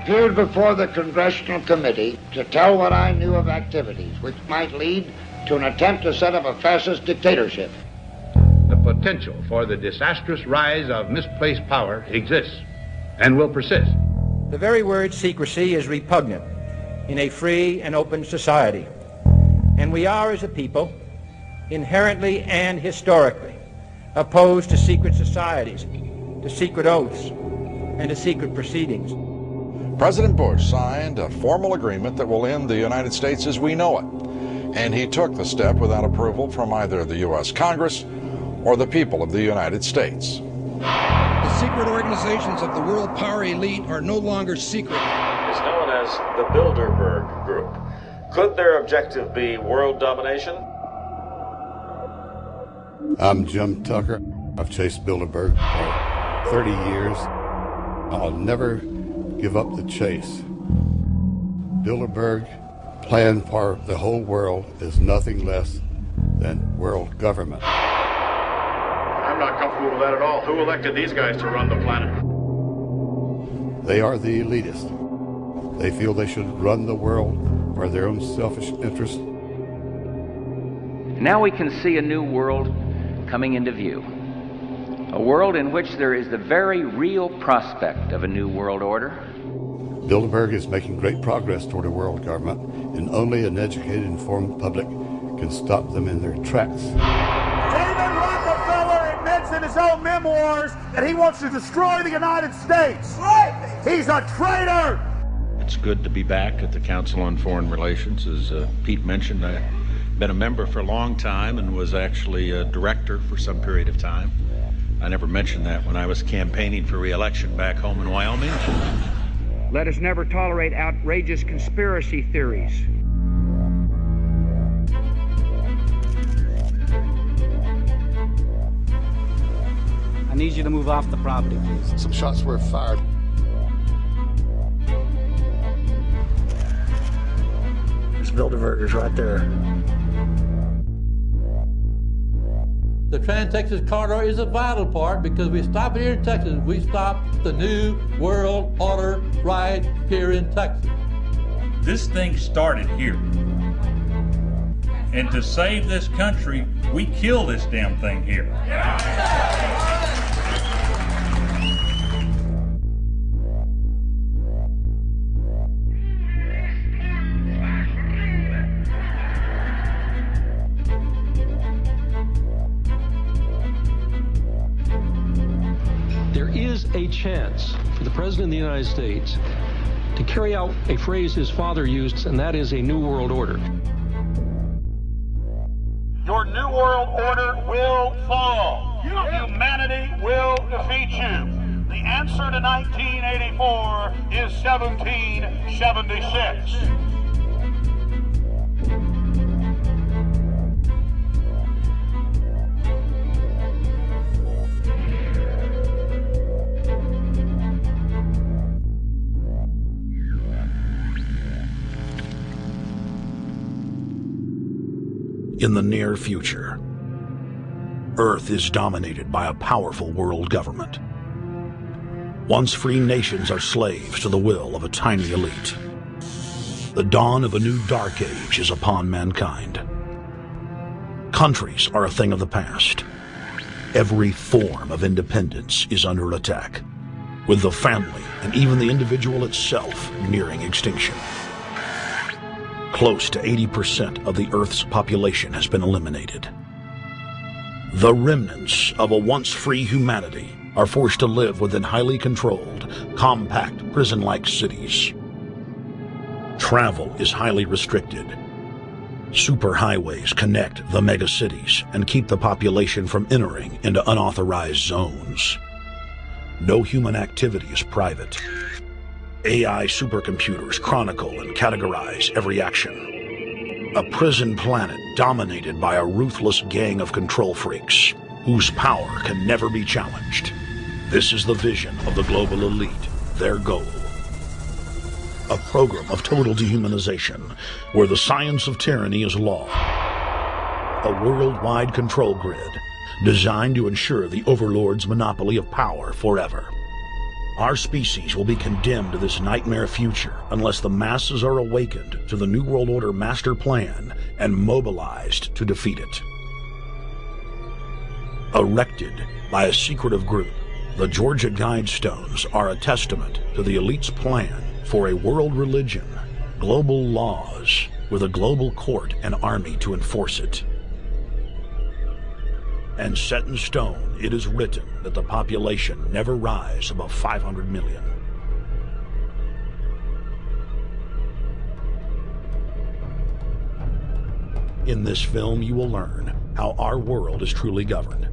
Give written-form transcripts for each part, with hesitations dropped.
appeared before the Congressional Committee to tell what I knew of activities which might lead to an attempt to set up a fascist dictatorship. The potential for the disastrous rise of misplaced power exists and will persist. The very word secrecy is repugnant in a free and open society, and we are, as a people, inherently and historically opposed to secret societies, to secret oaths, and to secret proceedings. President Bush signed a formal agreement that will end the United States as we know it, and he took the step without approval from either the U.S. Congress or the people of the United States. The secret organizations of the world power elite are no longer secret. It's known as the Bilderberg Group. Could their objective be world domination? I'm Jim Tucker. I've chased Bilderberg for 30 years. I'll never give up the chase. Bilderberg plan for the whole world is nothing less than world government. I'm not comfortable with that at all. Who elected these guys to run the planet? They are the elitists. They feel they should run the world for their own selfish interests. Now we can see a new world coming into view. A world in which there is the very real prospect of a new world order. Bilderberg is making great progress toward a world government, and only an educated, informed public can stop them in their tracks. David Rockefeller admits in his own memoirs that he wants to destroy the United States. Right. He's a traitor. It's good to be back at the Council on Foreign Relations. As Pete mentioned, I've been a member for a long time and was actually a director for some period of time. I never mentioned that when I was campaigning for re-election back home in Wyoming. Let us never tolerate outrageous conspiracy theories. I need you to move off the property, please. Some shots were fired. There's Bilderbergers right there. The Trans-Texas Corridor is a vital part because we stop it here in Texas. We stop the New World Order right here in Texas. This thing started here. And to save this country, we kill this damn thing here. There is a chance for the President of the United States to carry out a phrase his father used, and that is a New World Order. Your New World Order will fall. Humanity will defeat you. The answer to 1984 is 1776. In the near future, Earth is dominated by a powerful world government. Once free nations are slaves to the will of a tiny elite. The dawn of a new dark age is upon mankind. Countries are a thing of the past. Every form of independence is under attack, with the family and even the individual itself nearing extinction. Close to 80% of the Earth's population has been eliminated. The remnants of a once-free humanity are forced to live within highly controlled, compact, prison-like cities. Travel is highly restricted. Superhighways connect the megacities and keep the population from entering into unauthorized zones. No human activity is private. AI supercomputers chronicle and categorize every action. A prison planet dominated by a ruthless gang of control freaks, whose power can never be challenged. This is the vision of the global elite, their goal. A program of total dehumanization, where the science of tyranny is law. A worldwide control grid, designed to ensure the overlord's monopoly of power forever. Our species will be condemned to this nightmare future unless the masses are awakened to the New World Order master plan and mobilized to defeat it. Erected by a secretive group, the Georgia Guidestones are a testament to the elite's plan for a world religion, global laws, with a global court and army to enforce it. And set in stone, it is written that the population never rise above 500 million. In this film, you will learn how our world is truly governed.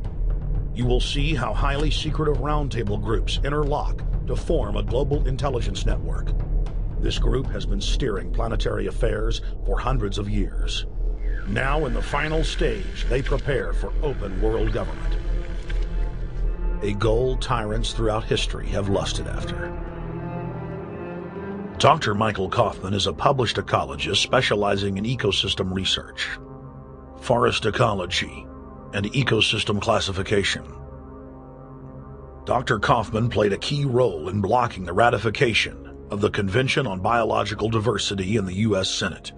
You will see how highly secretive roundtable groups interlock to form a global intelligence network. This group has been steering planetary affairs for hundreds of years. Now, in the final stage, they prepare for open world government. A goal tyrants throughout history have lusted after. Dr. Michael Kaufman is a published ecologist specializing in ecosystem research, forest ecology, and ecosystem classification. Dr. Kaufman played a key role in blocking the ratification of the Convention on Biological Diversity in the U.S. Senate.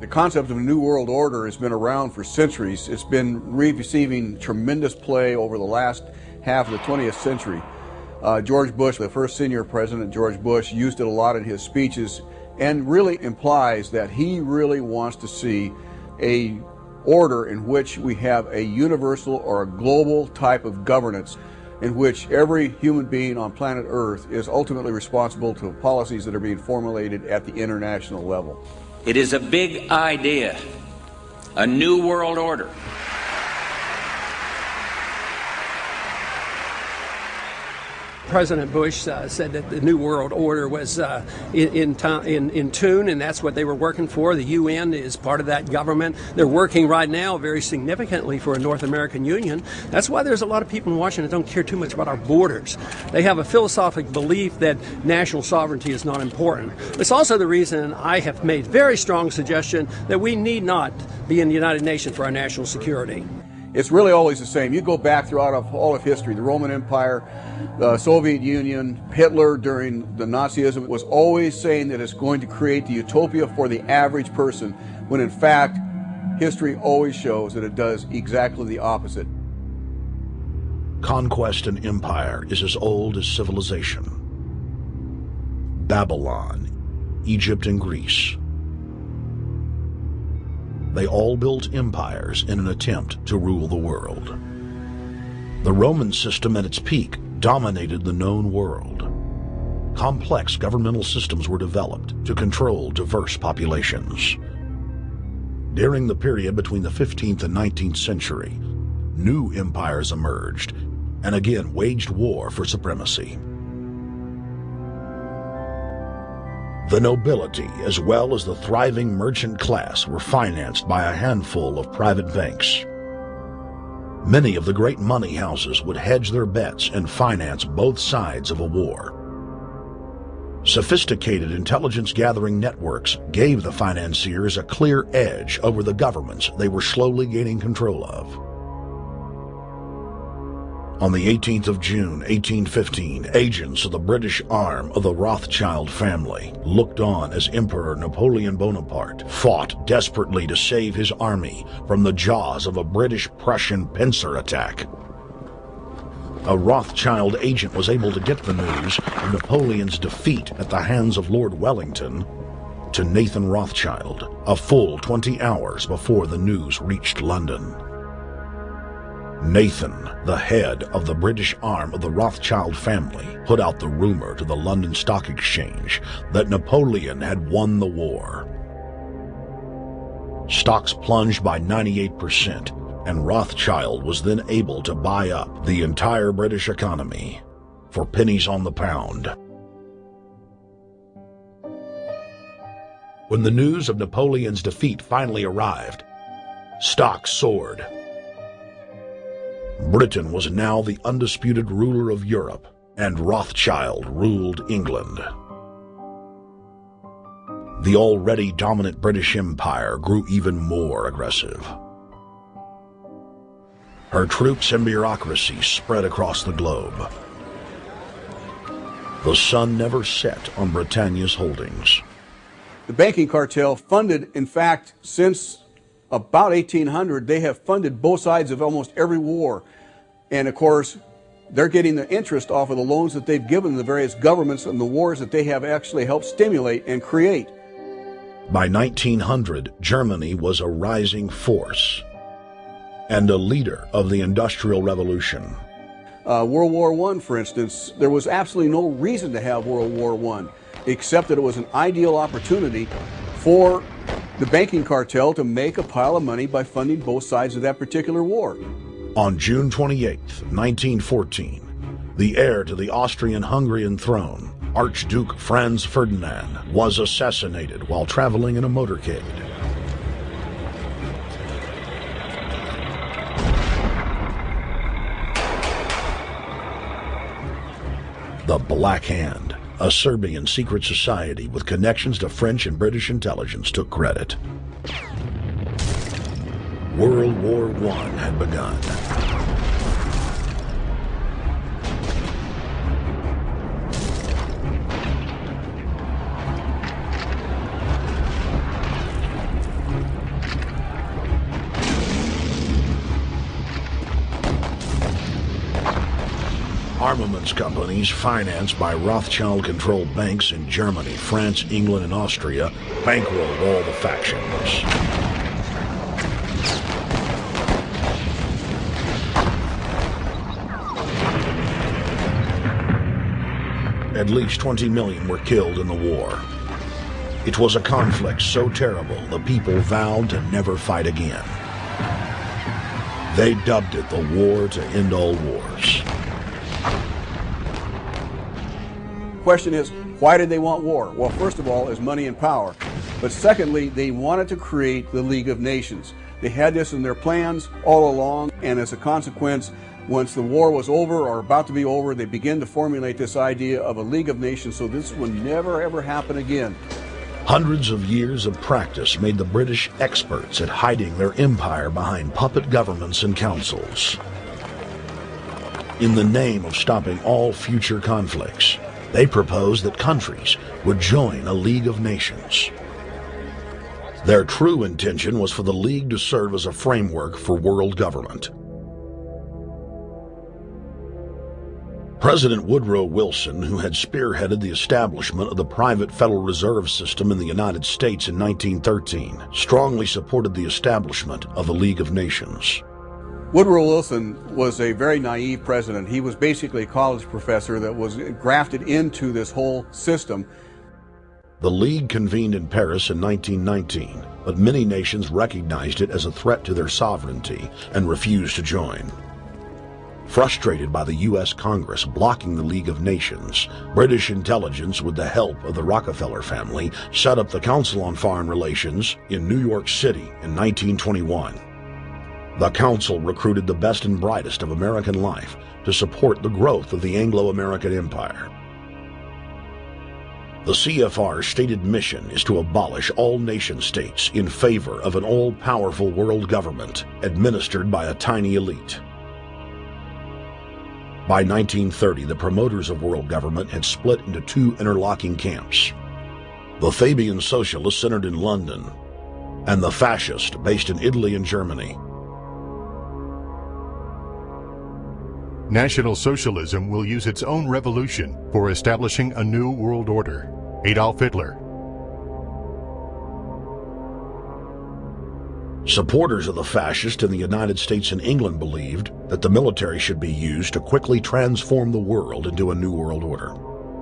The concept of a New World Order has been around for centuries. It's been receiving tremendous play over the last half of the 20th century. George Bush, the first senior president, George Bush, used it a lot in his speeches and really implies that he really wants to see a order in which we have a universal or a global type of governance in which every human being on planet Earth is ultimately responsible to policies that are being formulated at the international level. It is a big idea, a new world order. President Bush said that the New World Order was in tune, and that's what they were working for. The UN is part of that government. They're working right now very significantly for a North American Union. That's why there's a lot of people in Washington that don't care too much about our borders. They have a philosophic belief that national sovereignty is not important. It's also the reason I have made very strong suggestion that we need not be in the United Nations for our national security. It's really always the same. You go back throughout all of history, the Roman Empire, the Soviet Union, Hitler during the Nazism was always saying that it's going to create the utopia for the average person, when in fact, history always shows that it does exactly the opposite. Conquest and empire is as old as civilization. Babylon, Egypt, and Greece. They all built empires in an attempt to rule the world. The Roman system at its peak dominated the known world. Complex governmental systems were developed to control diverse populations. During the period between the 15th and 19th century, new empires emerged and again waged war for supremacy. The nobility, as well as the thriving merchant class, were financed by a handful of private banks. Many of the great money houses would hedge their bets and finance both sides of a war. Sophisticated intelligence-gathering networks gave the financiers a clear edge over the governments they were slowly gaining control of. On the 18th of June, 1815, agents of the British arm of the Rothschild family looked on as Emperor Napoleon Bonaparte fought desperately to save his army from the jaws of a British-Prussian pincer attack. A Rothschild agent was able to get the news of Napoleon's defeat at the hands of Lord Wellington to Nathan Rothschild, a full 20 hours before the news reached London. Nathan, the head of the British arm of the Rothschild family, put out the rumor to the London Stock Exchange that Napoleon had won the war. Stocks plunged by 98%, and Rothschild was then able to buy up the entire British economy for pennies on the pound. When the news of Napoleon's defeat finally arrived, stocks soared. Britain was now the undisputed ruler of Europe, and Rothschild ruled England. The already dominant British Empire grew even more aggressive. Her troops and bureaucracy spread across the globe. The sun never set on Britannia's holdings. The banking cartel funded, in fact, since about 1800, they have funded both sides of almost every war. And of course, they're getting the interest off of the loans that they've given the various governments and the wars that they have actually helped stimulate and create. By 1900, Germany was a rising force and a leader of the Industrial Revolution. World War I, for instance, there was absolutely no reason to have World War I, except that it was an ideal opportunity for the banking cartel to make a pile of money by funding both sides of that particular war. On June 28, 1914, the heir to the Austrian-Hungarian throne, Archduke Franz Ferdinand, was assassinated while traveling in a motorcade. The Black Hand, a Serbian secret society with connections to French and British intelligence, took credit. World War I had begun. Armaments companies financed by Rothschild-controlled banks in Germany, France, England, and Austria bankrolled all the factions. At least 20 million were killed in the war. It was a conflict so terrible the people vowed to never fight again. They dubbed it the war to end all wars. Question is, why did they want war? Well, first of all, is money and power. But secondly, they wanted to create the League of Nations. They had this in their plans all along, and as a consequence, once the war was over or about to be over, they began to formulate this idea of a League of Nations so this would never ever happen again. Hundreds of years of practice made the British experts at hiding their empire behind puppet governments and councils. In the name of stopping all future conflicts, they proposed that countries would join a League of Nations. Their true intention was for the League to serve as a framework for world government. President Woodrow Wilson, who had spearheaded the establishment of the private Federal Reserve System in the United States in 1913, strongly supported the establishment of the League of Nations. Woodrow Wilson was a very naive president. He was basically a college professor that was grafted into this whole system. The League convened in Paris in 1919, but many nations recognized it as a threat to their sovereignty and refused to join. Frustrated by the U.S. Congress blocking the League of Nations, British intelligence, with the help of the Rockefeller family, set up the Council on Foreign Relations in New York City in 1921. The Council recruited the best and brightest of American life to support the growth of the Anglo-American Empire. The CFR's stated mission is to abolish all nation-states in favor of an all-powerful world government administered by a tiny elite. By 1930, the promoters of world government had split into two interlocking camps: the Fabian socialists centered in London, and the fascists based in Italy and Germany. National Socialism will use its own revolution for establishing a new world order. Adolf Hitler. Supporters of the fascists in the United States and England believed that the military should be used to quickly transform the world into a new world order.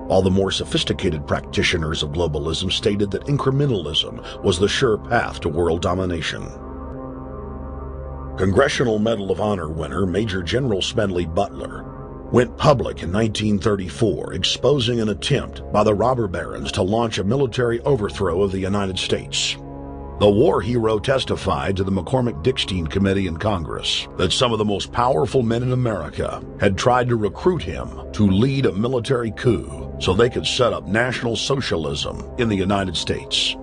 All the more sophisticated practitioners of globalism stated that incrementalism was the sure path to world domination. Congressional Medal of Honor winner Major General Smedley Butler went public in 1934, exposing an attempt by the robber barons to launch a military overthrow of the United States. The war hero testified to the McCormick-Dickstein Committee in Congress that some of the most powerful men in America had tried to recruit him to lead a military coup so they could set up National Socialism in the United States.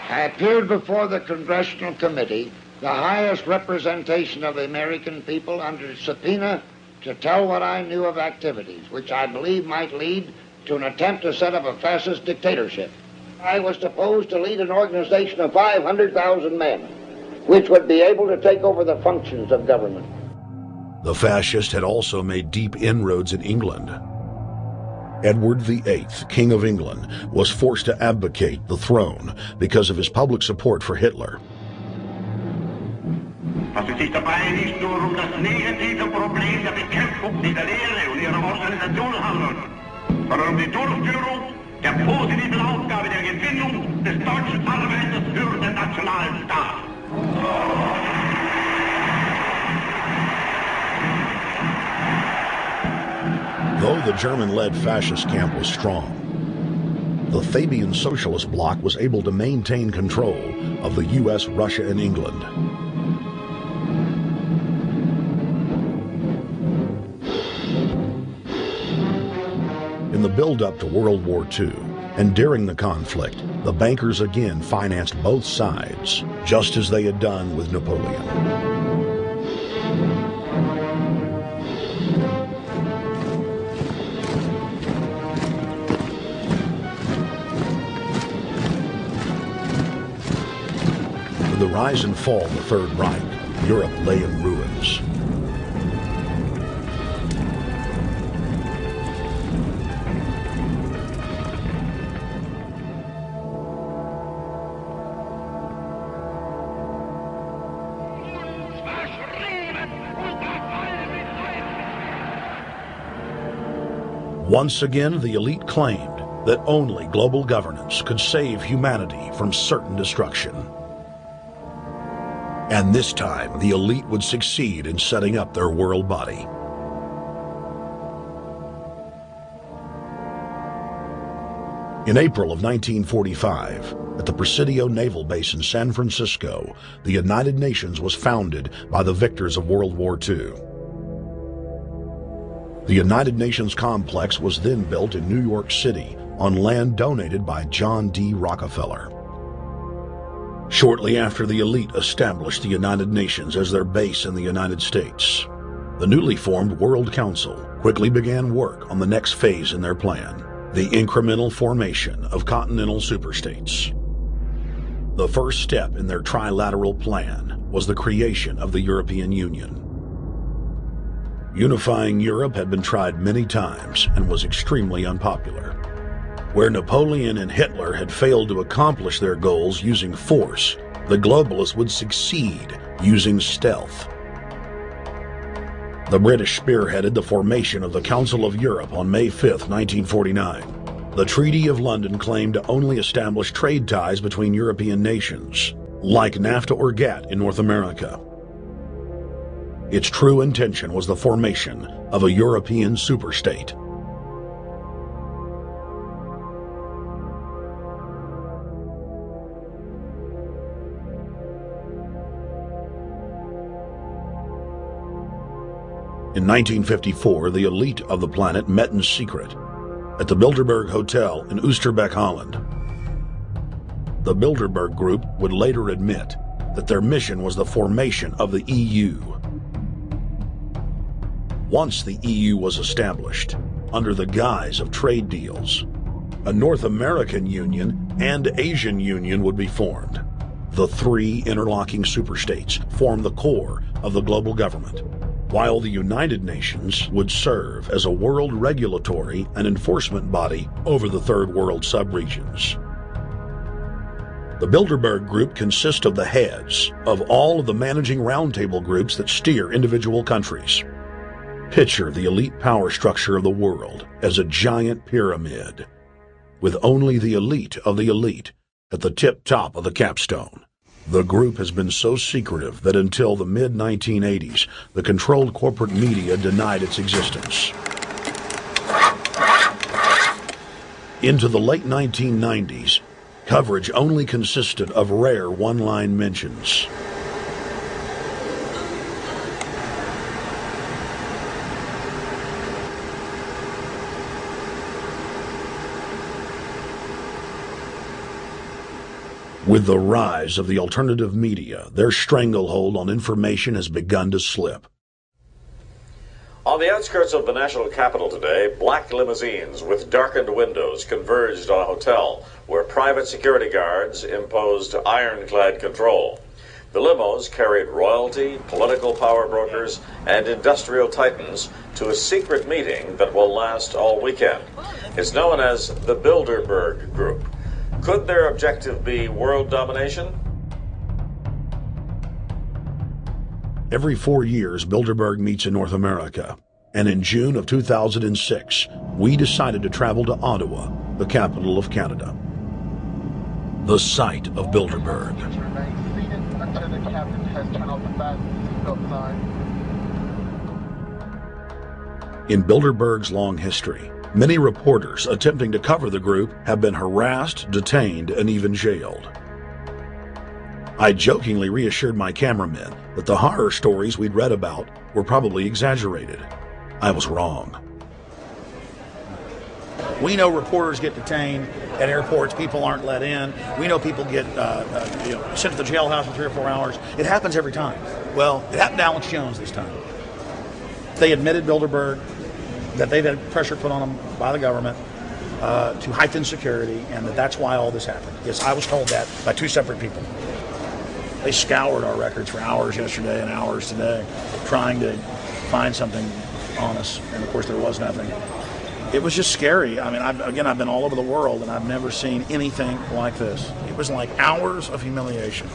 I appeared before the Congressional Committee the highest representation of the American people under subpoena to tell what I knew of activities which I believe might lead to an attempt to set up a fascist dictatorship. I was supposed to lead an organization of 500,000 men, which would be able to take over the functions of government. The fascist had also made deep inroads in England. Edward VIII, King of England, was forced to abdicate the throne because of his public support for Hitler. Fast es sich dabei nicht nur das negative Problem der Bekämpfung dieser Lehre und ihrer Organisation handelt, sondern die Durchführung der positiven Aufgabe der Gewinnung des deutschen Arbeiters für den nationalen Staat. Though the German-led fascist camp was strong, the Fabian Socialist bloc was able to maintain control of the U.S., Russia, and England. In the build-up to World War II, and during the conflict, the bankers again financed both sides, just as they had done with Napoleon. With the rise and fall of the Third Reich, Europe lay in ruins. Once again, the elite claimed that only global governance could save humanity from certain destruction. And this time, the elite would succeed in setting up their world body. In April of 1945, at the Presidio Naval Base in San Francisco, the United Nations was founded by the victors of World War II. The United Nations complex was then built in New York City on land donated by John D. Rockefeller. Shortly after the elite established the United Nations as their base in the United States, the newly formed World Council quickly began work on the next phase in their plan, the incremental formation of continental superstates. The first step in their trilateral plan was the creation of the European Union. Unifying Europe had been tried many times and was extremely unpopular. Where Napoleon and Hitler had failed to accomplish their goals using force, the globalists would succeed using stealth. The British spearheaded the formation of the Council of Europe on May 5, 1949. The Treaty of London claimed to only establish trade ties between European nations, like NAFTA or GATT in North America. Its true intention was the formation of a European superstate. In 1954, the elite of the planet met in secret at the Bilderberg Hotel in Oosterbeek, Holland. The Bilderberg Group would later admit that their mission was the formation of the EU. Once the EU was established, under the guise of trade deals, a North American Union and Asian Union would be formed. The three interlocking superstates formed the core of the global government, while the United Nations would serve as a world regulatory and enforcement body over the Third World subregions. The Bilderberg Group consists of the heads of all of the managing roundtable groups that steer individual countries. Picture the elite power structure of the world as a giant pyramid, with only the elite of the elite at the tip top of the capstone. The group has been so secretive that until the mid-1980s, the controlled corporate media denied its existence. Into the late 1990s, coverage only consisted of rare one-line mentions. With the rise of the alternative media, their stranglehold on information has begun to slip. On the outskirts of the national capital today, black limousines with darkened windows converged on a hotel where private security guards imposed ironclad control. The limos carried royalty, political power brokers, and industrial titans to a secret meeting that will last all weekend. It's known as the Bilderberg Group. Could their objective be world domination? Every 4 years, Bilderberg meets in North America, and in June of 2006, we decided to travel to Ottawa, the capital of Canada. The site of Bilderberg. In Bilderberg's long history, many reporters attempting to cover the group have been harassed, detained, and even jailed. I jokingly reassured my cameramen that the horror stories we'd read about were probably exaggerated. I was wrong. We know reporters get detained at airports. People aren't let in. We know people get sent to the jailhouse in 3 or 4 hours. It happens every time. Well, it happened to Alex Jones this time. They admitted Bilderberg that they've had pressure put on them by the government to heighten security, and that's why all this happened. Yes, I was told that by 2 separate people. They scoured our records for hours yesterday and hours today, trying to find something on us, and of course there was nothing. It was just scary. I mean, I've been all over the world, and I've never seen anything like this. It was like hours of humiliation.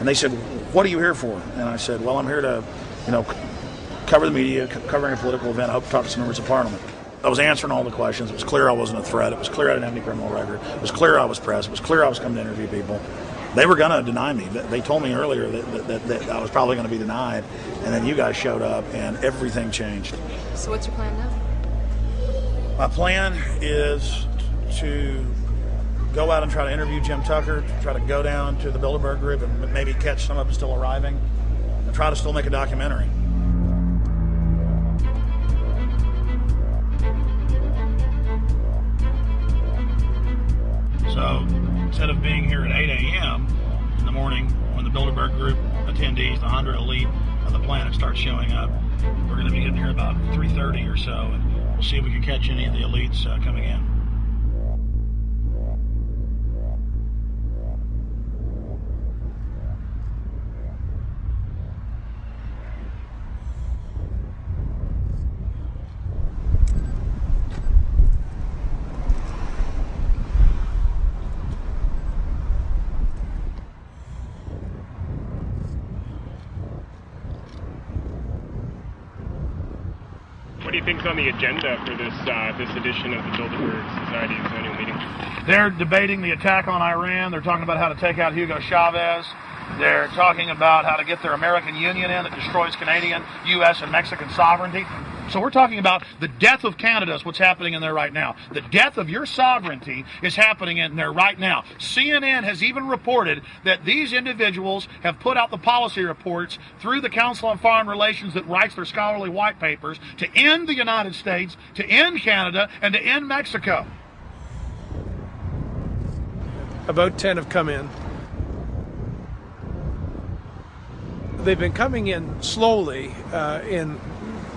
And they said, "What are you here for?" And I said, "Well, I'm here to, cover the media, covering a political event. I hope to talk to some members of Parliament." I was answering all the questions. It was clear I wasn't a threat. It was clear I didn't have any criminal record. It was clear I was press. It was clear I was coming to interview people. They were going to deny me. They told me earlier that I was probably going to be denied, and then you guys showed up, and everything changed. So what's your plan now? My plan is to go out and try to interview Jim Tucker, to try to go down to the Bilderberg Group and maybe catch some of them still arriving, and try to still make a documentary. So instead of being here at 8 a.m. in the morning when the Bilderberg Group attendees, the 100 elite of the planet, start showing up, we're going to be getting here about 3:30 or so, and we'll see if we can catch any of the elites coming in. What do you think's on the agenda for this edition of the Bilderberg Society's annual meeting? They're debating the attack on Iran. They're talking about how to take out Hugo Chavez. They're talking about how to get their American Union in that destroys Canadian, U.S., and Mexican sovereignty. So we're talking about the death of Canada is what's happening in there right now. The death of your sovereignty is happening in there right now. CNN has even reported that these individuals have put out the policy reports through the Council on Foreign Relations that writes their scholarly white papers to end the United States, to end Canada, and to end Mexico. About 10 have come in. They've been coming in slowly in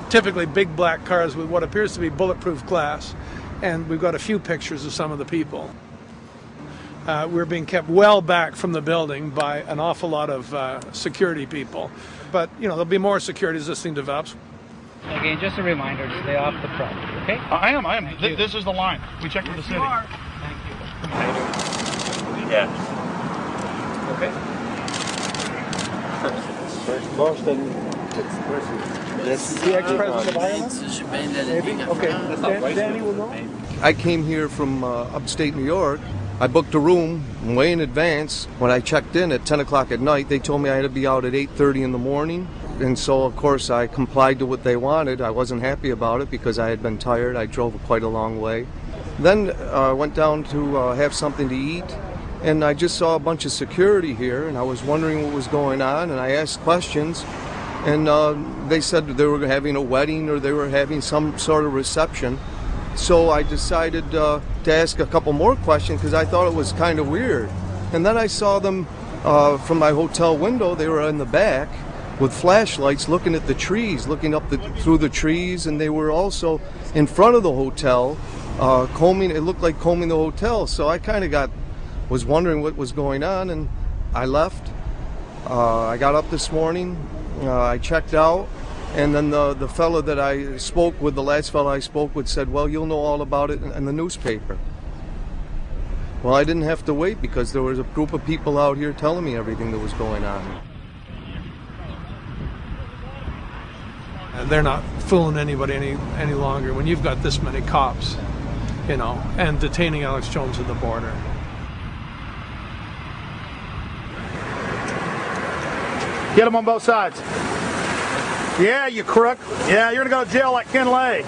typically big black cars with what appears to be bulletproof glass, and we've got a few pictures of some of the people. We're being kept well back from the building by an awful lot of security people, but there'll be more security as this thing develops. Again, just a reminder to stay off the property, okay? I am. This is the line. We checked with the city. Thank you. Yeah. Okay. First Boston. That's the ex-president of Ireland? Maybe? Okay. Danny will know. I came here from upstate New York. I booked a room way in advance. When I checked in at 10 o'clock at night, they told me I had to be out at 8:30 in the morning. And so, of course, I complied to what they wanted. I wasn't happy about it because I had been tired. I drove quite a long way. Then I went down to have something to eat, and I just saw a bunch of security here, and I was wondering what was going on, and I asked questions, and they said they were having a wedding or they were having some sort of reception. So I decided to ask a couple more questions because I thought it was kind of weird. And then I saw them from my hotel window. They were in the back with flashlights looking at the trees, looking up through the trees, and they were also in front of the hotel combing. It looked like combing the hotel. So I kind of was wondering what was going on, and I left. I got up this morning. I checked out, and then the fellow that I spoke with, the last fellow I spoke with, said, "Well, you'll know all about it in the newspaper." Well, I didn't have to wait because there was a group of people out here telling me everything that was going on. And they're not fooling anybody any longer when you've got this many cops, you know, and detaining Alex Jones at the border. Get them on both sides. Yeah, you crook. Yeah, you're going to go to jail like Ken Lay.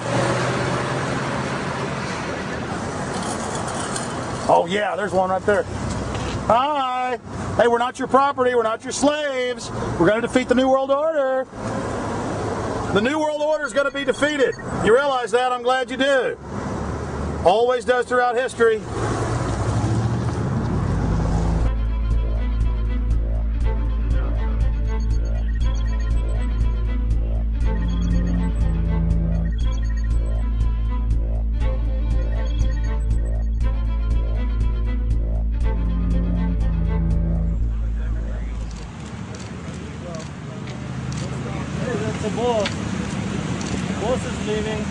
Oh, yeah, there's one right there. Hi. Hey, we're not your property. We're not your slaves. We're going to defeat the New World Order. The New World Order is going to be defeated. You realize that? I'm glad you do. Always does throughout history. The boss. The boss is leaving.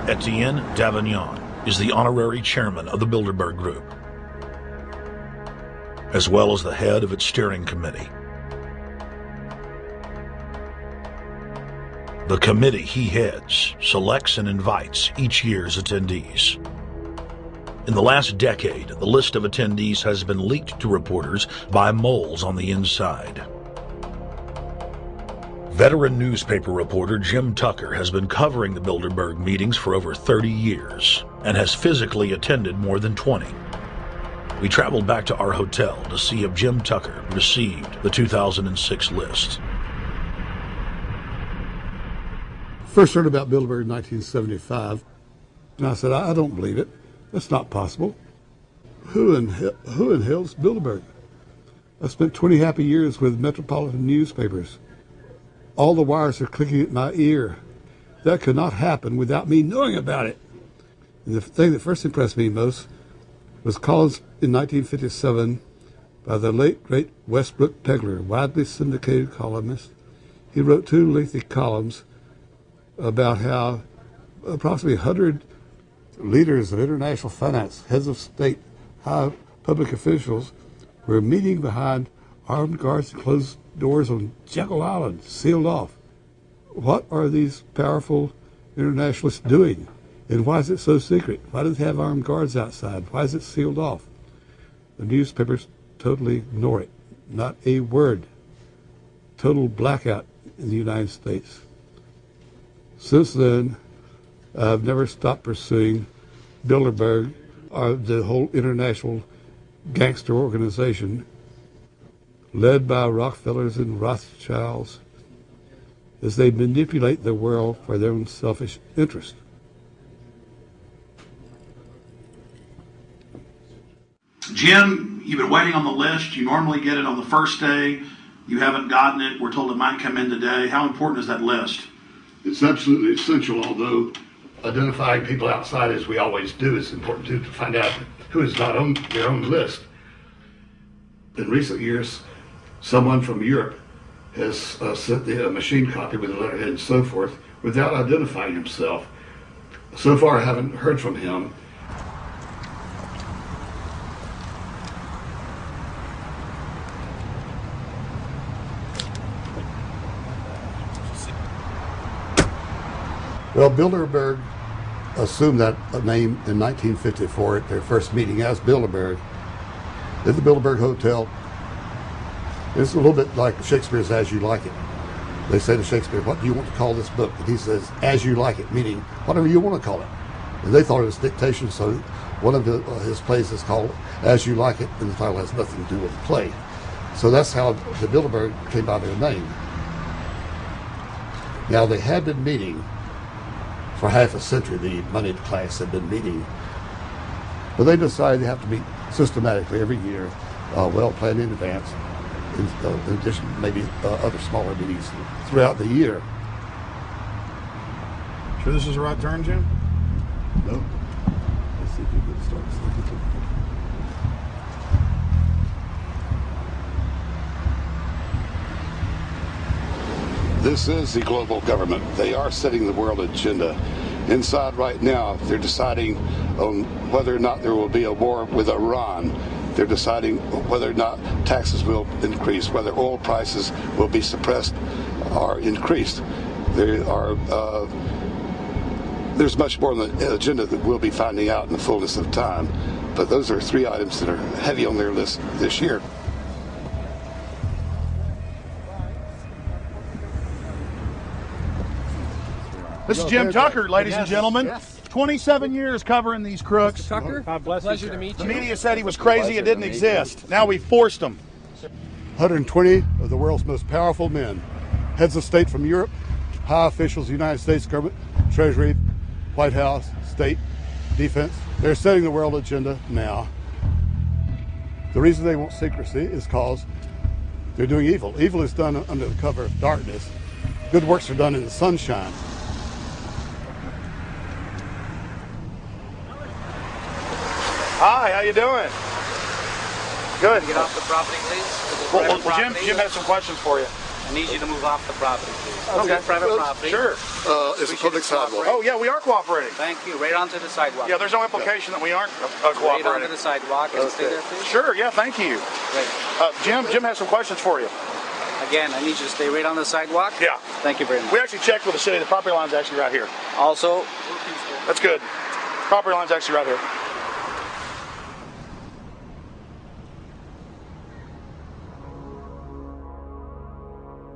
Etienne Davignon is the honorary chairman of the Bilderberg Group, as well as the head of its steering committee. The committee he heads selects and invites each year's attendees. In the last decade, the list of attendees has been leaked to reporters by moles on the inside. Veteran newspaper reporter Jim Tucker has been covering the Bilderberg meetings for over 30 years and has physically attended more than 20. We traveled back to our hotel to see if Jim Tucker received the 2006 list. First heard about Bilderberg in 1975, and I said, I don't believe it. That's not possible. Who in hell's Bilderberg? I spent 20 happy years with metropolitan newspapers. All the wires are clicking at my ear. That could not happen without me knowing about it. And the thing that first impressed me most was columns in 1957 by the late, great Westbrook Pegler, widely syndicated columnist. He wrote 2 lengthy columns about how approximately 100 leaders of international finance, heads of state, high public officials were meeting behind armed guards and closed doors on Jekyll Island, sealed off. What are these powerful internationalists doing? And why is it so secret? Why do they have armed guards outside? Why is it sealed off? The newspapers totally ignore it. Not a word. Total blackout in the United States. Since then, I've never stopped pursuing Bilderberg, or the whole international gangster organization led by Rockefellers and Rothschilds, as they manipulate the world for their own selfish interest. Jim, you've been waiting on the list. You normally get it on the first day. You haven't gotten it. We're told it might come in today. How important is that list? It's absolutely essential, although identifying people outside, as we always do, is important too, to find out who is not on their own list. In recent years, someone from Europe has sent a machine copy with a letterhead and so forth without identifying himself. So far, I haven't heard from him. Well, Bilderberg assumed that name in 1954 at their first meeting as Bilderberg at the Bilderberg Hotel. It's a little bit like Shakespeare's As You Like It. They say to Shakespeare, what do you want to call this book? And he says, As You Like It, meaning whatever you want to call it. And they thought it was dictation, so one of his plays is called As You Like It, and the title has nothing to do with the play. So that's how the Bilderberg came by their name. Now, they had been meeting for half a century. The moneyed class had been meeting But they decide they have to meet systematically every year, well planned in advance, in addition to maybe other smaller meetings throughout the year. Sure this is the right turn, Jim? No. Let's see if you can start. This is the global government. They are setting the world agenda. Inside right now, they're deciding on whether or not there will be a war with Iran. They're deciding whether or not taxes will increase, whether oil prices will be suppressed or increased. There's much more on the agenda that we'll be finding out in the fullness of time. But those are three items that are heavy on their list this year. This is Jim Tucker, ladies and gentlemen. 27 years covering these crooks. Mr. Tucker, pleasure to meet you. The media said he was crazy, it didn't exist. Now we forced him. 120 of the world's most powerful men, heads of state from Europe, high officials of the United States government, Treasury, White House, state, defense. They're setting the world agenda now. The reason they want secrecy is because they're doing evil. Evil is done under the cover of darkness. Good works are done in the sunshine. Hi, how you doing? Good. Get off the property, please. Well, Jim has some questions for you. I need you to move off the property, please. Okay. Private property. Sure. It's a public sidewalk. Oh, yeah, we are cooperating. Thank you. Right onto the sidewalk. Yeah, there's no implication that we aren't cooperating. Right onto the sidewalk. Can you stay there, please? Sure, yeah, thank you. Great. Jim has some questions for you. Again, I need you to stay right on the sidewalk. Yeah. Thank you very much. We actually checked with the city. The property line's actually right here. Also, that's good. Property line's actually right here.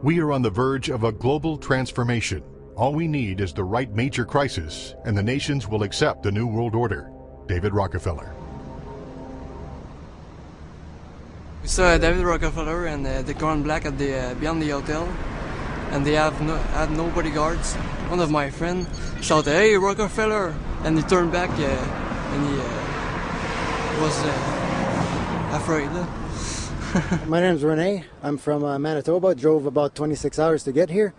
We are on the verge of a global transformation. All we need is the right major crisis, and the nations will accept the New World Order. David Rockefeller. We saw David Rockefeller and the Crown Black at the beyond the hotel, and they had no bodyguards. One of my friends shouted, "Hey, Rockefeller!" and he turned back and he was afraid. My name is Rene. I'm from Manitoba. Drove about 26 hours to get here,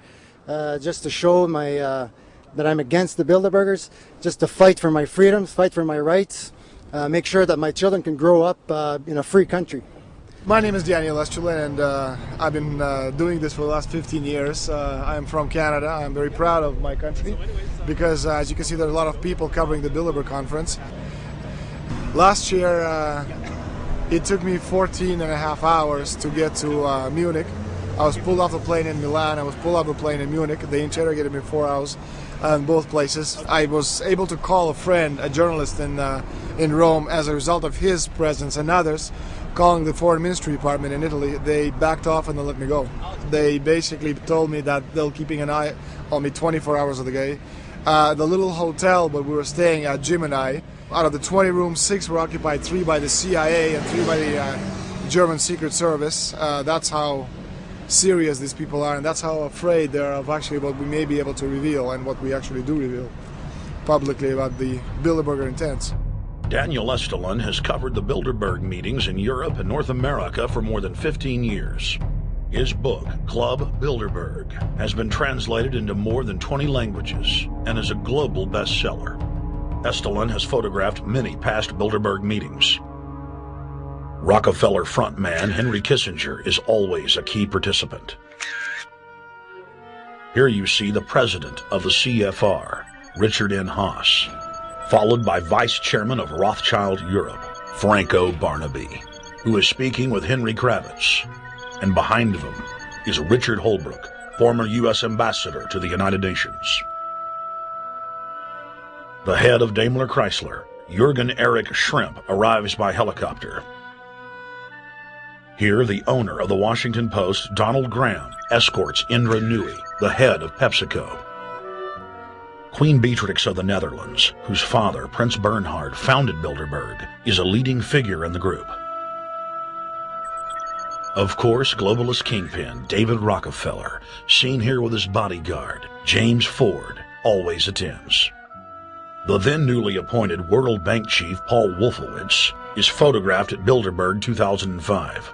just to show that I'm against the Bilderbergers, just to fight for my freedoms, fight for my rights, make sure that my children can grow up in a free country. My name is Daniel Estrelin, and I've been doing this for the last 15 years. I'm from Canada. I'm very proud of my country because, as you can see, there are a lot of people covering the Bilderberg conference. Last year, it took me 14 and a half hours to get to Munich. I was pulled off the plane in Milan. I was pulled off the plane in Munich. They interrogated me 4 hours in both places. I was able to call a friend, a journalist in Rome, as a result of his presence and others calling the Foreign Ministry Department in Italy. They backed off and they let me go. They basically told me that they'll keeping an eye on me 24 hours of the day. The little hotel where we were staying at, Jim and I, out of the 20 rooms, 6 were occupied, 3 by the CIA and 3 by the German Secret Service. That's how serious these people are, and that's how afraid they are of actually what we may be able to reveal and what we actually do reveal publicly about the Bilderberger intents. Daniel Estrelin has covered the Bilderberg meetings in Europe and North America for more than 15 years. His book, Club Bilderberg, has been translated into more than 20 languages and is a global bestseller. Estrelin has photographed many past Bilderberg meetings. Rockefeller frontman Henry Kissinger is always a key participant. Here you see the president of the CFR, Richard N. Haas, followed by Vice Chairman of Rothschild Europe, Franco Barnaby, who is speaking with Henry Kravitz. And behind them is Richard Holbrooke, former U.S. Ambassador to the United Nations. The head of Daimler Chrysler, Jürgen Erich Schrempp, arrives by helicopter. Here, the owner of the Washington Post, Donald Graham, escorts Indra Nooyi, the head of PepsiCo. Queen Beatrix of the Netherlands, whose father, Prince Bernhard, founded Bilderberg, is a leading figure in the group. Of course, globalist kingpin David Rockefeller, seen here with his bodyguard, James Ford, always attends. The then newly appointed World Bank chief Paul Wolfowitz is photographed at Bilderberg 2005.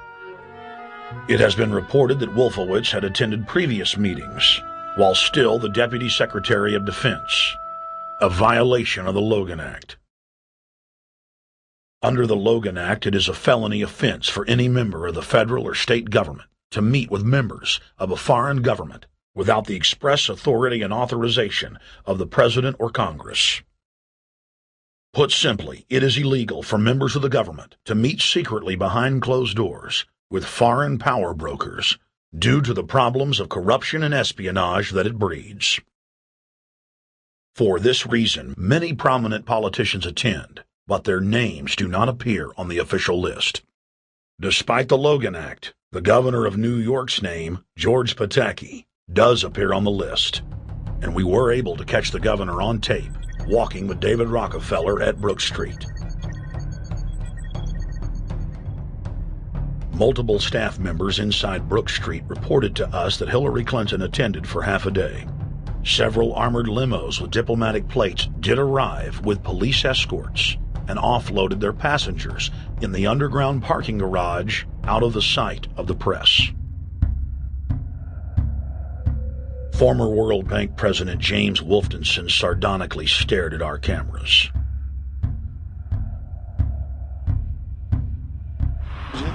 It has been reported that Wolfowitz had attended previous meetings while still the Deputy Secretary of Defense, a violation of the Logan Act. Under the Logan Act, it is a felony offense for any member of the federal or state government to meet with members of a foreign government without the express authority and authorization of the President or Congress. Put simply, it is illegal for members of the government to meet secretly behind closed doors with foreign power brokers due to the problems of corruption and espionage that it breeds. For this reason, many prominent politicians attend, but their names do not appear on the official list. Despite the Logan Act, the governor of New York's name, George Pataki, does appear on the list, and we were able to catch the governor on tape walking with David Rockefeller at Brook Street. Multiple staff members inside Brook Street reported to us that Hillary Clinton attended for half a day. Several armored limos with diplomatic plates did arrive with police escorts and offloaded their passengers in the underground parking garage out of the sight of the press. Former World Bank President James Wolfensohn sardonically stared at our cameras.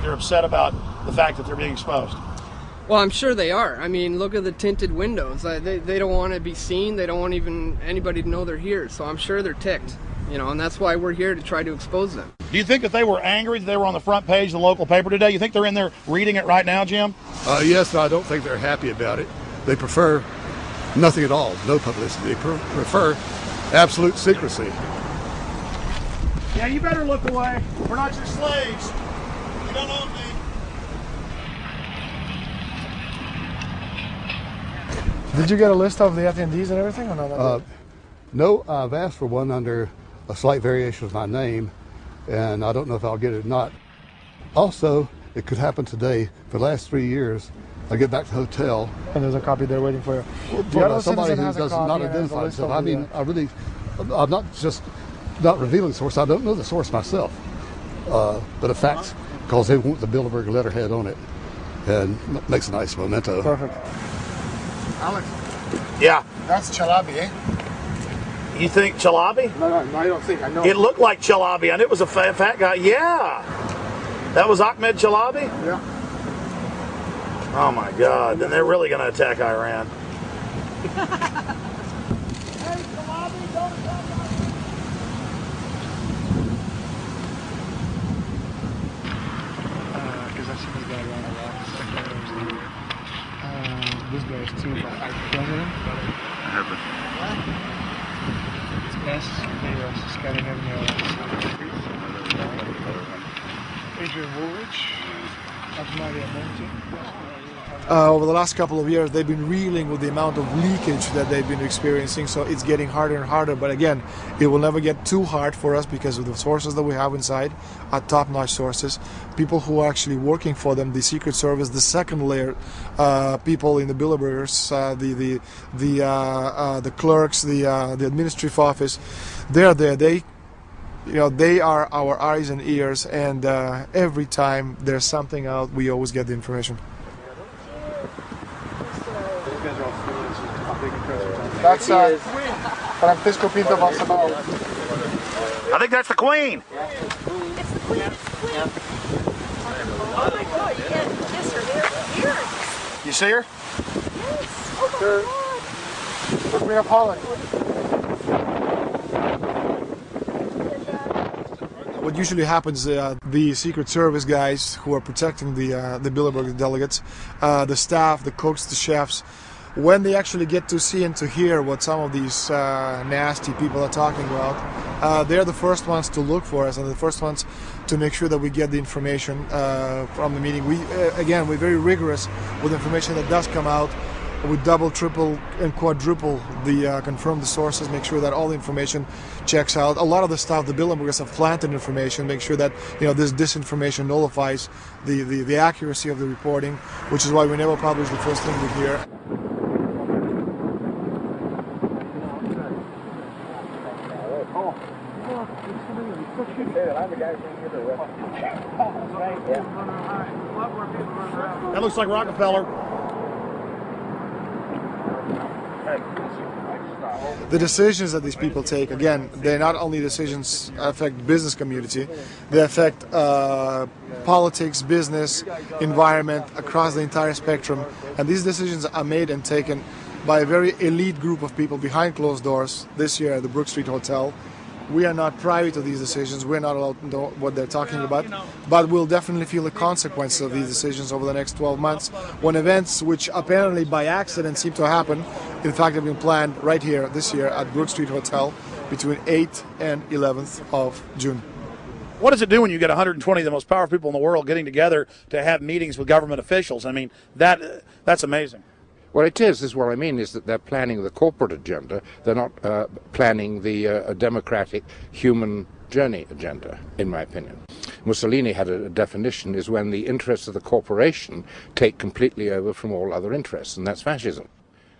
They're upset about the fact that they're being exposed. Well, I'm sure they are. I mean, look at the tinted windows. They don't want to be seen. They don't want even anybody to know they're here. So I'm sure they're ticked, you know, and that's why we're here to try to expose them. Do you think that they were angry that they were on the front page of the local paper today? You think they're in there reading it right now, Jim? Yes, I don't think they're happy about it. They prefer nothing at all, no publicity. They prefer absolute secrecy. Yeah, you better look away. We're not your slaves. You don't own me. Did you get a list of the attendees and everything, or not? No, I've asked for one under a slight variation of my name, and I don't know if I'll get it or not. Also, it could happen today. For the last 3 years, I get back to the hotel. And there's a copy there waiting for you. Somebody who does not identify himself. I mean, I'm not just not revealing the source. I don't know the source myself. But the facts, because they want the Bilderberg letterhead on it, and makes a nice memento. Perfect. Alex. Yeah. That's Chalabi, eh? You think Chalabi? No, I don't think. I know. It looked like Chalabi, and it was a fat guy. Yeah. That was Ahmed Chalabi? Yeah. Oh my God. Then they're really going to attack Iran. Because I've seen this guy around a lot. This guy is too president. It's S. Scanning Adrian Woolrich. Over the last couple of years, they've been reeling with the amount of leakage that they've been experiencing, so it's getting harder and harder. But again, it will never get too hard for us because of the sources that we have inside are top-notch sources. People who are actually working for them, the Secret Service, the second layer, people in the Bilderbergers, the clerks, the administrative office, they're there. They are our eyes and ears, and every time there's something out, we always get the information. That's Francisco Pinto Balsamao. I think that's the Queen. It's the Queen. Oh my God! Yes, sir. They're here. You see her? Yes. Oh my God. Queen of Holland. What usually happens, the Secret Service guys who are protecting the Bilderberg delegates, the staff, the cooks, the chefs, when they actually get to see and to hear what some of these nasty people are talking about, they're the first ones to look for us and the first ones to make sure that we get the information from the meeting. We're very rigorous with information that does come out. We double, triple, and quadruple confirm the sources, make sure that all the information checks out. A lot of the stuff, the Bilderbergers have planted information, make sure that this disinformation nullifies the accuracy of the reporting, which is why we never publish the first thing we hear. Oh. That looks like Rockefeller. The decisions that these people take, again, they're not only decisions that affect business community, they affect politics, business, environment, across the entire spectrum. And these decisions are made and taken by a very elite group of people behind closed doors this year at the Brook Street Hotel. We are not privy to these decisions. We're not allowed to know what they're talking about. But we'll definitely feel the consequences of these decisions over the next 12 months when events which apparently by accident seem to happen, in fact, have been planned right here this year at Brook Street Hotel between 8th and 11th of June. What does it do when you get 120 of the most powerful people in the world getting together to have meetings with government officials? I mean, that's amazing. What it is what I mean is that they're planning the corporate agenda. They're not planning the democratic human journey agenda, in my opinion. Mussolini had a definition, is when the interests of the corporation take completely over from all other interests, and that's fascism.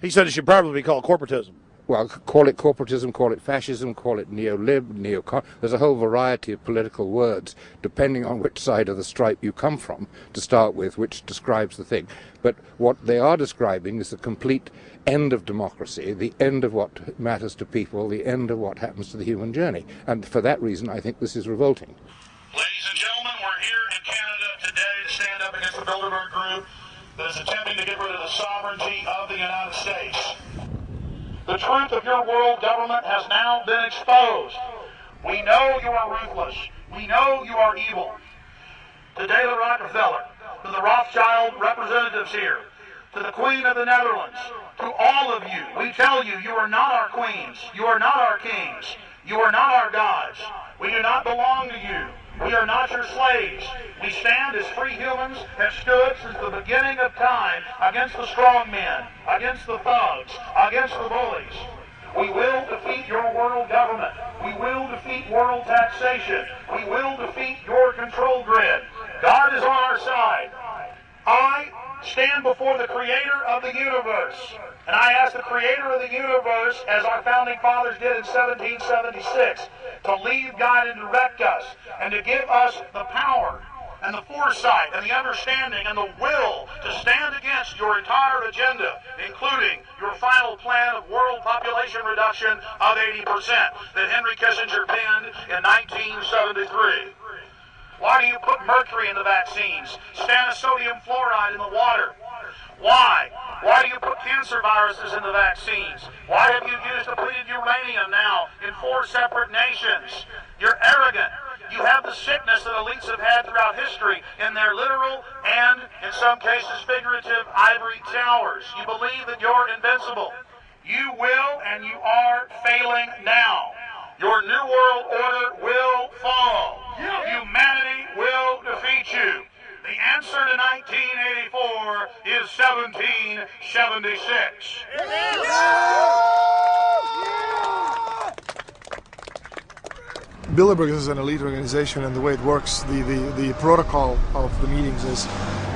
He said it should probably be called corporatism. Well, call it corporatism, call it fascism, call it neo-lib, neocon. There's a whole variety of political words, depending on which side of the stripe you come from, to start with, which describes the thing. But what they are describing is the complete end of democracy, the end of what matters to people, the end of what happens to the human journey. And for that reason, I think this is revolting. Ladies and gentlemen, we're here in Canada today to stand up against the Bilderberg Group that is attempting to get rid of the sovereignty of the United States. The truth of your world government has now been exposed. We know you are ruthless. We know you are evil. To David Rockefeller, to the Rothschild representatives here, to the Queen of the Netherlands, to all of you, we tell you, you are not our queens. You are not our kings. You are not our gods. We do not belong to you. We are not your slaves. We stand as free humans, have stood since the beginning of time against the strong men, against the thugs, against the bullies. We will defeat your world government. We will defeat world taxation. We will defeat your control grid. God is on our side. I stand before the creator of the universe, and I ask the creator of the universe, as our founding fathers did in 1776, to lead, guide, and direct us, and to give us the power and the foresight and the understanding and the will to stand against your entire agenda, including your final plan of world population reduction of 80% that Henry Kissinger penned in 1973. Why do you put mercury in the vaccines, sodium fluoride in the water? Why? Why do you put cancer viruses in the vaccines? Why have you used depleted uranium now in 4 separate nations? You're arrogant. You have the sickness that elites have had throughout history in their literal and, in some cases, figurative ivory towers. You believe that you're invincible. You will and you are failing now. Your New World Order will fall. Humanity will defeat you. The answer to 1984 is 1776. Bilderberg is an elite organization, and the way it works, the protocol of the meetings is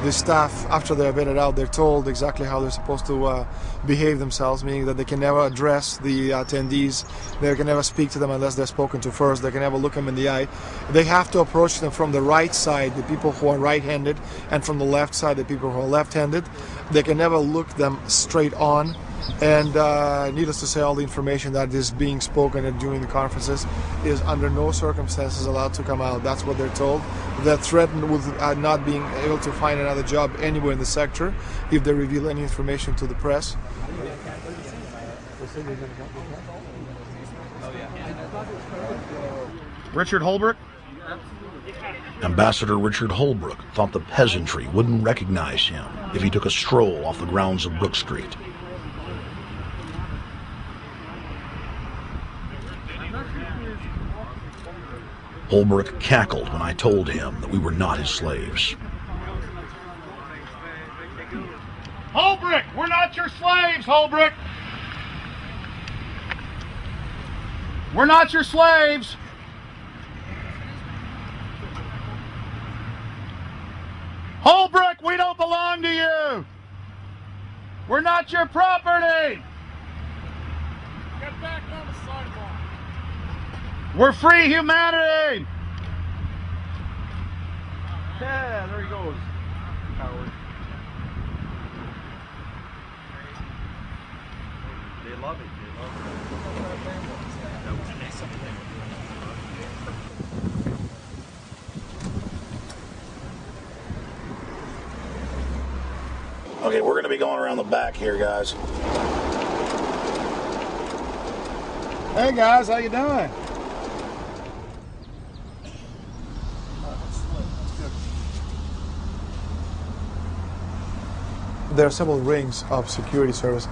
the staff, after they're vetted out, they're told exactly how they're supposed to behave themselves, meaning that they can never address the attendees, they can never speak to them unless they're spoken to first, they can never look them in the eye. They have to approach them from the right side, the people who are right-handed, and from the left side, the people who are left-handed. They can never look them straight on. And needless to say, all the information that is being spoken during the conferences is under no circumstances allowed to come out. That's what they're told. They're threatened with not being able to find another job anywhere in the sector if they reveal any information to the press. Richard Holbrooke? Ambassador Richard Holbrooke thought the peasantry wouldn't recognize him if he took a stroll off the grounds of Brook Street. Holbrooke cackled when I told him that we were not his slaves. Holbrooke, we're not your slaves, Holbrooke. We're not your slaves. Holbrooke, we don't belong to you. We're not your property. Get back on the sidewalk. We're free humanity! Yeah, there he goes. Howard. They love it. Okay, we're going to be going around the back here, guys. Hey guys, how you doing? There are several rings of security service.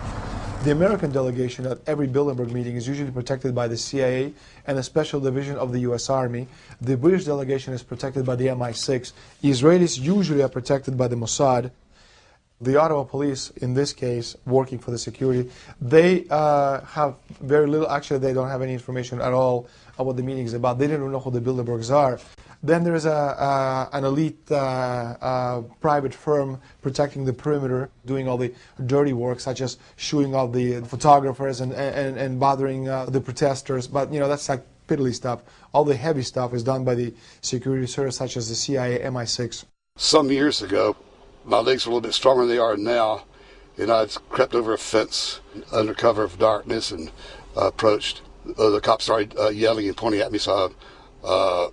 The American delegation at every Bilderberg meeting is usually protected by the CIA and a special division of the U.S. Army. The British delegation is protected by the MI6. Israelis usually are protected by the Mossad. The Ottawa police, in this case, working for the security, they have very little, actually they don't have any information at all on what the meeting is about. They didn't know who the Bilderbergs are. Then there's an elite private firm protecting the perimeter, doing all the dirty work, such as shooing all the photographers and bothering the protesters. But, you know, that's like piddly stuff. All the heavy stuff is done by the security service, such as the CIA, MI6. Some years ago, my legs were a little bit stronger than they are now, and I'd crept over a fence under cover of darkness and approached. The cops started yelling and pointing at me, so I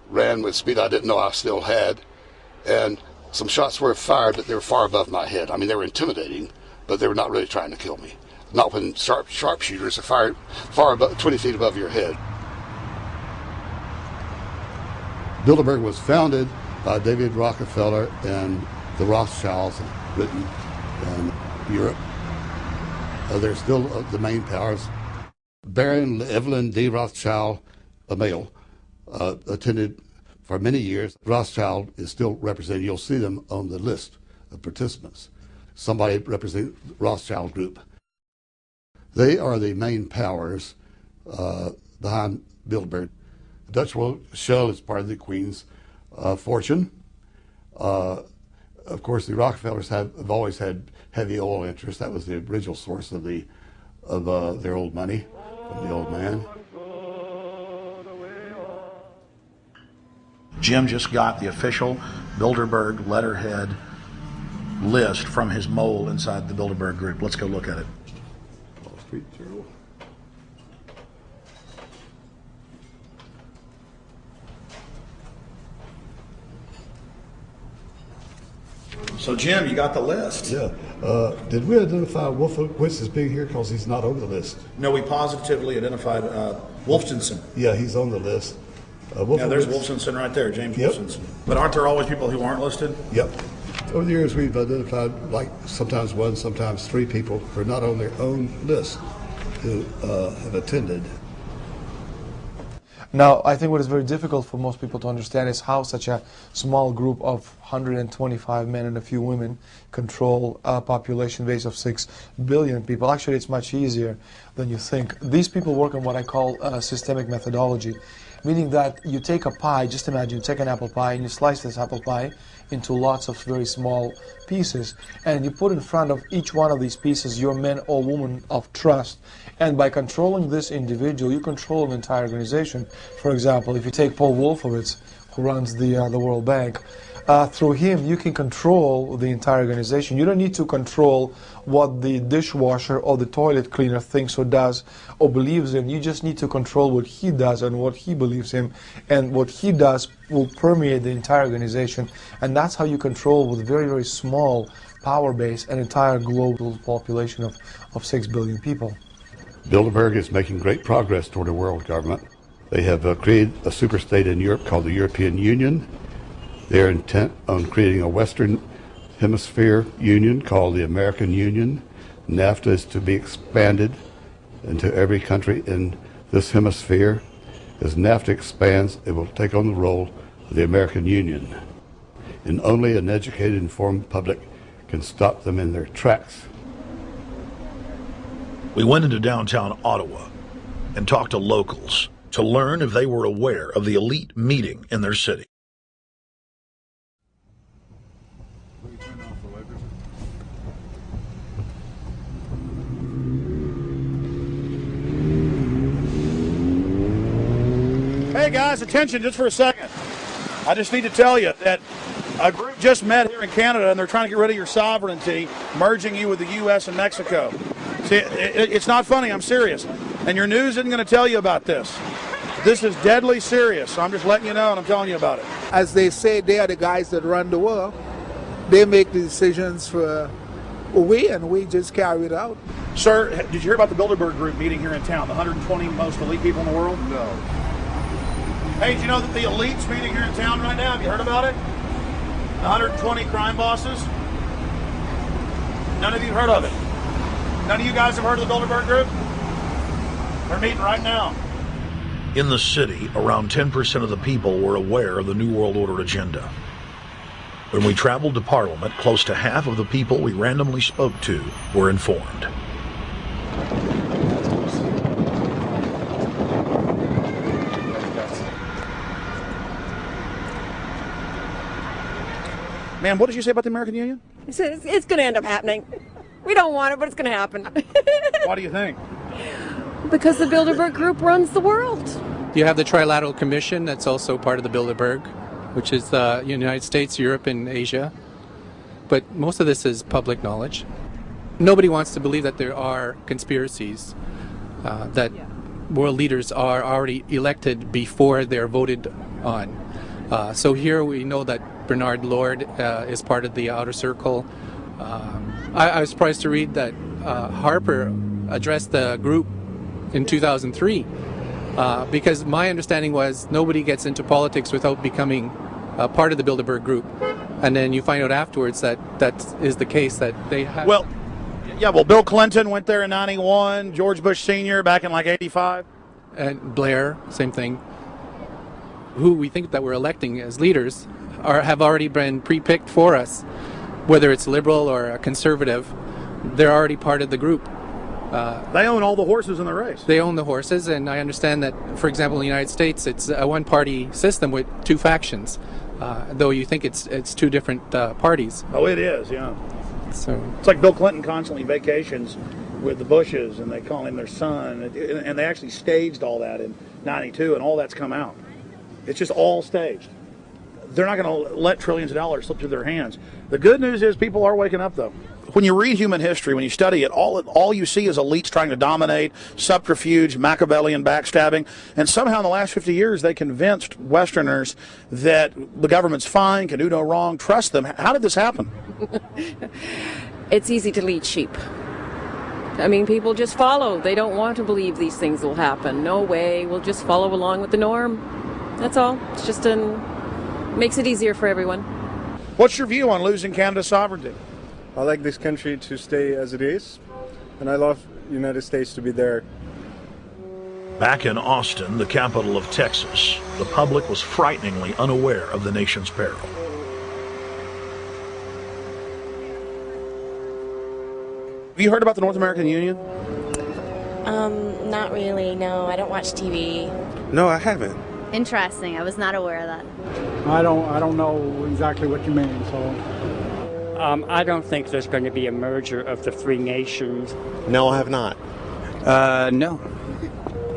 ran with speed I didn't know I still had, and some shots were fired, but they were far above my head. I mean, they were intimidating, but they were not really trying to kill me. Not when sharpshooters are fired far above, 20 feet above your head. Bilderberg was founded by David Rockefeller and the Rothschilds in Britain and Europe. They're still the main powers. Baron Evelyn D. Rothschild, a male, attended for many years. Rothschild is still represented. You'll see them on the list of participants. Somebody representing the Rothschild group. They are the main powers behind Bilderberg. The Dutch Shell is part of the Queen's fortune. Of course, the Rockefellers have always had heavy oil interests. That was the original source of their old money from the old man. Jim just got the official Bilderberg letterhead list from his mole inside the Bilderberg group. Let's go look at it. Wall Street Journal. So, Jim, you got the list. Yeah. Did we identify Wolfowitz as being here because he's not on the list? No, we positively identified Wolfenson. Yeah, he's on the list. Yeah, there's Wolfenson right there, James Wolfenson. But aren't there always people who aren't listed? Yep. Over the years, we've identified like sometimes one, sometimes three people who are not on their own list who have attended. Now, I think what is very difficult for most people to understand is how such a small group of 125 men and a few women control a population base of 6 billion people. Actually, it's much easier than you think. These people work on what I call systemic methodology, meaning that you take a pie, just imagine you take an apple pie and you slice this apple pie into lots of very small pieces, and you put in front of each one of these pieces your men or women of trust. And by controlling this individual, you control an entire organization. For example, if you take Paul Wolfowitz, who runs the World Bank, through him you can control the entire organization. You don't need to control what the dishwasher or the toilet cleaner thinks or does or believes in. You just need to control what he does and what he believes in, and what he does will permeate the entire organization. And that's how you control, with very, very small power base, an entire global population of 6 billion people. Bilderberg is making great progress toward a world government. They have created a superstate in Europe called the European Union. They're intent on creating a Western Hemisphere Union called the American Union. NAFTA is to be expanded into every country in this hemisphere. As NAFTA expands, it will take on the role of the American Union. And only an educated, informed public can stop them in their tracks. We went into downtown Ottawa and talked to locals to learn if they were aware of the elite meeting in their city. Hey guys, attention just for a second. I just need to tell you that a group just met here in Canada and they're trying to get rid of your sovereignty, merging you with the U.S. and Mexico. See, it's not funny, I'm serious. And your news isn't going to tell you about this. This is deadly serious, so I'm just letting you know and I'm telling you about it. As they say, they are the guys that run the world. They make the decisions for we, and we just carry it out. Sir, did you hear about the Bilderberg Group meeting here in town, the 120 most elite people in the world? No. Hey, did you know that the elite's meeting here in town right now? Have you heard about it? The 120 crime bosses? None of you heard of it? None of you guys have heard of the Bilderberg Group? They're meeting right now. In the city, around 10% of the people were aware of the New World Order agenda. When we traveled to Parliament, close to half of the people we randomly spoke to were informed. Ma'am, what did you say about the American Union? It's going to end up happening. We don't want it, but it's going to happen. Why do you think? Because the Bilderberg Group runs the world. You have the Trilateral Commission that's also part of the Bilderberg, which is the United States, Europe, and Asia. But most of this is public knowledge. Nobody wants to believe that there are conspiracies, that world leaders are already elected before they're voted on. So here we know that Bernard Lord is part of the outer circle. I was surprised to read that Harper addressed the group in 2003 because my understanding was nobody gets into politics without becoming part of the Bilderberg Group. And then you find out afterwards that that is the case, that they have... Well, Bill Clinton went there in 91, George Bush Sr. back in like 85. And Blair, same thing. Who we think that we're electing as leaders have already been pre-picked for us. Whether it's liberal or a conservative, they're already part of the group. They own all the horses in the race. They own the horses, and I understand that, for example, in the United States, it's a one-party system with two factions, though you think it's two different parties. Oh, it is, yeah. So it's like Bill Clinton constantly vacations with the Bushes, and they call him their son, and they actually staged all that in 92, and all that's come out. It's just all staged. They're not going to let trillions of dollars slip through their hands. The good news is people are waking up, though. When you read human history, when you study it, all you see is elites trying to dominate, subterfuge, Machiavellian backstabbing, and somehow in the last 50 years they convinced Westerners that the government's fine, can do no wrong, trust them. How did this happen? It's easy to lead sheep. I mean, people just follow. They don't want to believe these things will happen. No way. We'll just follow along with the norm. That's all. It's just makes it easier for everyone. What's your view on losing Canada's sovereignty? I like this country to stay as it is, and I love the United States to be there. Back in Austin, the capital of Texas, the public was frighteningly unaware of the nation's peril. Have you heard about the North American Union? Not really, no. I don't watch TV. No, I haven't. Interesting. I was not aware of that. I don't know exactly what you mean, so... I don't think there's going to be a merger of the three nations. No, I have not. No.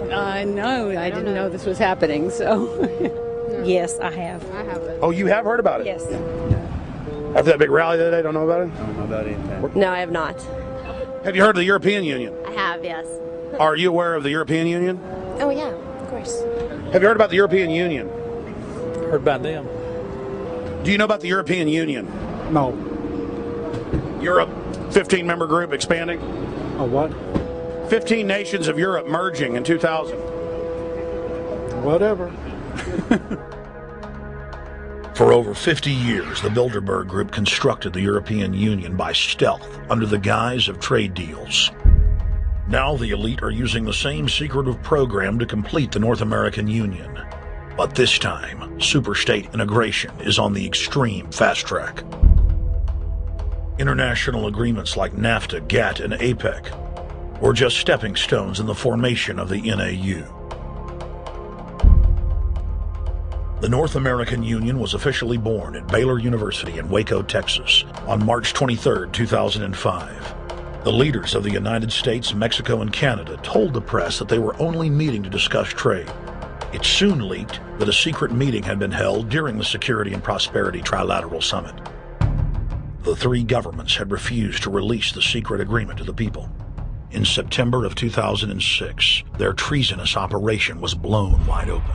No, I didn't know this was happening, so... Yes, I have. I have it. Oh, you have heard about it? Yes. After that big rally the other day, don't know about it? Don't know about anything. No, I have not. Have you heard of the European Union? I have, yes. Are you aware of the European Union? Oh, yeah, of course. Have you heard about the European Union? Heard about them. Do you know about the European Union? No. Europe, 15-member group expanding? A what? 15 nations of Europe merging in 2000. Whatever. For over 50 years, the Bilderberg Group constructed the European Union by stealth under the guise of trade deals. Now the elite are using the same secretive program to complete the North American Union. But this time, superstate integration is on the extreme fast track. International agreements like NAFTA, GATT, and APEC were just stepping stones in the formation of the NAU. The North American Union was officially born at Baylor University in Waco, Texas, on March 23, 2005. The leaders of the United States, Mexico, and Canada told the press that they were only meeting to discuss trade. It soon leaked that a secret meeting had been held during the Security and Prosperity Trilateral Summit. The three governments had refused to release the secret agreement to the people. In September of 2006, their treasonous operation was blown wide open.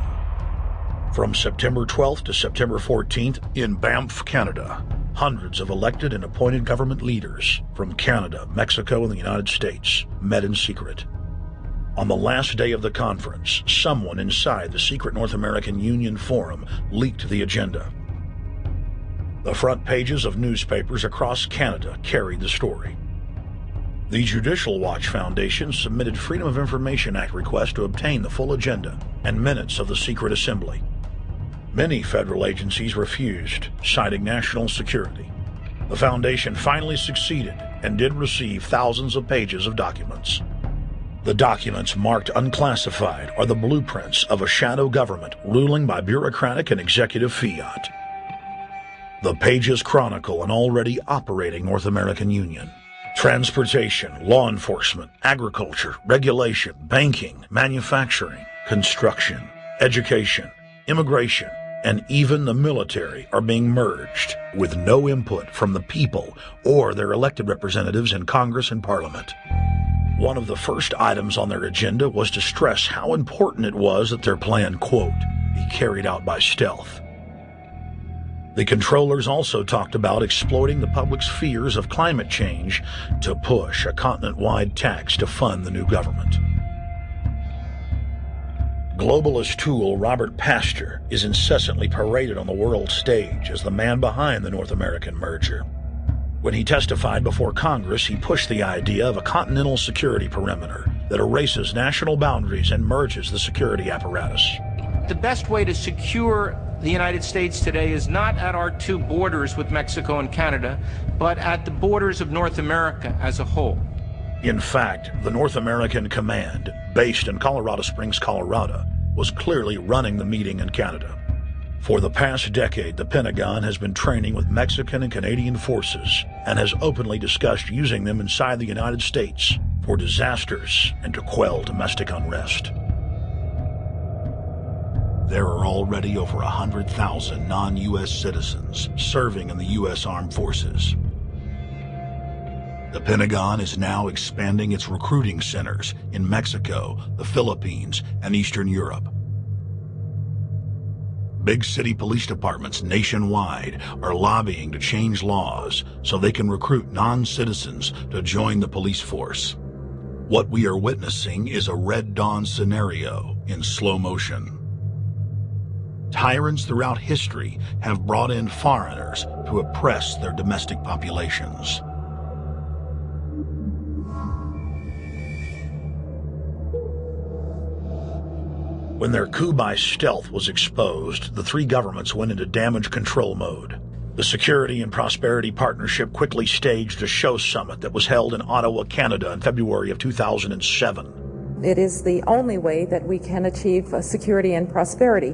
From September 12th to September 14th, in Banff, Canada, hundreds of elected and appointed government leaders from Canada, Mexico, and the United States met in secret. On the last day of the conference, someone inside the secret North American Union Forum leaked the agenda. The front pages of newspapers across Canada carried the story. The Judicial Watch Foundation submitted Freedom of Information Act requests to obtain the full agenda and minutes of the secret assembly. Many federal agencies refused, citing national security. The foundation finally succeeded and did receive thousands of pages of documents. The documents marked unclassified are the blueprints of a shadow government ruling by bureaucratic and executive fiat. The pages chronicle an already operating North American Union. Transportation, law enforcement, agriculture, regulation, banking, manufacturing, construction, education, immigration, and even the military are being merged with no input from the people or their elected representatives in Congress and Parliament. One of the first items on their agenda was to stress how important it was that their plan, quote, be carried out by stealth. The controllers also talked about exploiting the public's fears of climate change to push a continent-wide tax to fund the new government. Globalist tool Robert Pastor is incessantly paraded on the world stage as the man behind the North American merger. When he testified before Congress, he pushed the idea of a continental security perimeter that erases national boundaries and merges the security apparatus. The best way to secure the United States today is not at our two borders with Mexico and Canada, but at the borders of North America as a whole. In fact, the North American Command, based in Colorado Springs, Colorado, was clearly running the meeting in Canada. For the past decade, the Pentagon has been training with Mexican and Canadian forces and has openly discussed using them inside the United States for disasters and to quell domestic unrest. There are already over 100,000 non-U.S. citizens serving in the U.S. Armed Forces. The Pentagon is now expanding its recruiting centers in Mexico, the Philippines, and Eastern Europe. Big city police departments nationwide are lobbying to change laws so they can recruit non-citizens to join the police force. What we are witnessing is a Red Dawn scenario in slow motion. Tyrants throughout history have brought in foreigners to oppress their domestic populations. When their coup by stealth was exposed, the three governments went into damage control mode. The Security and Prosperity Partnership quickly staged a show summit that was held in Ottawa, Canada in February of 2007. It is the only way that we can achieve security and prosperity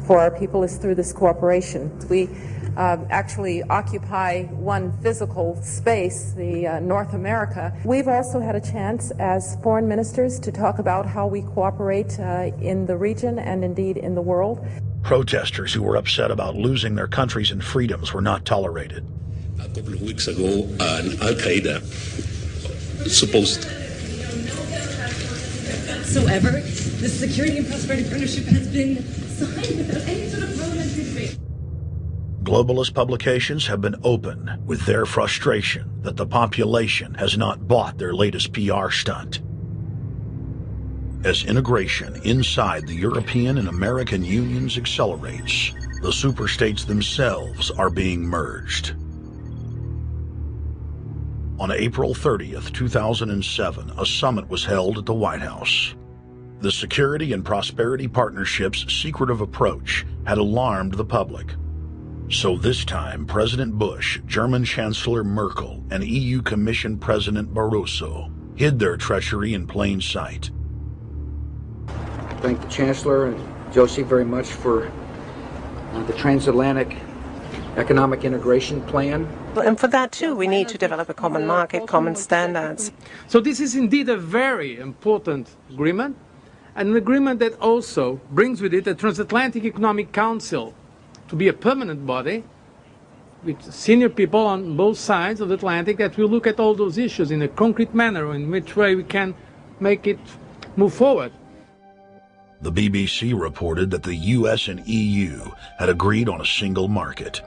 for our people is through this cooperation. We actually occupy one physical space, the North America. We've also had a chance as foreign ministers to talk about how we cooperate in the region and indeed in the world. Protesters who were upset about losing their countries and freedoms were not tolerated. A couple of weeks ago, an Al-Qaeda supposed whatsoever. The Security and Prosperity Partnership has been signed without any sort of parliamentary debate. Globalist publications have been open with their frustration that the population has not bought their latest PR stunt. As integration inside the European and American unions accelerates, the superstates themselves are being merged. On April 30th, 2007, a summit was held at the White House. The Security and Prosperity Partnership's secretive approach had alarmed the public. So this time, President Bush, German Chancellor Merkel, and EU Commission President Barroso hid their treachery in plain sight. Thank the Chancellor and Josie very much for the transatlantic economic integration plan. And for that too, we need to develop a common market, common standards. So this is indeed a very important agreement, an agreement that also brings with it a Transatlantic Economic Council to be a permanent body with senior people on both sides of the Atlantic that will look at all those issues in a concrete manner, in which way we can make it move forward. The BBC reported that the US and EU had agreed on a single market.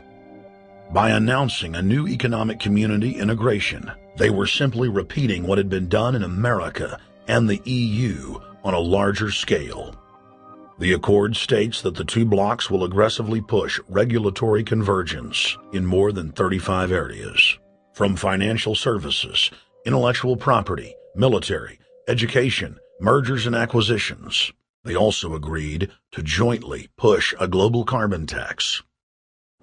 By announcing a new economic community integration, they were simply repeating what had been done in America and the EU on a larger scale. The accord states that the two blocs will aggressively push regulatory convergence in more than 35 areas, from financial services, intellectual property, military, education, mergers and acquisitions. They also agreed to jointly push a global carbon tax.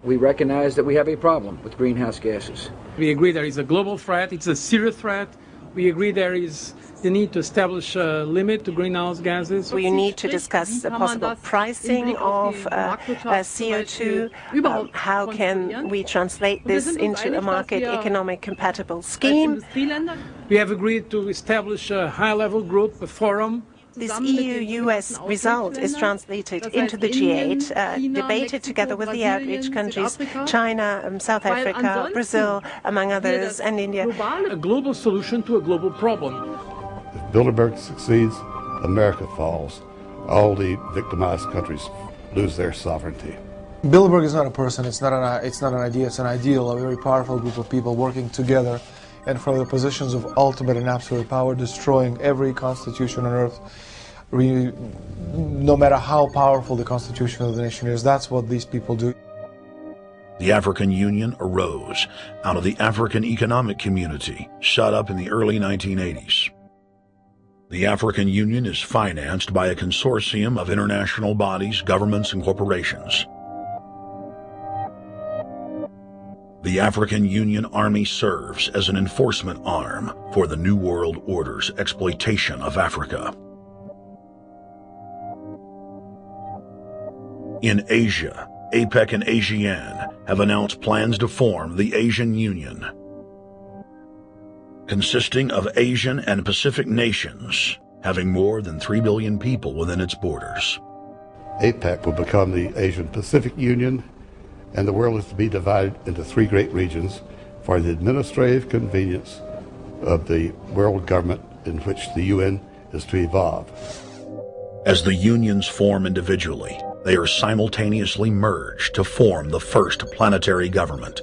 We recognize that we have a problem with greenhouse gases. We agree there is a global threat, it's a serious threat. We agree there is the need to establish a limit to greenhouse gases. We need to discuss the possible pricing of CO2. How can we translate this into a market economic compatible scheme? We have agreed to establish a high-level group, a forum. This EU-US result is translated into the G8, debated togetger with the outreach countries, China, South Africa, Brazil, among others, and India. A global solution to a global problem. If Bilderberg succeeds, America falls. All the victimized countries lose their sovereignty. Bilderberg is not a person, it's not an idea, it's an ideal, a very powerful group of people working together and from the positions of ultimate and absolute power, destroying every constitution on earth, no matter how powerful the constitution of the nation is. That's what these people do. The African Union arose out of the African Economic Community, set up in the early 1980s. The African Union is financed by a consortium of international bodies, governments, and corporations. The African Union Army serves as an enforcement arm for the New World Order's exploitation of Africa. In Asia, APEC and ASEAN have announced plans to form the Asian Union, consisting of Asian and Pacific nations, having more than 3 billion people within its borders. APEC will become the Asian Pacific Union, and the world is to be divided into 3 great regions for the administrative convenience of the world government in which the UN is to evolve. As the unions form individually, they are simultaneously merged to form the first planetary government.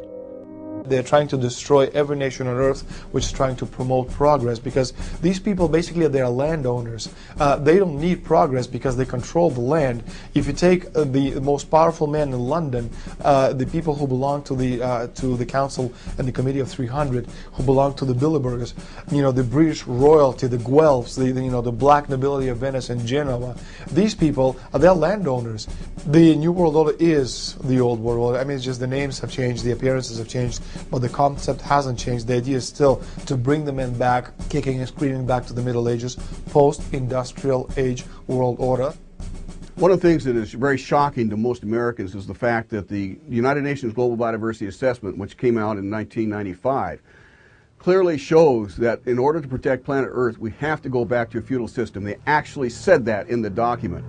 They're trying to destroy every nation on earth which is trying to promote progress, because these people basically they are landowners. They don't need progress because they control the land. If you take the most powerful man in London, the people who belong to the Council and the Committee of 300, who belong to the Bilderbergers, the British royalty, the Guelphs, the black nobility of Venice and Genoa, these people they're landowners. The New World Order is the Old World Order. I mean, it's just the names have changed, the appearances have changed, but the concept hasn't changed. The idea is still to bring the men back, kicking and screaming back to the Middle Ages, post-industrial age world order. One of the things that is very shocking to most Americans is the fact that the United Nations Global Biodiversity Assessment, which came out in 1995, clearly shows that in order to protect planet Earth, we have to go back to a feudal system. They actually said that in the document.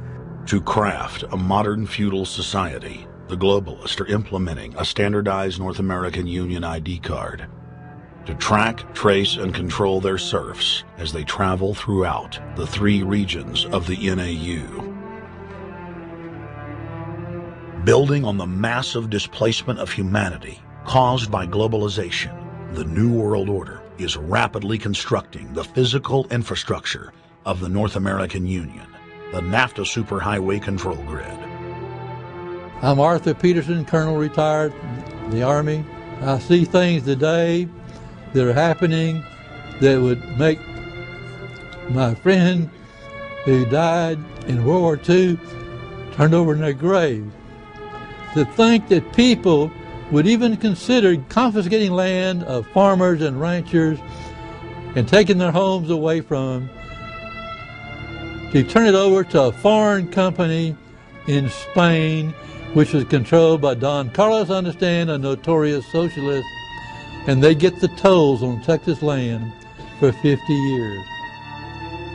To craft a modern feudal society, the globalists are implementing a standardized North American Union ID card to track, trace, and control their serfs as they travel throughout the 3 regions of the NAU. Building on the massive displacement of humanity caused by globalization, the New World Order is rapidly constructing the physical infrastructure of the North American Union, the NAFTA Superhighway Control Grid. I'm Arthur Peterson, Colonel retired in the Army. I see things today that are happening that would make my friend who died in World War II turn over in their grave. To think that people would even consider confiscating land of farmers and ranchers and taking their homes away from them to turn it over to a foreign company in Spain, which was controlled by Don Carlos, understand, a notorious socialist, and they get the tolls on Texas land for 50 years.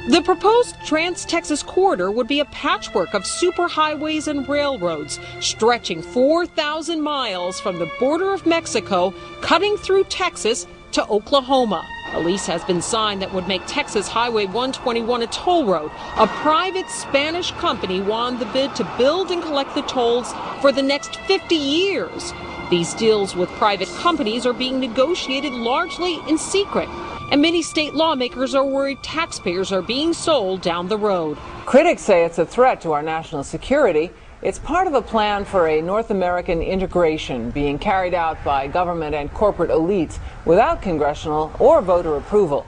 The proposed Trans-Texas corridor would be a patchwork of superhighways and railroads stretching 4,000 miles from the border of Mexico, cutting through Texas to Oklahoma. A lease has been signed that would make Texas Highway 121 a toll road. A private Spanish company won the bid to build and collect the tolls for the next 50 years. These deals with private companies are being negotiated largely in secret, and many state lawmakers are worried taxpayers are being sold down the road. Critics say it's a threat to our national security. It's part of a plan for a North American integration being carried out by government and corporate elites without congressional or voter approval.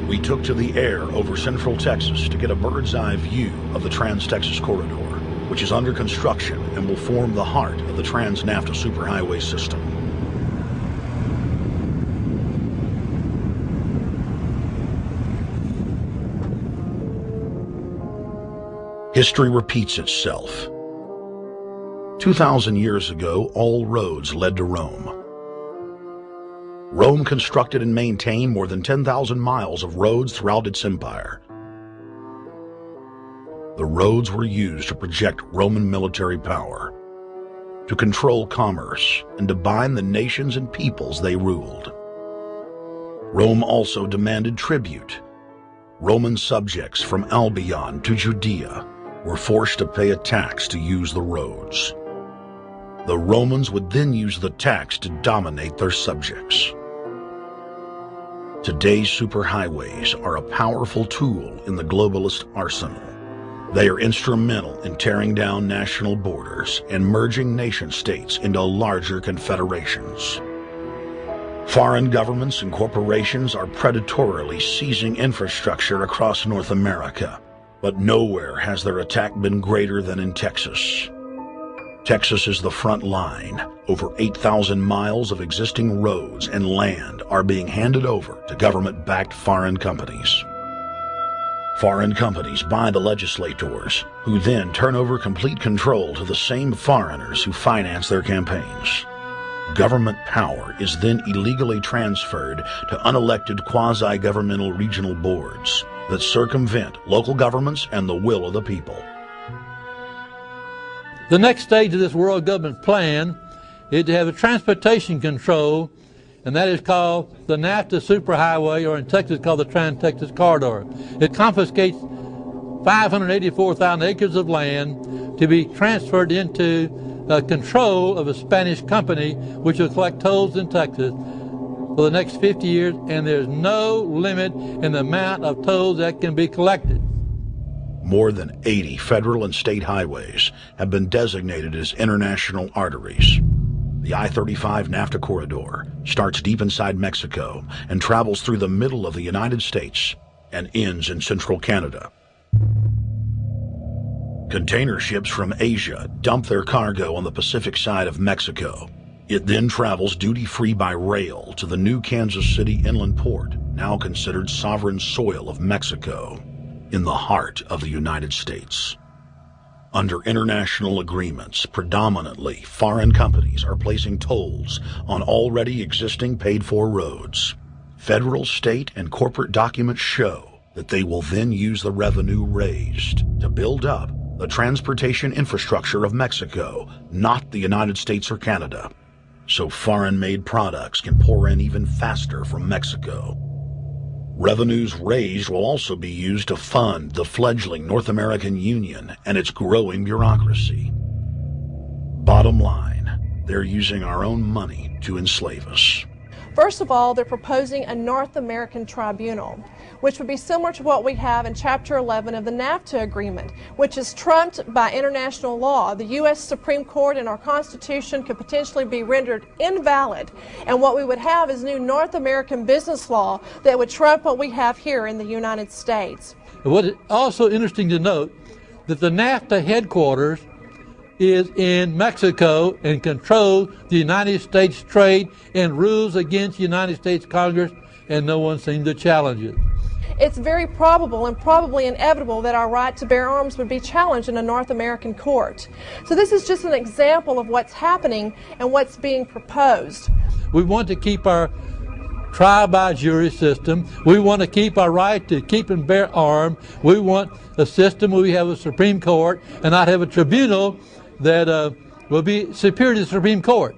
We took to the air over central Texas to get a bird's eye view of the Trans-Texas Corridor, which is under construction and will form the heart of the Trans-NAFTA superhighway system. History repeats itself. 2,000 years ago, all roads led to Rome. Rome constructed and maintained more than 10,000 miles of roads throughout its empire. The roads were used to project Roman military power, to control commerce, and to bind the nations and peoples they ruled. Rome also demanded tribute. Roman subjects from Albion to Judea were forced to pay a tax to use the roads. The Romans would then use the tax to dominate their subjects. Today's superhighways are a powerful tool in the globalist arsenal. They are instrumental in tearing down national borders and merging nation-states into larger confederations. Foreign governments and corporations are predatorily seizing infrastructure across North America, but nowhere has their attack been greater than in Texas. Texas is the front line. Over 8,000 miles of existing roads and land are being handed over to government-backed foreign companies. Foreign companies buy the legislators, who then turn over complete control to the same foreigners who finance their campaigns. Government power is then illegally transferred to unelected quasi-governmental regional boards that circumvent local governments and the will of the people. The next stage of this world government plan is to have a transportation control, and that is called the NAFTA superhighway, or in Texas called the Trans-Texas Corridor. It confiscates 584,000 acres of land to be transferred into control of a Spanish company which will collect tolls in Texas for the next 50 years, and there's no limit in the amount of tolls that can be collected. More than 80 federal and state highways have been designated as international arteries. The I-35 NAFTA corridor starts deep inside Mexico and travels through the middle of the United States and ends in central Canada. Container ships from Asia dump their cargo on the Pacific side of Mexico. It then travels duty-free by rail to the new Kansas City inland port, now considered sovereign soil of Mexico, in the heart of the United States. Under international agreements, predominantly foreign companies are placing tolls on already existing paid-for roads. Federal, state, and corporate documents show that they will then use the revenue raised to build up the transportation infrastructure of Mexico, not the United States or Canada, so foreign-made products can pour in even faster from Mexico. Revenues raised will also be used to fund the fledgling North American Union and its growing bureaucracy. Bottom line, they're using our own money to enslave us. First of all, they're proposing a North American tribunal, which would be similar to what we have in Chapter 11 of the NAFTA agreement, which is trumped by international law. The U.S. Supreme Court and our Constitution could potentially be rendered invalid, and what we would have is new North American business law that would trump what we have here in the United States. What is also interesting to note that the NAFTA headquarters is in Mexico and controls the United States trade and rules against the United States Congress, and no one seems to challenge it. it's very probable and probably inevitable that our right to bear arms would be challenged in a North American court. So this is just an example of what's happening and what's being proposed. We want to keep our trial by jury system. We want to keep our right to keep and bear arms. We want a system where we have a Supreme Court and not have a tribunal that will be superior to the Supreme Court.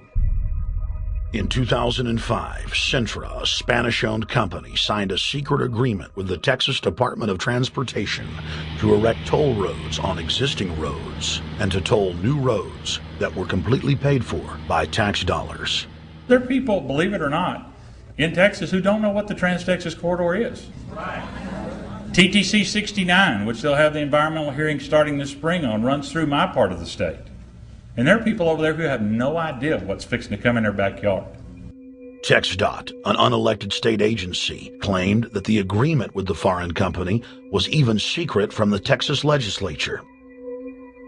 In 2005, Cintra, a Spanish-owned company, signed a secret agreement with the Texas Department of Transportation to erect toll roads on existing roads and to toll new roads that were completely paid for by tax dollars. There are people, believe it or not, in Texas who don't know what the Trans-Texas Corridor is. Right. TTC 69, which they'll have the environmental hearing starting this spring on, runs through my part of the state. And there are people over there who have no idea what's fixing to come in their backyard. TxDOT, an unelected state agency, claimed that the agreement with the foreign company was even secret from the Texas legislature.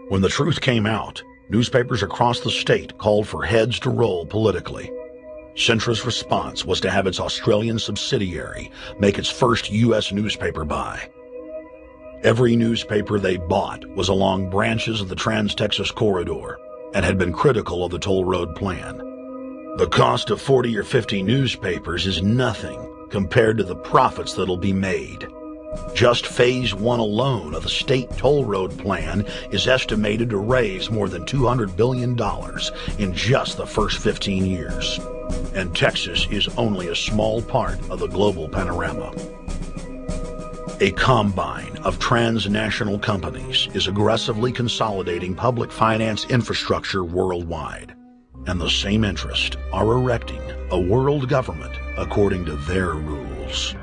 When the truth came out, newspapers across the state called for heads to roll politically. Cintra's response was to have its Australian subsidiary make its first U.S. newspaper buy. Every newspaper they bought was along branches of the Trans-Texas Corridor and had been critical of the toll road plan. The cost of 40 or 50 newspapers is nothing compared to the profits that'll be made. Just Phase 1 alone of the state toll road plan is estimated to raise more than $200 billion in just the first 15 years. And Texas is only a small part of the global panorama. A combine of transnational companies is aggressively consolidating public finance infrastructure worldwide, and the same interests are erecting a world government according to their rules.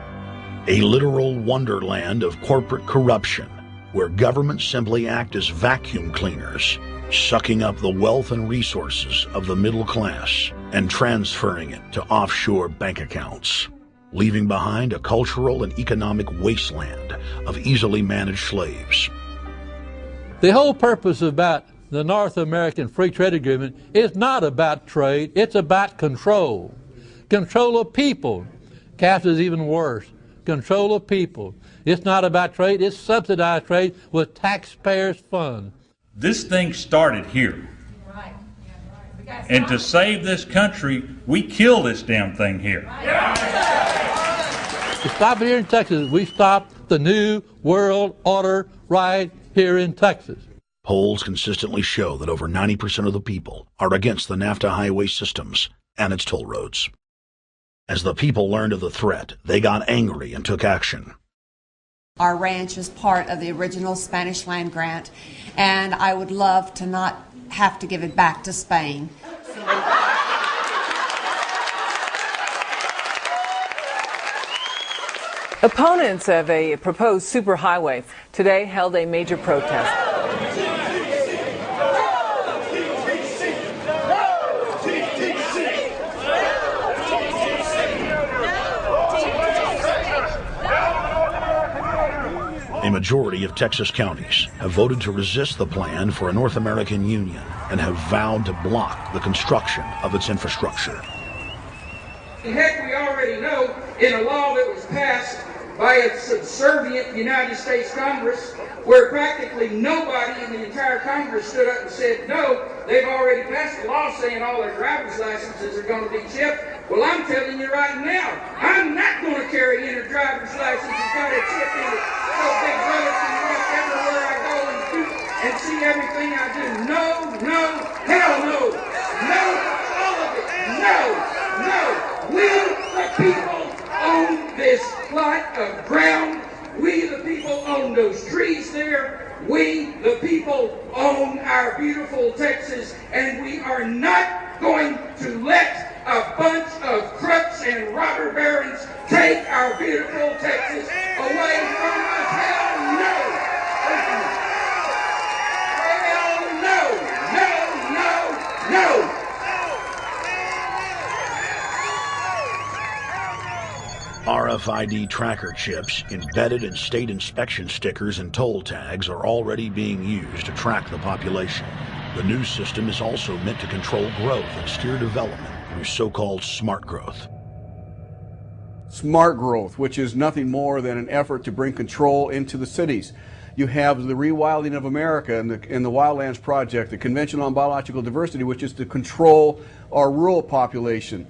A literal wonderland of corporate corruption, where governments simply act as vacuum cleaners, sucking up the wealth and resources of the middle class and transferring it to offshore bank accounts, leaving behind a cultural and economic wasteland of easily managed slaves. The whole purpose about the North American Free Trade Agreement is not about trade, it's about control. Control of people. CAFTA is even worse. Control of people. It's not about trade, it's subsidized trade with taxpayers' funds. This thing started here. And to save this country, we kill this damn thing here. To stop it here in Texas, we stop the new world order right here in Texas. Polls consistently show that over 90% of the people are against the NAFTA highway systems and its toll roads. As the people learned of the threat, they got angry and took action. Our ranch is part of the original Spanish land grant, and I would love to not have to give it back to Spain. Opponents of a proposed superhighway today held a major protest. A majority of Texas counties have voted to resist the plan for a North American Union and have vowed to block the construction of its infrastructure. Heck, we already know in a law that was passed by a subservient United States Congress, where practically nobody in the entire Congress stood up and said no, they've already passed a law saying all their driver's licenses are going to be chipped. Well, I'm telling you right now, I'm not going to carry in a driver's license that's got a chip in it, so Big Brother can watch everywhere I go and see everything I do. No, no, hell no, no, all of it, no, no. We, the people, own this plot of ground. We, the people, own those trees there. We, the people, own our beautiful Texas, and we are not going to let a bunch of crooks and robber barons take our beautiful Texas away from us. Hell no! Hell no! No, no, no! RFID tracker chips embedded in state inspection stickers and toll tags are already being used to track the population. The new system is also meant to control growth and steer development through so-called smart growth. smart growth, which is nothing more than an effort to bring control into the cities. You have the rewilding of America and the Wildlands Project, the Convention on Biological Diversity, which is to control our rural population.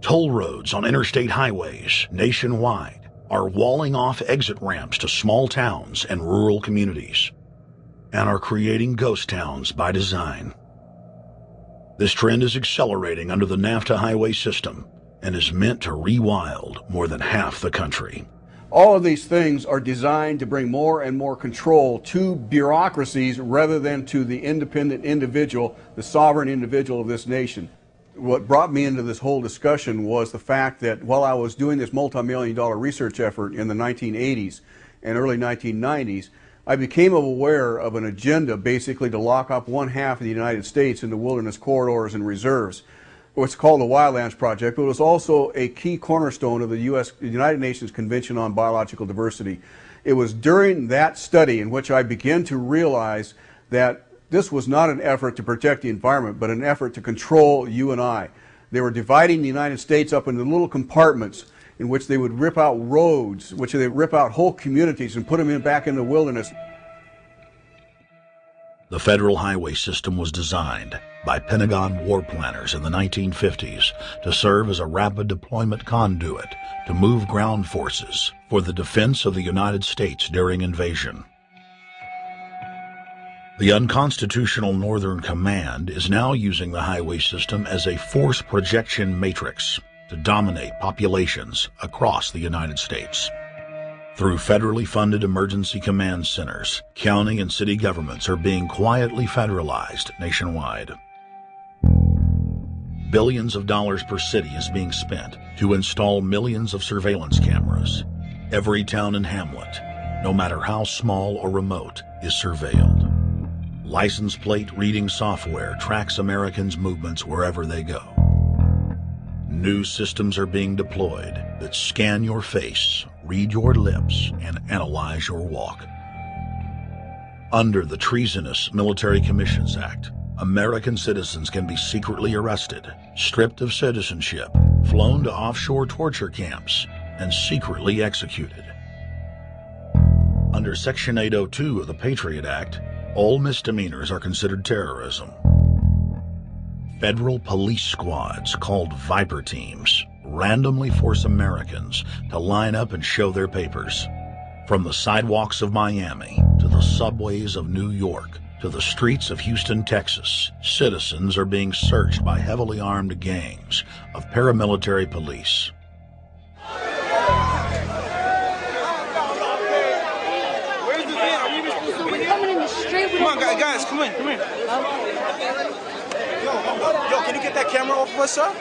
Toll roads on interstate highways nationwide are walling off exit ramps to small towns and rural communities, and are creating ghost towns by design. This trend is accelerating under the NAFTA highway system and is meant to rewild more than half the country. All of these things are designed to bring more and more control to bureaucracies rather than to the independent individual, the sovereign individual of this nation. What brought me into this whole discussion was the fact that while I was doing this multi-million-dollar research effort in the 1980s and early 1990s, I became aware of an agenda basically to lock up one half of the United States into wilderness corridors and reserves. What's called the Wildlands Project, but it was also a key cornerstone of the United Nations Convention on Biological Diversity. It was during that study in which I began to realize that this was not an effort to protect the environment, but an effort to control you and I. They were dividing the United States up into little compartments in which they would rip out roads, which they would rip out whole communities and put them back in the wilderness. The federal highway system was designed by Pentagon war planners in the 1950s to serve as a rapid deployment conduit to move ground forces for the defense of the United States during invasion. The unconstitutional Northern Command is now using the highway system as a force projection matrix to dominate populations across the United States. Through federally funded emergency command centers, county and city governments are being quietly federalized nationwide. Billions of dollars per city is being spent to install millions of surveillance cameras. Every town and hamlet, no matter how small or remote, is surveilled. License plate reading software tracks Americans' movements wherever they go. New systems are being deployed that scan your face, read your lips, and analyze your walk. Under the Treasonous Military Commissions Act, American citizens can be secretly arrested, stripped of citizenship, flown to offshore torture camps, and secretly executed. Under Section 802 of the Patriot Act, all misdemeanors are considered terrorism. Federal police squads called Viper Teams randomly force Americans to line up and show their papers. From the sidewalks of Miami to the subways of New York to the streets of Houston, Texas, citizens are being searched by heavily armed gangs of paramilitary police. Come on, guys, come in. Yo, can you get that camera off of us, sir?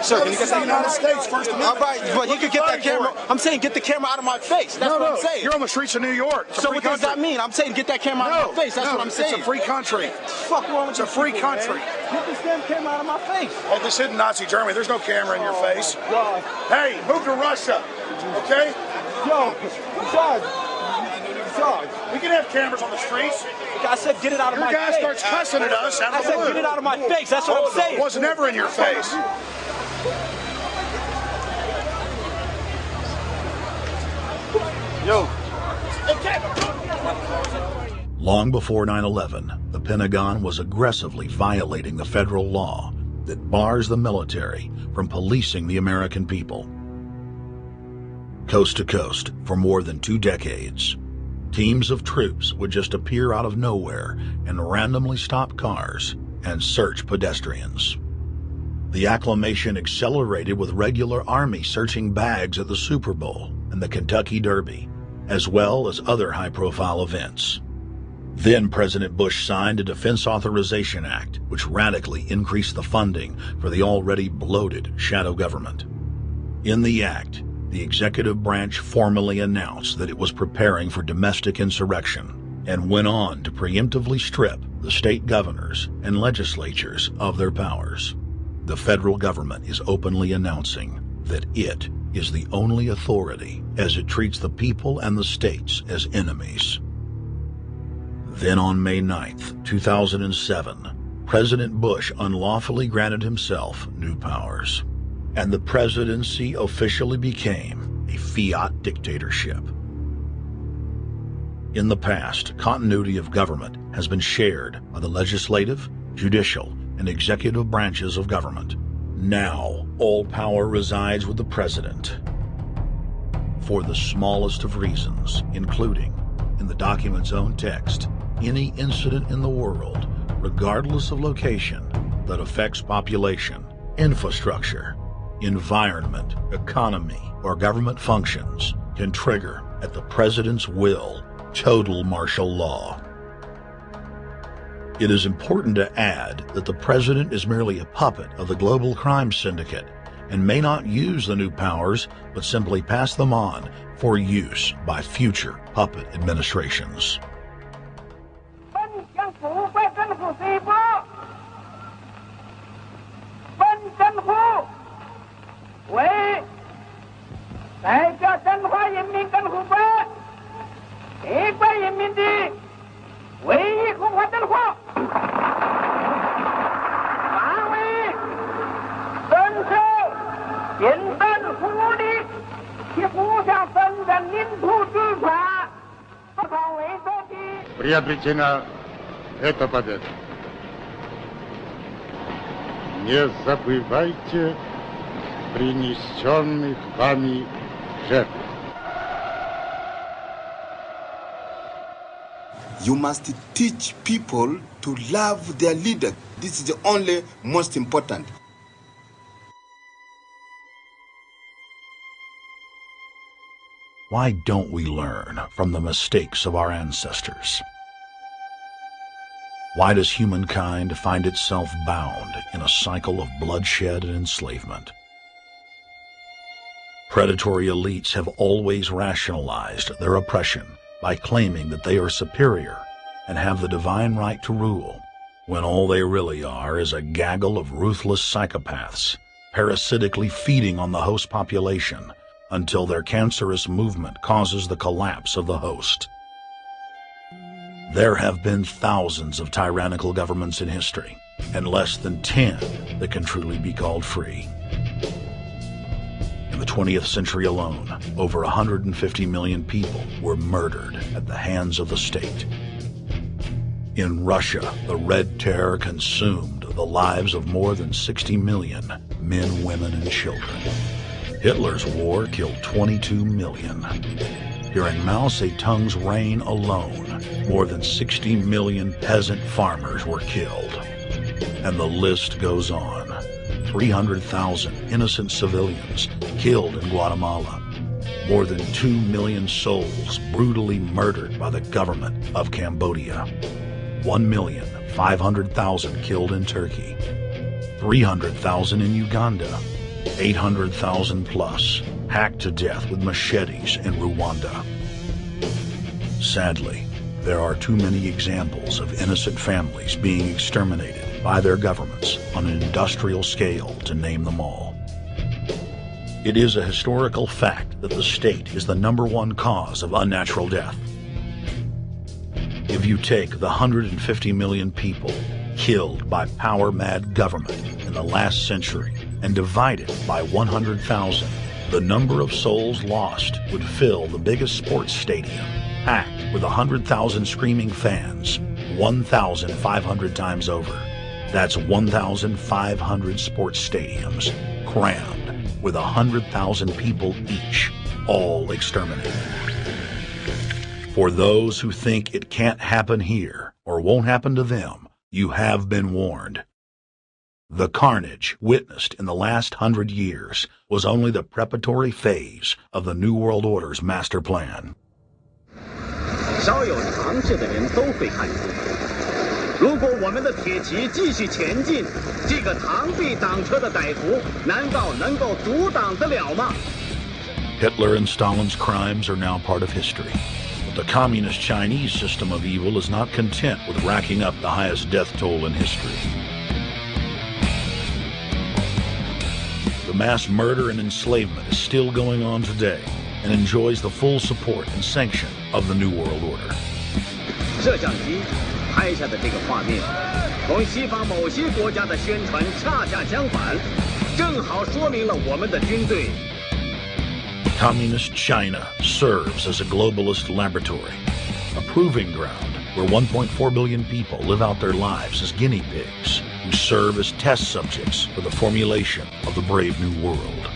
Sir, can you get that United States First Amendment? All right, but you can get that camera. I'm saying get the camera out of my face. That's what I'm saying. You're on the streets of New York. So what does that mean? I'm saying get that camera out of my face. That's what I'm saying. It's a free country. Fuck wrong with you? It's a free country. Get this damn camera out of my face. Hey, this isn't Nazi Germany. There's no camera in your face. God. Hey, move to Russia, okay? Yo, besides, we can have cameras on the streets. I said get it out of my face. Your guy starts cussing at us out of the blue. I said get it out of my face. That's what I'm saying. It was never in your face. Yo. Long before 9/11, the Pentagon was aggressively violating the federal law that bars the military from policing the American people. Coast to coast, for more than 2 decades, teams of troops would just appear out of nowhere and randomly stop cars and search pedestrians. The acclamation accelerated with regular Army searching bags at the Super Bowl and the Kentucky Derby, as well as other high-profile events. Then President Bush signed a Defense Authorization Act, which radically increased the funding for the already bloated shadow government. In the act, the executive branch formally announced that it was preparing for domestic insurrection and went on to preemptively strip the state governors and legislatures of their powers. The federal government is openly announcing that it is the only authority as it treats the people and the states as enemies. Then on May 9th, 2007, President Bush unlawfully granted himself new powers. and the presidency officially became a fiat dictatorship. In the past, continuity of government has been shared by the legislative, judicial, and executive branches of government. Now, all power resides with the president. For the smallest of reasons, including, in the document's own text, any incident in the world, regardless of location, that affects population, infrastructure, environment, economy, or government functions can trigger, at the president's will, total martial law. It is important to add that the president is merely a puppet of the global crime syndicate and may not use the new powers, but simply pass them on for use by future puppet administrations. Приобретена эта победа. Не забывайте принесенных вами жертв. You must teach people to love their leader. This is the only most important. Why don't we learn from the mistakes of our ancestors? Why does humankind find itself bound in a cycle of bloodshed and enslavement? Predatory elites have always rationalized their oppression by claiming that they are superior and have the divine right to rule, when all they really are is a gaggle of ruthless psychopaths, parasitically feeding on the host population until their cancerous movement causes the collapse of the host. There have been thousands of tyrannical governments in history, and less than 10 that can truly be called free. In the 20th century alone, over 150 million people were murdered at the hands of the state. In Russia, the Red Terror consumed the lives of more than 60 million men, women, and children. Hitler's war killed 22 million. During Mao Zedong's reign alone, more than 60 million peasant farmers were killed. And the list goes on. 300,000 innocent civilians killed in Guatemala. More than 2 million souls brutally murdered by the government of Cambodia. 1,500,000 killed in Turkey. 300,000 in Uganda. 800,000 plus hacked to death with machetes in Rwanda. Sadly, there are too many examples of innocent families being exterminated by their governments on an industrial scale to name them all. It is a historical fact that the state is the #1 cause of unnatural death. If you take the 150 million people killed by power-mad government in the last century and divide it by 100,000, the number of souls lost would fill the biggest sports stadium, packed with 100,000 screaming fans, 1,500 times over. That's 1,500 sports stadiums, crammed with 100,000 people each, all exterminated. For those who think it can't happen here or won't happen to them, you have been warned. The carnage witnessed in the last 100 years was only the preparatory phase of the New World Order's master plan. 少有常识的人都会看出，如果我们的铁骑继续前进，这个螳臂挡车的歹徒难道能够阻挡得了吗？ Hitler and Stalin's crimes are now part of history. But the communist Chinese system of evil is not content with racking up the highest death toll in history. The mass murder and enslavement is still going on today and enjoys the full support and sanction of the New World Order. 摄像机拍下的这个画面，同西方某些国家的宣传恰恰相反。正好说明了我们的军队。 Communist China serves as a globalist laboratory, a proving ground where 1.4 billion people live out their lives as guinea pigs who serve as test subjects for the formulation of the brave new world.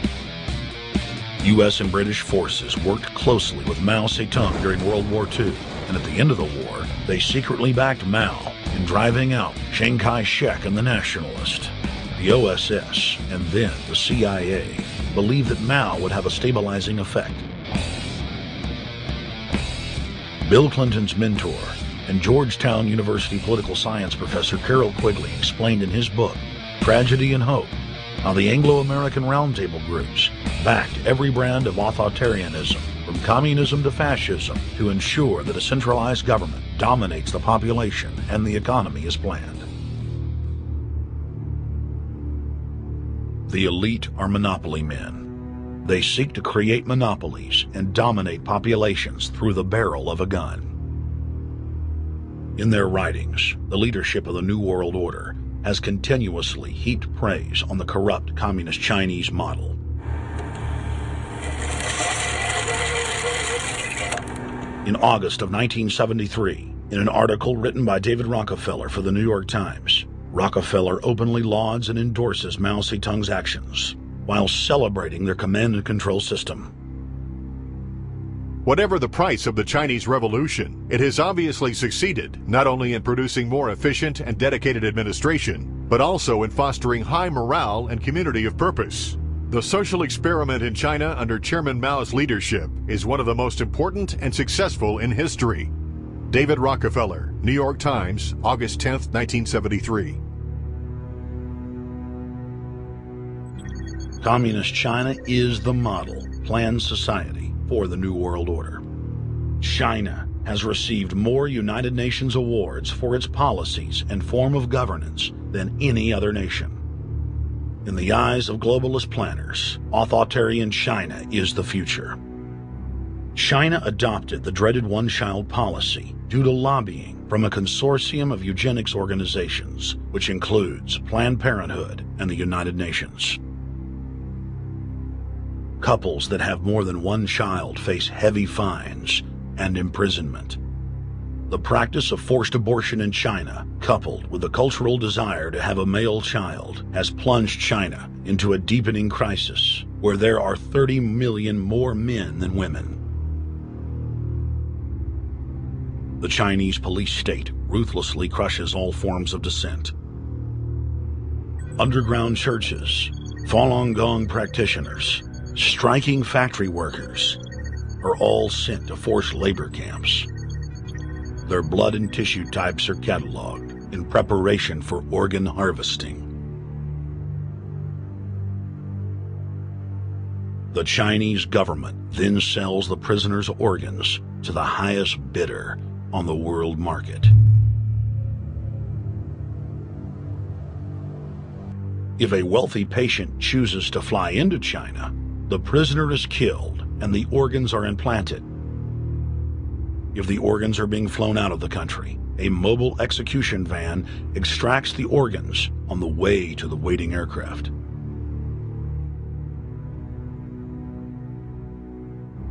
U.S. and British forces worked closely with Mao Zedong during World War II, and at the end of the war, they secretly backed Mao in driving out Chiang Kai-shek and the Nationalist. The OSS, and then the CIA, believed that Mao would have a stabilizing effect. Bill Clinton's mentor and Georgetown University political science professor Carroll Quigley explained in his book, Tragedy and Hope, how the Anglo-American Roundtable groups backed every brand of authoritarianism, from communism to fascism, to ensure that a centralized government dominates the population and the economy as planned. The elite are monopoly men. They seek to create monopolies and dominate populations through the barrel of a gun. In their writings, the leadership of the New World Order has continuously heaped praise on the corrupt Communist Chinese model. In August of 1973, in an article written by David Rockefeller for the New York Times, Rockefeller openly lauds and endorses Mao Zedong's actions, while celebrating their command and control system. Whatever the price of the Chinese Revolution, it has obviously succeeded not only in producing more efficient and dedicated administration, but also in fostering high morale and community of purpose. The social experiment in China under Chairman Mao's leadership is one of the most important and successful in history. David Rockefeller, New York Times, August 10, 1973. Communist China is the model planned society for the New World Order. China has received more United Nations awards for its policies and form of governance than any other nation. In the eyes of globalist planners, authoritarian China is the future. China adopted the dreaded one-child policy due to lobbying from a consortium of eugenics organizations, which includes Planned Parenthood and the United Nations. Couples that have more than one child face heavy fines and imprisonment. The practice of forced abortion in China, coupled with the cultural desire to have a male child, has plunged China into a deepening crisis where there are 30 million more men than women. The Chinese police state ruthlessly crushes all forms of dissent. Underground churches, Falun Gong practitioners, striking factory workers are all sent to forced labor camps. Their blood and tissue types are cataloged in preparation for organ harvesting. The Chinese government then sells the prisoners' organs to the highest bidder on the world market. If a wealthy patient chooses to fly into China, the prisoner is killed and the organs are implanted. If the organs are being flown out of the country, a mobile execution van extracts the organs on the way to the waiting aircraft.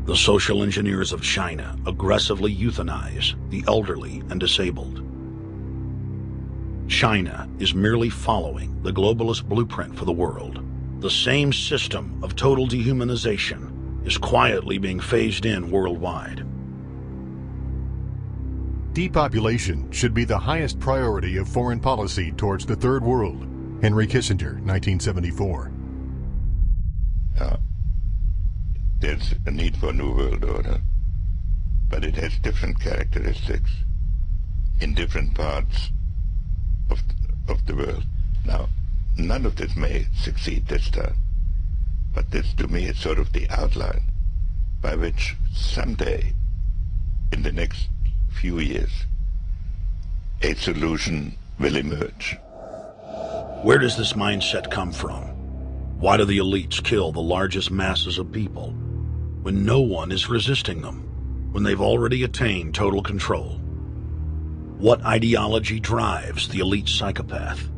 The social engineers of China aggressively euthanize the elderly and disabled. China is merely following the globalist blueprint for the world. The same system of total dehumanization is quietly being phased in worldwide. Depopulation should be the highest priority of foreign policy towards the Third World. Henry Kissinger, 1974. There's a need for a new world order, but it has different characteristics in different parts of the world. Now, none of this may succeed this time, but this to me is sort of the outline by which someday, in the next few years, a solution will emerge. Where does this mindset come from? Why do the elites kill the largest masses of people when no one is resisting them, when they've already attained total control? What ideology drives the elite psychopath?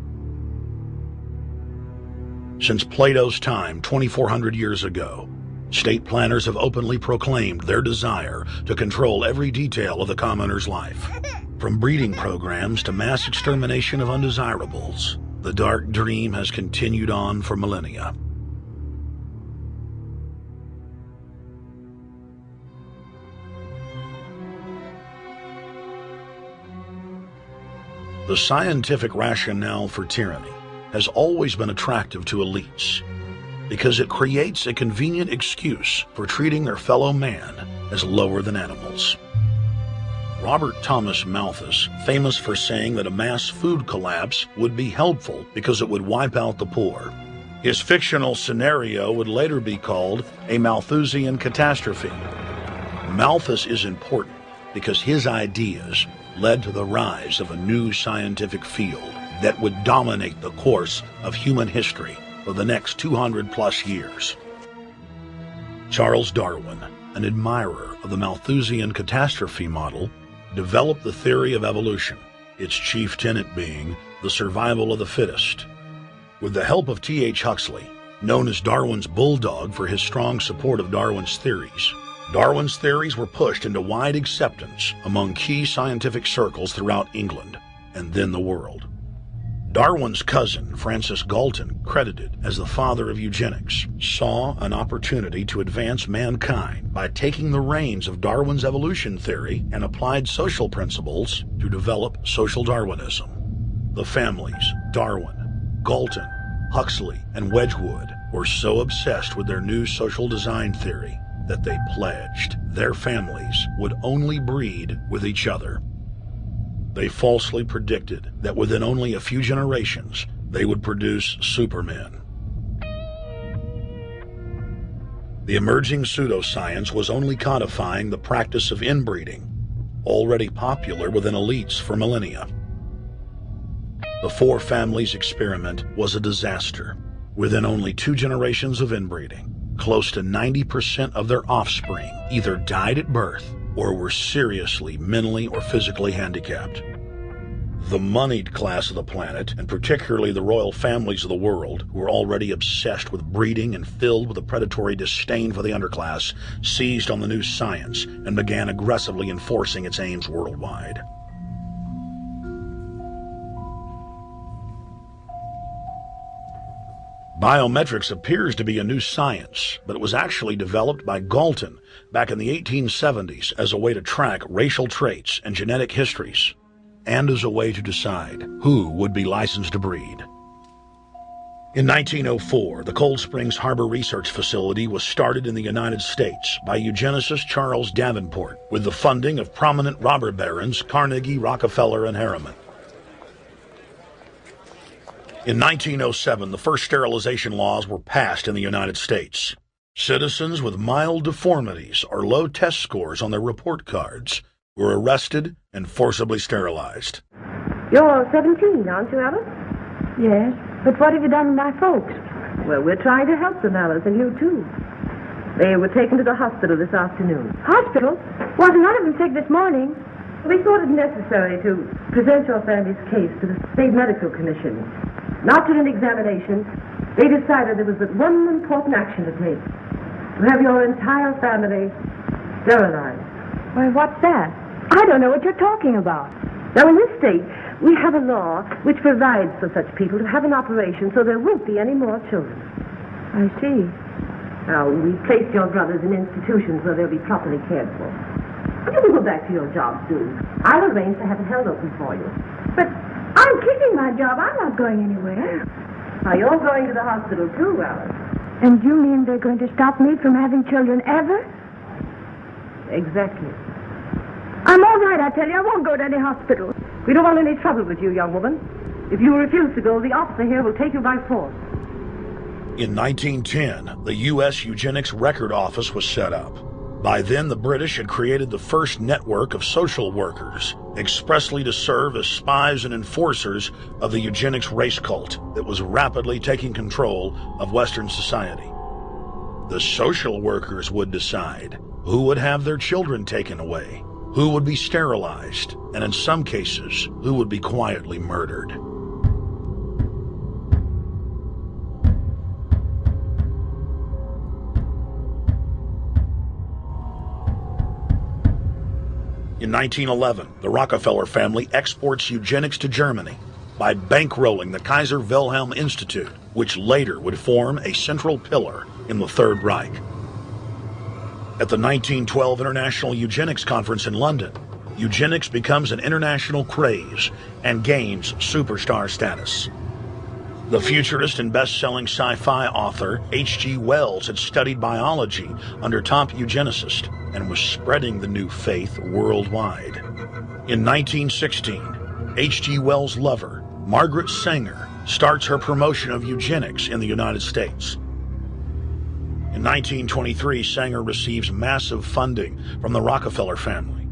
Since Plato's time 2,400 years ago, state planners have openly proclaimed their desire to control every detail of the commoner's life. From breeding programs to mass extermination of undesirables, the dark dream has continued on for millennia. The scientific rationale for tyranny has always been attractive to elites because it creates a convenient excuse for treating their fellow man as lower than animals. Robert Thomas Malthus, famous for saying that a mass food collapse would be helpful because it would wipe out the poor. His fictional scenario would later be called a Malthusian catastrophe. Malthus is important because his ideas led to the rise of a new scientific field that would dominate the course of human history for the next 200+ years. Charles Darwin, an admirer of the Malthusian catastrophe model, developed the theory of evolution, its chief tenet being the survival of the fittest. With the help of T.H. Huxley, known as Darwin's bulldog for his strong support of Darwin's theories were pushed into wide acceptance among key scientific circles throughout England and then the world. Darwin's cousin, Francis Galton, credited as the father of eugenics, saw an opportunity to advance mankind by taking the reins of Darwin's evolution theory and applied social principles to develop social Darwinism. The families Darwin, Galton, Huxley, and Wedgwood were so obsessed with their new social design theory that they pledged their families would only breed with each other. They falsely predicted that within only a few generations, they would produce supermen. The emerging pseudoscience was only codifying the practice of inbreeding, already popular within elites for millennia. The Four Families experiment was a disaster. Within only 2 generations of inbreeding, close to 90% of their offspring either died at birth or were seriously mentally or physically handicapped. The moneyed class of the planet, and particularly the royal families of the world, who were already obsessed with breeding and filled with a predatory disdain for the underclass, seized on the new science and began aggressively enforcing its aims worldwide. Biometrics appears to be a new science, but it was actually developed by Galton back in the 1870s as a way to track racial traits and genetic histories, and as a way to decide who would be licensed to breed. In 1904, the Cold Springs Harbor Research Facility was started in the United States by eugenicist Charles Davenport with the funding of prominent robber barons Carnegie, Rockefeller, and Harriman. In 1907, the first sterilization laws were passed in the United States. Citizens with mild deformities or low test scores on their report cards were arrested and forcibly sterilized. You're 17, aren't you, Alice? Yes, but what have you done with my folks? Well, we're trying to help them, Alice, and you too. They were taken to the hospital this afternoon. Hospital? Wasn't none of them sick this morning? We thought it necessary to present your family's case to the State Medical Commission. After an examination, they decided there was but one important action to take: to have your entire family sterilized. Why, what's that? I don't know what you're talking about. Now, in this state, we have a law which provides for such people to have an operation so there won't be any more children. I see. Now, we've placed your brothers in institutions where they'll be properly cared for. You can go back to your job soon. I'll arrange to have it held open for you. But I'm keeping my job. I'm not going anywhere. Now, you're going to the hospital too, Alice. And you mean they're going to stop me from having children ever? Exactly. I'm all right, I tell you. I won't go to any hospital. We don't want any trouble with you, young woman. If you refuse to go, the officer here will take you by force. In 1910, the U.S. Eugenics Record Office was set up. By then, the British had created the first network of social workers, expressly to serve as spies and enforcers of the eugenics race cult that was rapidly taking control of Western society. The social workers would decide who would have their children taken away, who would be sterilized, and in some cases, who would be quietly murdered. In 1911, the Rockefeller family exports eugenics to Germany by bankrolling the Kaiser Wilhelm Institute, which later would form a central pillar in the Third Reich. At the 1912 International Eugenics Conference in London, eugenics becomes an international craze and gains superstar status. The futurist and best-selling sci-fi author H.G. Wells had studied biology under top eugenicists and was spreading the new faith worldwide. In 1916, H.G. Wells' lover, Margaret Sanger, starts her promotion of eugenics in the United States. In 1923, Sanger receives massive funding from the Rockefeller family.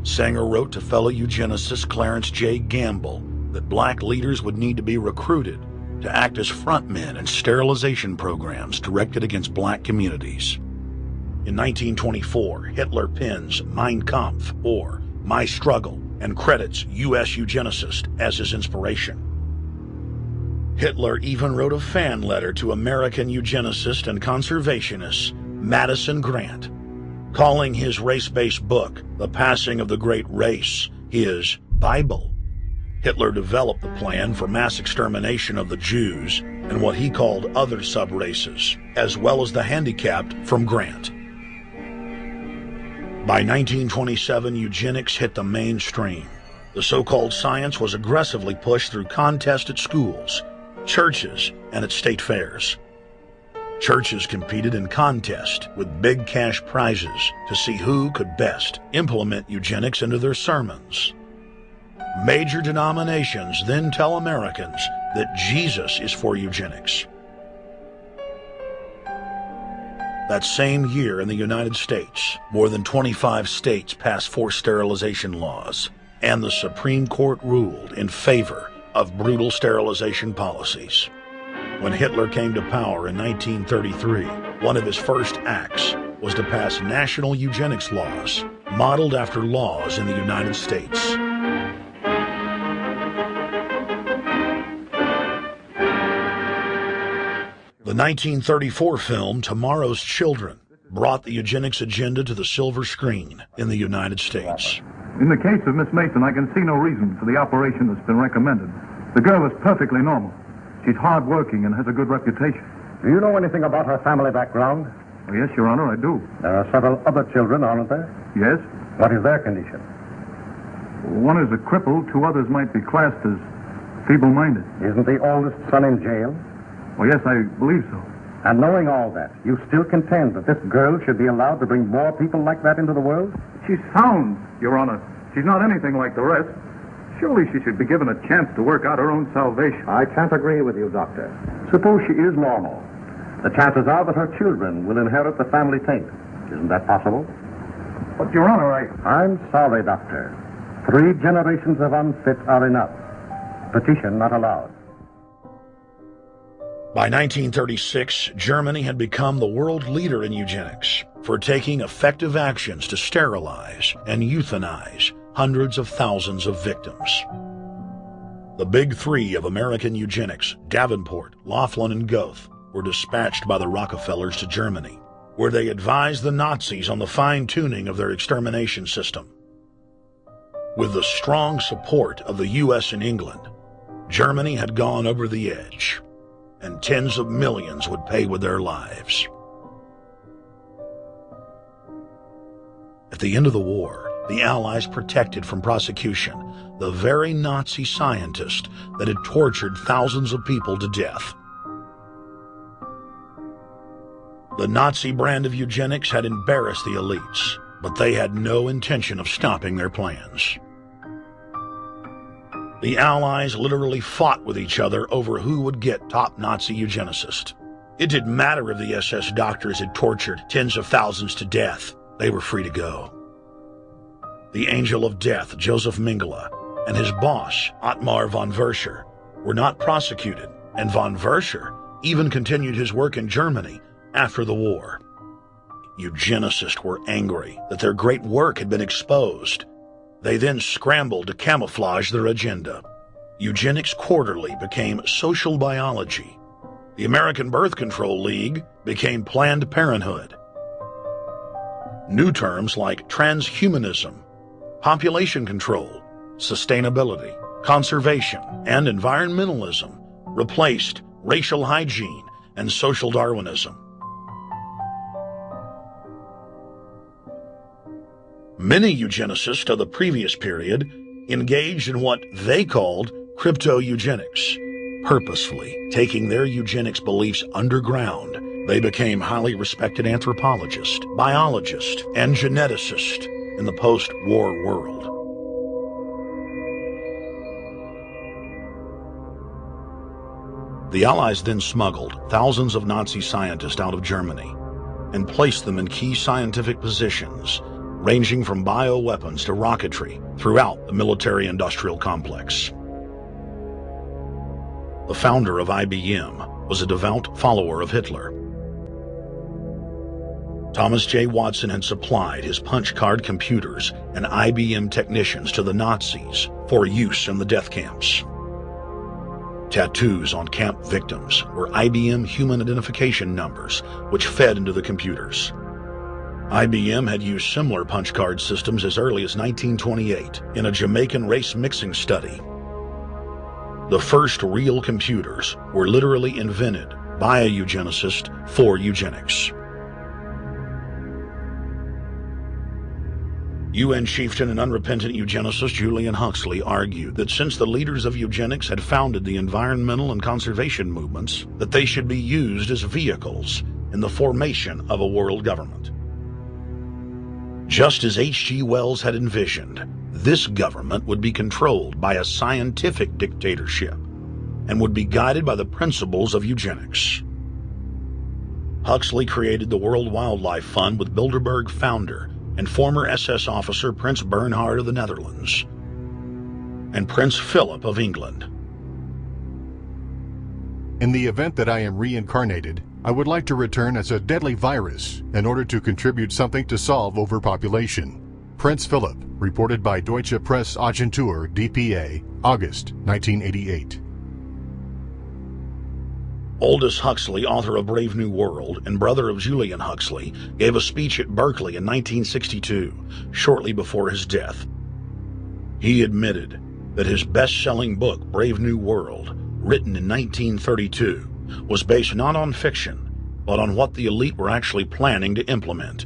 Sanger wrote to fellow eugenicist Clarence J. Gamble that black leaders would need to be recruited to act as frontmen in sterilization programs directed against black communities. In 1924, Hitler pens Mein Kampf, or My Struggle, and credits U.S. eugenicists as his inspiration. Hitler even wrote a fan letter to American eugenicist and conservationist Madison Grant, calling his race-based book, The Passing of the Great Race, his Bible. Hitler developed the plan for mass extermination of the Jews and what he called other sub-races, as well as the handicapped, from Grant. By 1927, eugenics hit the mainstream. The so-called science was aggressively pushed through contests at schools, churches, and at state fairs. Churches competed in contests with big cash prizes to see who could best implement eugenics into their sermons. Major denominations then tell Americans that Jesus is for eugenics. That same year in the United States, more than 25 states passed forced sterilization laws, and the Supreme Court ruled in favor of brutal sterilization policies. When Hitler came to power in 1933, one of his first acts was to pass national eugenics laws, modeled after laws in the United States. The 1934 film Tomorrow's Children brought the eugenics agenda to the silver screen in the United States. In the case of Miss Mason, I can see no reason for the operation that's been recommended. The girl is perfectly normal. She's hard-working and has a good reputation. Do you know anything about her family background? Oh, yes, Your Honor, I do. There are several other children, aren't there? Yes. What is their condition? One is a cripple. Two others might be classed as feeble-minded. Isn't the oldest son in jail? Oh, yes, I believe so. And knowing all that, you still contend that this girl should be allowed to bring more people like that into the world? She's sound, Your Honor. She's not anything like the rest. Surely she should be given a chance to work out her own salvation. I can't agree with you, Doctor. Suppose she is normal. The chances are that her children will inherit the family taint. Isn't that possible? But, Your Honor, I'm sorry, Doctor. 3 generations of unfit are enough. Petition not allowed. By 1936, Germany had become the world leader in eugenics for taking effective actions to sterilize and euthanize hundreds of thousands of victims. The big 3 of American eugenics, Davenport, Laughlin, and Goethe, were dispatched by the Rockefellers to Germany, where they advised the Nazis on the fine-tuning of their extermination system. With the strong support of the U.S. and England, Germany had gone over the edge, and tens of millions would pay with their lives. At the end of the war, the Allies protected from prosecution the very Nazi scientist that had tortured thousands of people to death. The Nazi brand of eugenics had embarrassed the elites, but they had no intention of stopping their plans. The Allies literally fought with each other over who would get top Nazi eugenicist. It didn't matter if the SS doctors had tortured tens of thousands to death. They were free to go. The Angel of Death, Joseph Mengele, and his boss, Ottmar von Verscher, were not prosecuted, and von Verscher even continued his work in Germany after the war. Eugenicists were angry that their great work had been exposed. They then scrambled to camouflage their agenda. Eugenics Quarterly became Social Biology. The American Birth Control League became Planned Parenthood. New terms like transhumanism, population control, sustainability, conservation, and environmentalism replaced racial hygiene and social Darwinism. Many eugenicists of the previous period engaged in what they called crypto-eugenics. Purposefully taking their eugenics beliefs underground, they became highly respected anthropologists, biologists, and geneticists in the post-war world. The Allies then smuggled thousands of Nazi scientists out of Germany and placed them in key scientific positions, ranging from bioweapons to rocketry throughout the military-industrial complex. The founder of IBM was a devout follower of Hitler. Thomas J. Watson had supplied his punch card computers and IBM technicians to the Nazis for use in the death camps. Tattoos on camp victims were IBM human identification numbers, which fed into the computers. IBM had used similar punch card systems as early as 1928 in a Jamaican race mixing study. The first real computers were literally invented by a eugenicist for eugenics. UN chieftain and unrepentant eugenicist Julian Huxley argued that since the leaders of eugenics had founded the environmental and conservation movements, that they should be used as vehicles in the formation of a world government. Just as H.G. Wells had envisioned, this government would be controlled by a scientific dictatorship and would be guided by the principles of eugenics. Huxley created the World Wildlife Fund with Bilderberg founder and former SS officer Prince Bernhard of the Netherlands and Prince Philip of England. In the event that I am reincarnated, I would like to return as a deadly virus in order to contribute something to solve overpopulation. Prince Philip, reported by Deutsche Presse-Agentur, DPA, August 1988. Aldous Huxley, author of Brave New World and brother of Julian Huxley, gave a speech at Berkeley in 1962, shortly before his death. He admitted that his best-selling book, Brave New World, written in 1932, was based not on fiction, but on what the elite were actually planning to implement.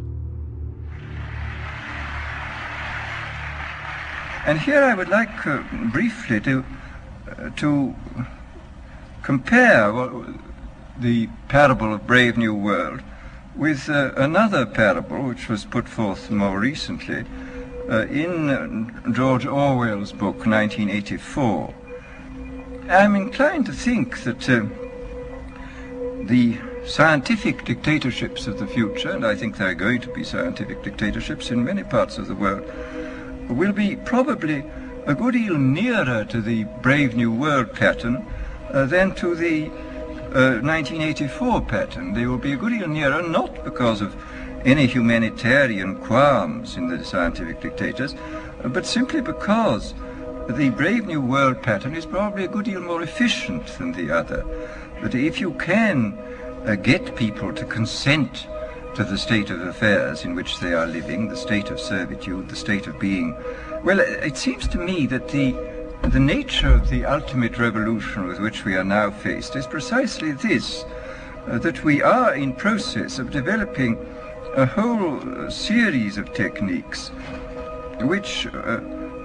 And here I would like briefly to compare the parable of Brave New World with another parable which was put forth more recently in George Orwell's book 1984. I'm inclined to think that the scientific dictatorships of the future, and I think there are going to be scientific dictatorships in many parts of the world, will be probably a good deal nearer to the Brave New World pattern than to the 1984 pattern. They will be a good deal nearer, not because of any humanitarian qualms in the scientific dictators, but simply because the Brave New World pattern is probably a good deal more efficient than the other. That if you can get people to consent to the state of affairs in which they are living, the state of servitude, the state of being, well, it seems to me that the nature of the ultimate revolution with which we are now faced is precisely this, that we are in process of developing a whole series of techniques which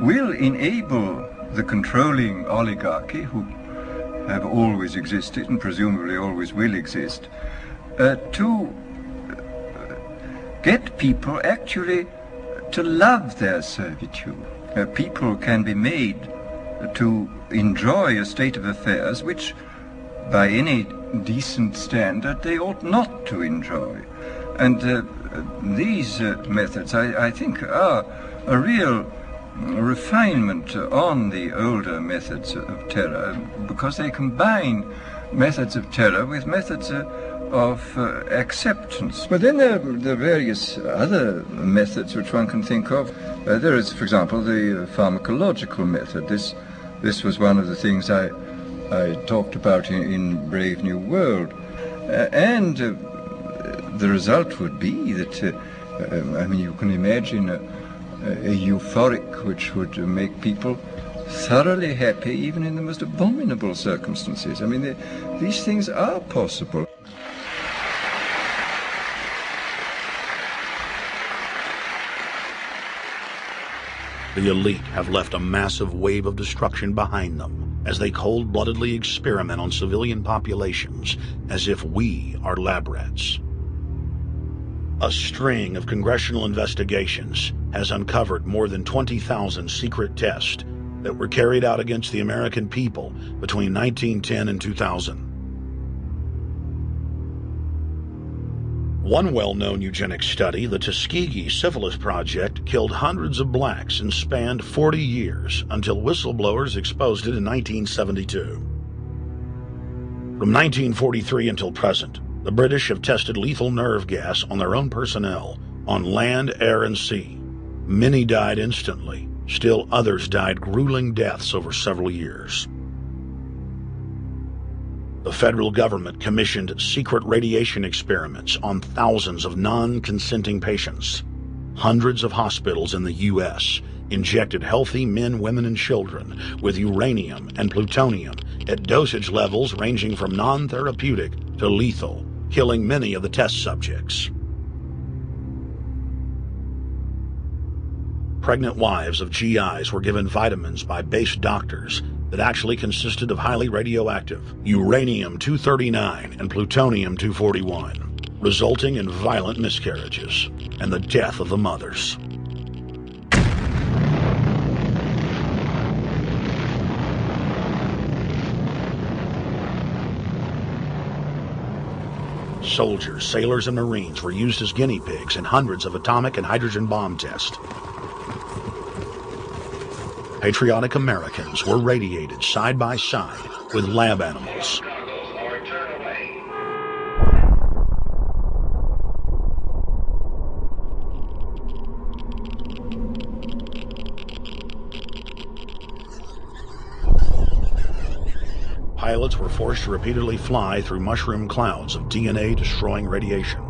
will enable the controlling oligarchy, who have always existed and presumably always will exist, to get people actually to love their servitude. People can be made to enjoy a state of affairs which, by any decent standard, they ought not to enjoy. And these methods, I think, are a real refinement on the older methods of terror, because they combine methods of terror with methods of acceptance. But then there are various other methods which one can think of. There is, for example, the pharmacological method. This was one of the things I talked about in Brave New World. And the result would be that I mean, you can imagine a euphoric which would make people thoroughly happy even in the most abominable circumstances. I mean, these things are possible. The elite have left a massive wave of destruction behind them as they cold-bloodedly experiment on civilian populations as if we are lab rats. A string of congressional investigations has uncovered more than 20,000 secret tests that were carried out against the American people between 1910 and 2000. One well-known eugenics study, the Tuskegee Syphilis Project, killed hundreds of blacks and spanned 40 years until whistleblowers exposed it in 1972. From 1943 until present, the British have tested lethal nerve gas on their own personnel, on land, air, and sea. Many died instantly. Still others died grueling deaths over several years. The federal government commissioned secret radiation experiments on thousands of non-consenting patients. Hundreds of hospitals in the U.S. injected healthy men, women, and children with uranium and plutonium at dosage levels ranging from non-therapeutic to lethal, killing many of the test subjects. Pregnant wives of GIs were given vitamins by base doctors that actually consisted of highly radioactive uranium-239 and plutonium-241, resulting in violent miscarriages and the death of the mothers. Soldiers, sailors, and Marines were used as guinea pigs in hundreds of atomic and hydrogen bomb tests. Patriotic Americans were radiated side by side with lab animals. Pilots were forced to repeatedly fly through mushroom clouds of DNA-destroying radiation.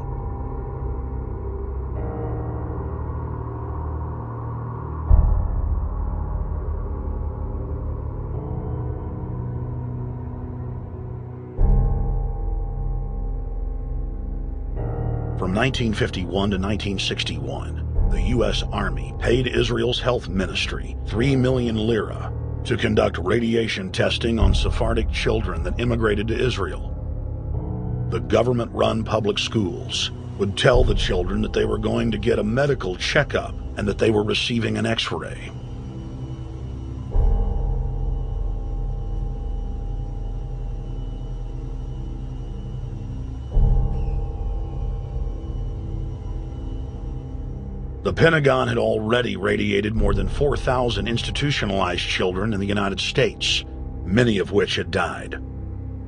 From 1951 to 1961, the U.S. Army paid Israel's health ministry 3 million lira to conduct radiation testing on Sephardic children that immigrated to Israel. The government-run public schools would tell the children that they were going to get a medical checkup and that they were receiving an X-ray. The Pentagon had already radiated more than 4,000 institutionalized children in the United States, many of which had died.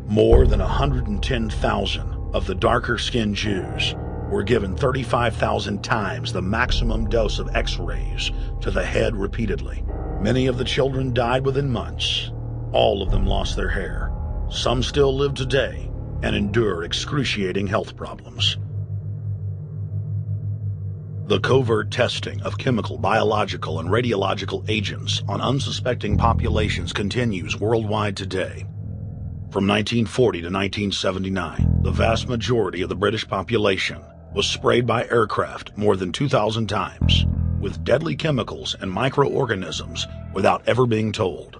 More than 110,000 of the darker-skinned Jews were given 35,000 times the maximum dose of X-rays to the head repeatedly. Many of the children died within months. All of them lost their hair. Some still live today and endure excruciating health problems. The covert testing of chemical, biological, and radiological agents on unsuspecting populations continues worldwide today. From 1940 to 1979, the vast majority of the British population was sprayed by aircraft more than 2,000 times with deadly chemicals and microorganisms without ever being told.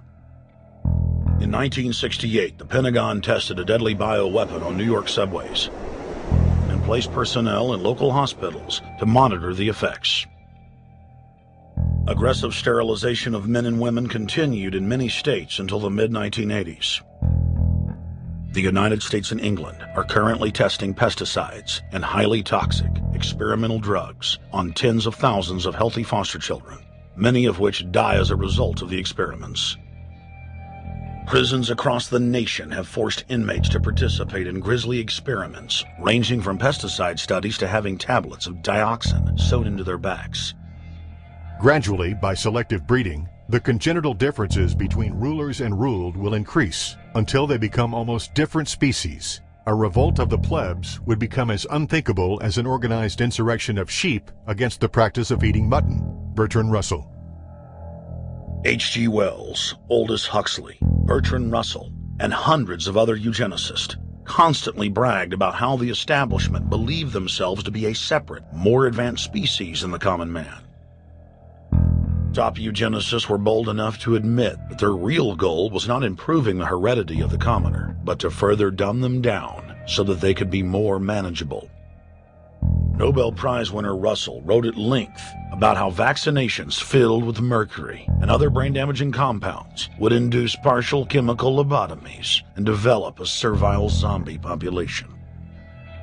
In 1968, the Pentagon tested a deadly bioweapon on New York subways and placed personnel in local hospitals to monitor the effects. Aggressive sterilization of men and women continued in many states until the mid-1980s. The United States and England are currently testing pesticides and highly toxic experimental drugs on tens of thousands of healthy foster children, many of which die as a result of the experiments. Prisons across the nation have forced inmates to participate in grisly experiments, ranging from pesticide studies to having tablets of dioxin sewn into their backs. Gradually, by selective breeding, the congenital differences between rulers and ruled will increase until they become almost different species. a revolt of the plebs would become as unthinkable as an organized insurrection of sheep against the practice of eating mutton. Bertrand Russell. H.G. Wells, Aldous Huxley, Bertrand Russell, and hundreds of other eugenicists constantly bragged about how the establishment believed themselves to be a separate, more advanced species than the common man. Top eugenicists were bold enough to admit that their real goal was not improving the heredity of the commoner, but to further dumb them down so that they could be more manageable. Nobel Prize winner Russell wrote at length about how vaccinations filled with mercury and other brain-damaging compounds would induce partial chemical lobotomies and develop a servile zombie population.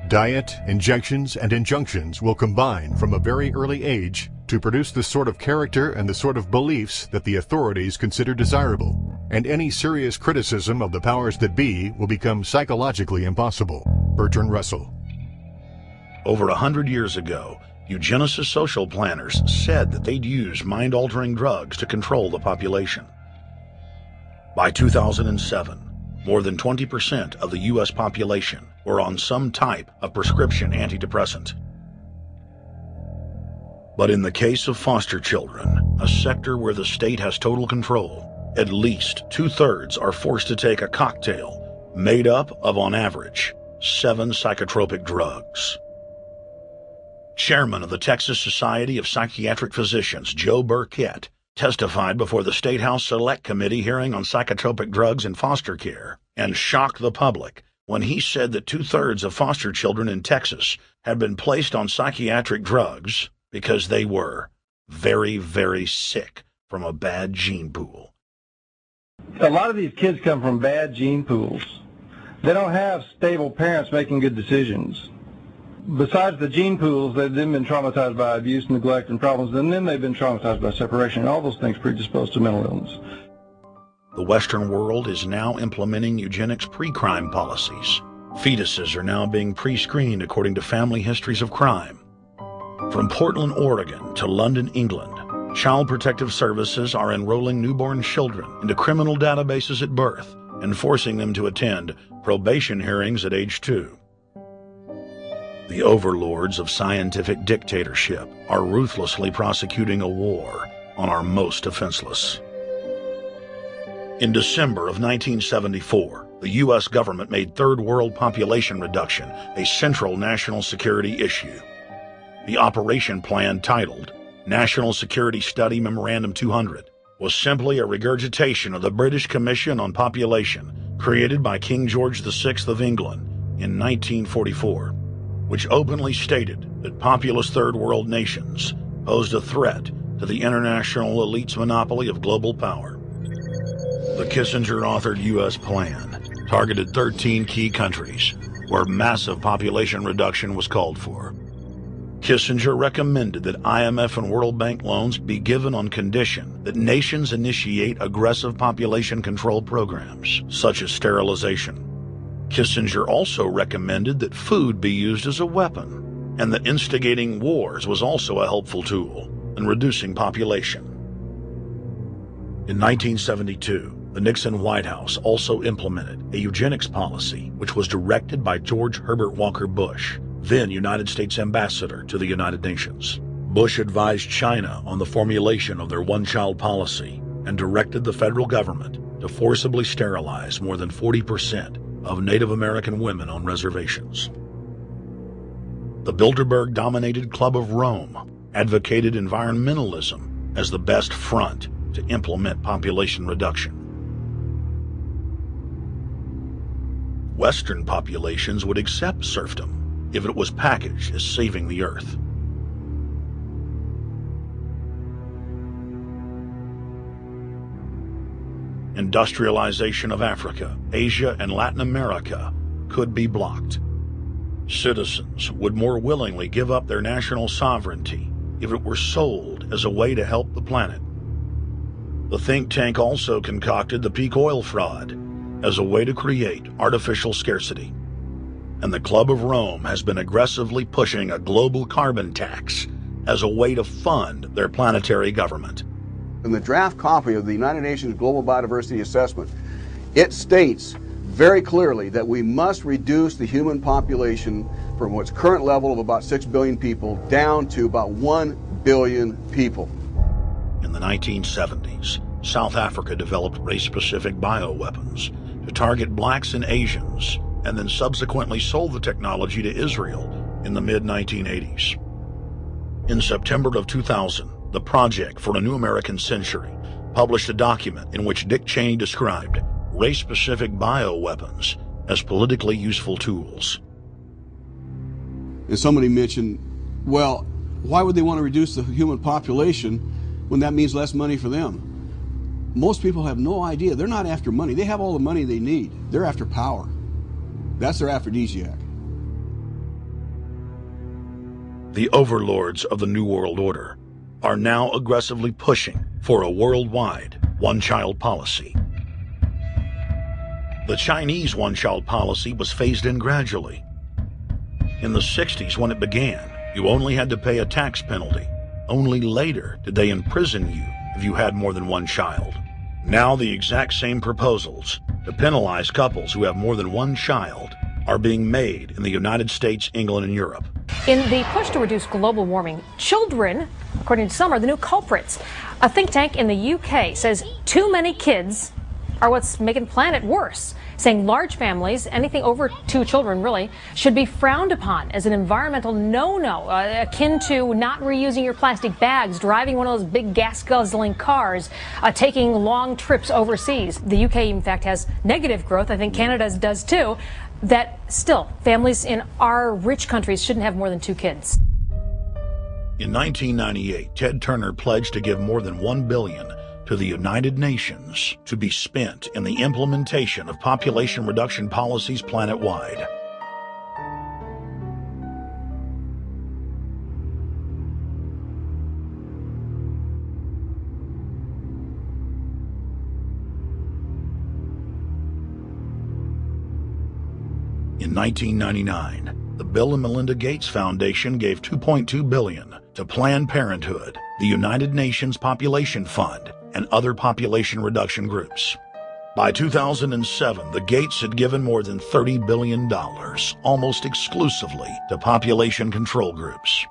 Diet, injections, and injunctions will combine from a very early age to produce the sort of character and the sort of beliefs that the authorities consider desirable, and any serious criticism of the powers that be will become psychologically impossible. Bertrand Russell. Over 100 years ago, eugenicist social planners said that they'd use mind-altering drugs to control the population. By 2007, more than 20% of the U.S. population were on some type of prescription antidepressant. But in the case of foster children, a sector where the state has total control, at least 2/3 are forced to take a cocktail made up of, on average, 7 psychotropic drugs. Chairman of the Texas Society of Psychiatric Physicians, Joe Burkett, testified before the State House Select Committee hearing on psychotropic drugs in foster care and shocked the public when he said that 2/3 of foster children in Texas had been placed on psychiatric drugs because they were very, very sick from a bad gene pool. A lot of these kids come from bad gene pools. They don't have stable parents making good decisions. Besides the gene pools, they've then been traumatized by abuse, neglect, and problems, and then they've been traumatized by separation, and all those things predispose to mental illness. The Western world is now implementing eugenics pre-crime policies. Fetuses are now being pre-screened according to family histories of crime. From Portland, Oregon to London, England, Child Protective Services are enrolling newborn children into criminal databases at birth and forcing them to attend probation hearings at age 2. The overlords of scientific dictatorship are ruthlessly prosecuting a war on our most defenseless. In December of 1974, the U.S. government made third world population reduction a central national security issue. The operation plan, titled National Security Study Memorandum 200, was simply a regurgitation of the British Commission on Population created by King George VI of England in 1944, which openly stated that populous third world nations posed a threat to the international elite's monopoly of global power. The Kissinger-authored U.S. plan targeted 13 key countries where massive population reduction was called for. Kissinger recommended that IMF and World Bank loans be given on condition that nations initiate aggressive population control programs, such as sterilization. Kissinger also recommended that food be used as a weapon, and that instigating wars was also a helpful tool in reducing population. In 1972, the Nixon White House also implemented a eugenics policy which was directed by George Herbert Walker Bush, then United States Ambassador to the United Nations. Bush advised China on the formulation of their one-child policy and directed the federal government to forcibly sterilize more than 40% of Native American women on reservations. The Bilderberg-dominated Club of Rome advocated environmentalism as the best front to implement population reduction. Western populations would accept serfdom if it was packaged as saving the earth. Industrialization of Africa, Asia, and Latin America could be blocked. Citizens would more willingly give up their national sovereignty if it were sold as a way to help the planet. The think tank also concocted the peak oil fraud as a way to create artificial scarcity. And the Club of Rome has been aggressively pushing a global carbon tax as a way to fund their planetary government. In the draft copy of the United Nations Global Biodiversity Assessment, it states very clearly that we must reduce the human population from its current level of about 6 billion people down to about 1 billion people. In the 1970s, South Africa developed race-specific bioweapons to target blacks and Asians, and then subsequently sold the technology to Israel in the mid-1980s. In September of 2000, the Project for a New American Century published a document in which Dick Cheney described race-specific bioweapons as politically useful tools. And somebody mentioned, well, why would they want to reduce the human population when that means less money for them? Most people have no idea. They're not after money. They have all the money they need. They're after power. That's their aphrodisiac. The overlords of the New World Order are now aggressively pushing for a worldwide one-child policy. The Chinese one-child policy was phased in gradually. In the 60s, when it began, you only had to pay a tax penalty. Only later did they imprison you if you had more than one child. Now the exact same proposals to penalize couples who have more than one child are being made in the United States, England, and Europe. In the push to reduce global warming, children, according to some, are the new culprits. A think tank in the UK says too many kids are what's making the planet worse, saying large families, anything over 2 children really, should be frowned upon as an environmental no-no, akin to not reusing your plastic bags, driving one of those big gas-guzzling cars, taking long trips overseas. The UK, in fact, has negative growth. I think Canada does too. That still, families in our rich countries shouldn't have more than 2 kids. In 1998, Ted Turner pledged to give more than $1 billion to the United Nations to be spent in the implementation of population reduction policies planet-wide. In 1999, the Bill and Melinda Gates Foundation gave $2.2 billion to Planned Parenthood, the United Nations Population Fund, and other population reduction groups. By 2007, the Gates had given more than $30 billion, almost exclusively to population control groups.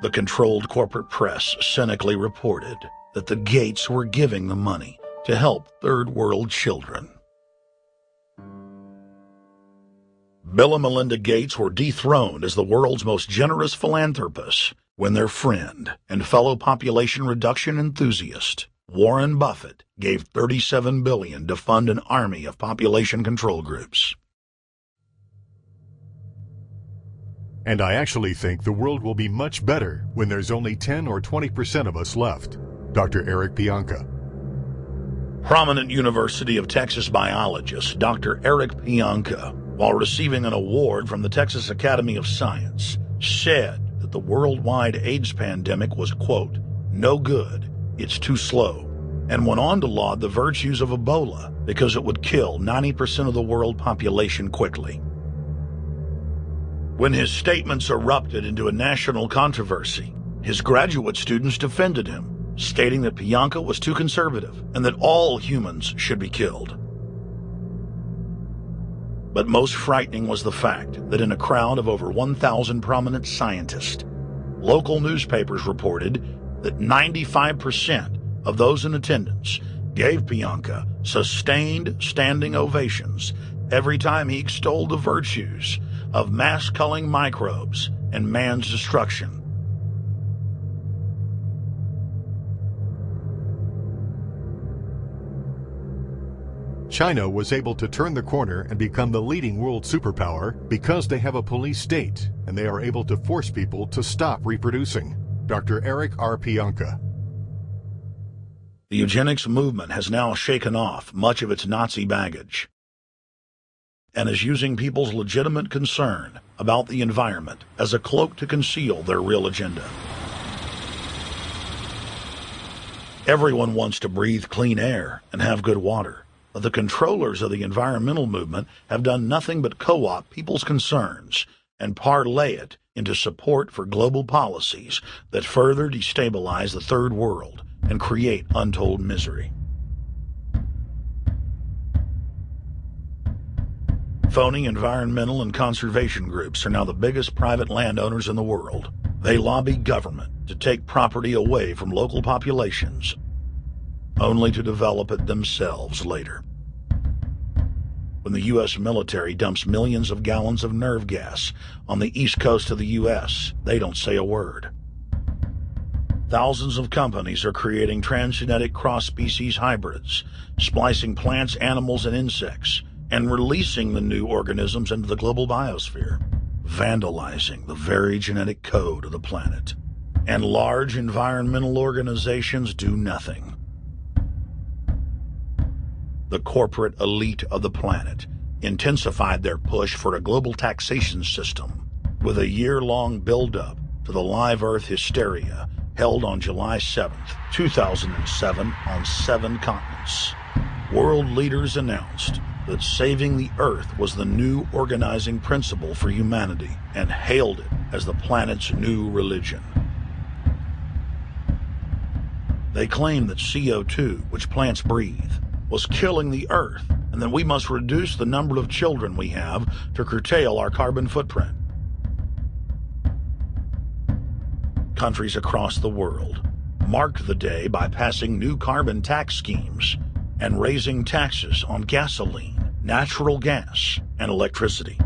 The controlled corporate press cynically reported that the Gates were giving the money to help third world children. Bill and Melinda Gates were dethroned as the world's most generous philanthropists when their friend and fellow population reduction enthusiast, Warren Buffett, gave $37 billion to fund an army of population control groups. And I actually think the world will be much better when there's only 10 or 20% of us left. Dr. Eric Pianka. Prominent University of Texas biologist Dr. Eric Pianka, while receiving an award from the Texas Academy of Science, said that the worldwide AIDS pandemic was, quote, no good, it's too slow, and went on to laud the virtues of Ebola because it would kill 90% of the world population quickly. When his statements erupted into a national controversy, his graduate students defended him, stating that Pianka was too conservative and that all humans should be killed. But most frightening was the fact that in a crowd of over 1,000 prominent scientists, local newspapers reported that 95% of those in attendance gave Pianka sustained standing ovations every time he extolled the virtues of mass-culling microbes and man's destruction. China was able to turn the corner and become the leading world superpower because they have a police state and they are able to force people to stop reproducing. Dr. Eric R. Pianka. The eugenics movement has now shaken off much of its Nazi baggage and is using people's legitimate concern about the environment as a cloak to conceal their real agenda. Everyone wants to breathe clean air and have good water. But the controllers of the environmental movement have done nothing but co-opt people's concerns and parlay it into support for global policies that further destabilize the third world and create untold misery. Phony environmental and conservation groups are now the biggest private landowners in the world. They lobby government to take property away from local populations, only to develop it themselves later. When the U.S. military dumps millions of gallons of nerve gas on the east coast of the U.S., they don't say a word. Thousands of companies are creating transgenetic cross-species hybrids, splicing plants, animals, and insects, and releasing the new organisms into the global biosphere, vandalizing the very genetic code of the planet. And large environmental organizations do nothing. The corporate elite of the planet intensified their push for a global taxation system with a year-long build-up to the Live Earth hysteria held on July 7th, 2007 on 7 continents. World leaders announced that saving the Earth was the new organizing principle for humanity and hailed it as the planet's new religion. They claimed that CO2, which plants breathe, was killing the Earth, and that we must reduce the number of children we have to curtail our carbon footprint. Countries across the world marked the day by passing new carbon tax schemes and raising taxes on gasoline, natural gas, and electricity.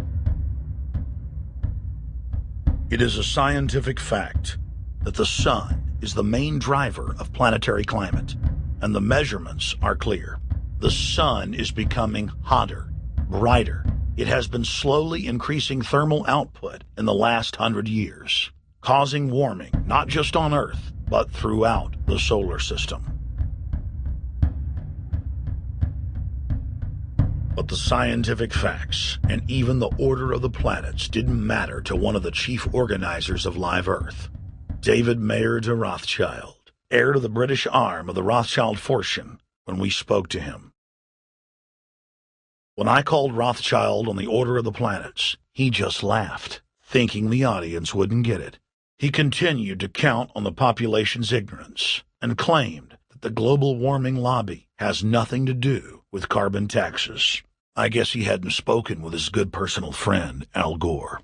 It is a scientific fact that the sun is the main driver of planetary climate, and the measurements are clear. The sun is becoming hotter, brighter. It has been slowly increasing thermal output in the last 100 years, causing warming not just on Earth, but throughout the solar system. But the scientific facts and even the order of the planets didn't matter to one of the chief organizers of Live Earth, David Mayer de Rothschild, heir to the British arm of the Rothschild fortune, when we spoke to him. When I called Rothschild on the order of the planets, he just laughed, thinking the audience wouldn't get it. He continued to count on the population's ignorance and claimed that the global warming lobby has nothing to do with carbon taxes. I guess he hadn't spoken with his good personal friend, Al Gore.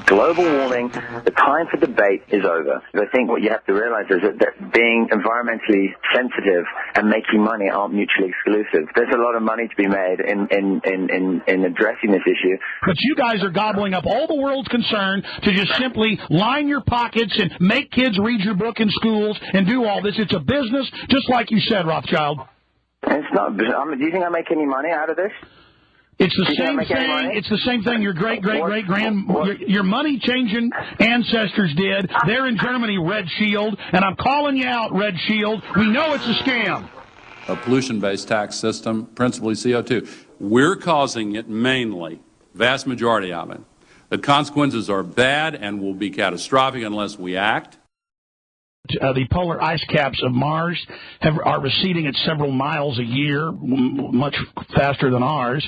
Global warming, the time for debate is over. I think what you have to realize is that being environmentally sensitive and making money aren't mutually exclusive. There's a lot of money to be made in addressing this issue. But you guys are gobbling up all the world's concern to just simply line your pockets and make kids read your book in schools and do all this. It's a business, just like you said, Rothschild. It's not. Do you think I make any money out of this? It's the same thing. It's the same thing your your money-changing ancestors did. They're in Germany, Red Shield, and I'm calling you out, Red Shield. We know it's a scam. A pollution-based tax system, principally CO2. We're causing it mainly, vast majority of it. The consequences are bad and will be catastrophic unless we act. The polar ice caps of Mars are receding at several miles a year, much faster than ours,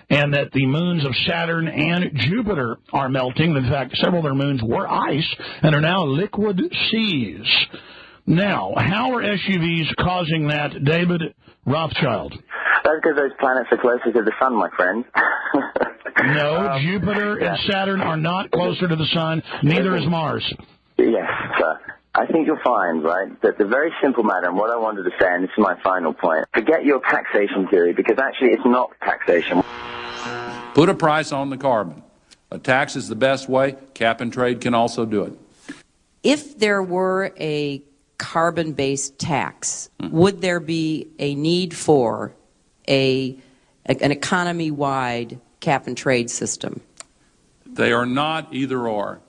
and that the moons of Saturn and Jupiter are melting. In fact, several of their moons were ice and are now liquid seas. Now, how are SUVs causing that, David Rothschild? That's because those planets are closer to the sun, my friend. No, Jupiter and Saturn are not closer to the sun. Neither is Mars. Yes, sir. I think you'll find, right, that the very simple matter, and what I wanted to say, and this is my final point, forget your taxation theory, because actually it's not taxation. Put a price on the carbon. A tax is the best way. Cap and trade can also do it. If there were a carbon-based tax, would there be a need for an economy-wide cap and trade system? They are not either or.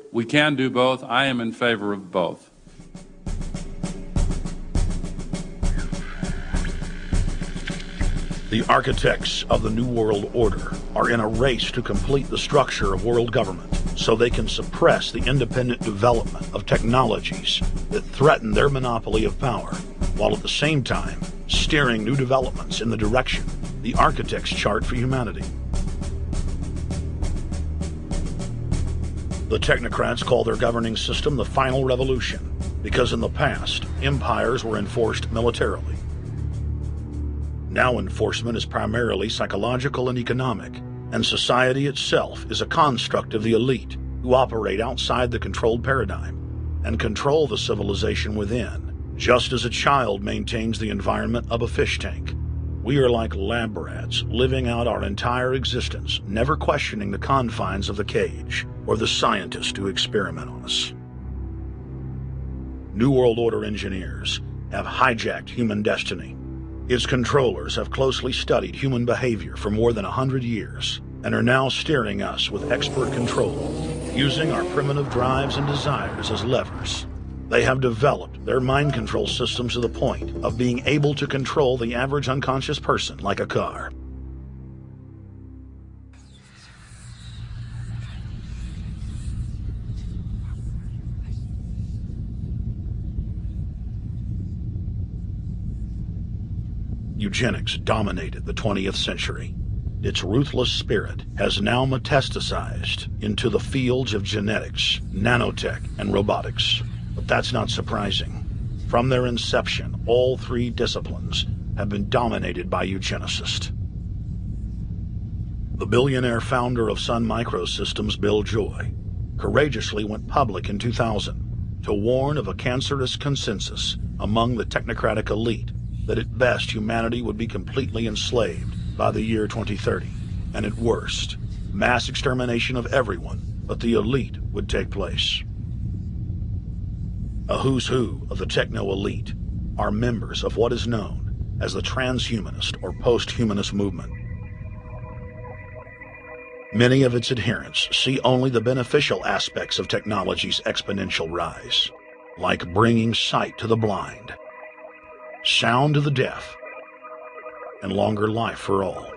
We can do both. I am in favor of both. The architects of the New World Order are in a race to complete the structure of world government so they can suppress the independent development of technologies that threaten their monopoly of power, while at the same time steering new developments in the direction the architects chart for humanity. The technocrats call their governing system the final revolution because in the past, empires were enforced militarily. Now enforcement is primarily psychological and economic, and society itself is a construct of the elite who operate outside the controlled paradigm and control the civilization within, just as a child maintains the environment of a fish tank. We are like lab rats, living out our entire existence, never questioning the confines of the cage or the scientists who experiment on us. New World Order engineers have hijacked human destiny. Its controllers have closely studied human behavior for more than 100 years and are now steering us with expert control, using our primitive drives and desires as levers. They have developed their mind control systems to the point of being able to control the average unconscious person like a car. Eugenics dominated the 20th century. Its ruthless spirit has now metastasized into the fields of genetics, nanotech, and robotics. But that's not surprising. From their inception, all three disciplines have been dominated by eugenicists. The billionaire founder of Sun Microsystems, Bill Joy, courageously went public in 2000 to warn of a cancerous consensus among the technocratic elite that at best humanity would be completely enslaved by the year 2030, and at worst, mass extermination of everyone but the elite would take place. A who's who of the techno-elite are members of what is known as the transhumanist or post-humanist movement. Many of its adherents see only the beneficial aspects of technology's exponential rise, like bringing sight to the blind, sound to the deaf, and longer life for all.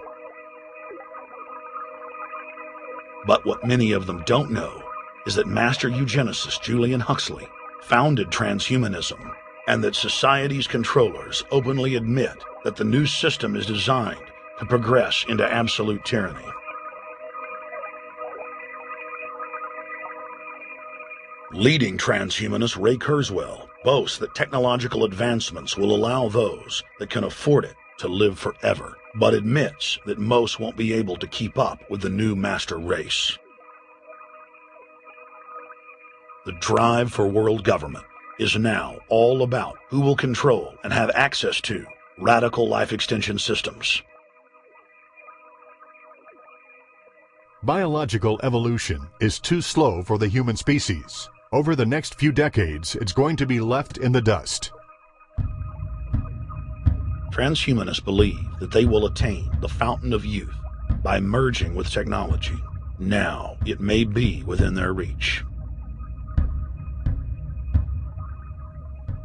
But what many of them don't know is that master eugenicist Julian Huxley founded transhumanism, and that society's controllers openly admit that the new system is designed to progress into absolute tyranny. Leading transhumanist Ray Kurzweil boasts that technological advancements will allow those that can afford it to live forever, but admits that most won't be able to keep up with the new master race. The drive for world government is now all about who will control and have access to radical life extension systems. Biological evolution is too slow for the human species. Over the next few decades, it's going to be left in the dust. Transhumanists believe that they will attain the fountain of youth by merging with technology. Now, it may be within their reach.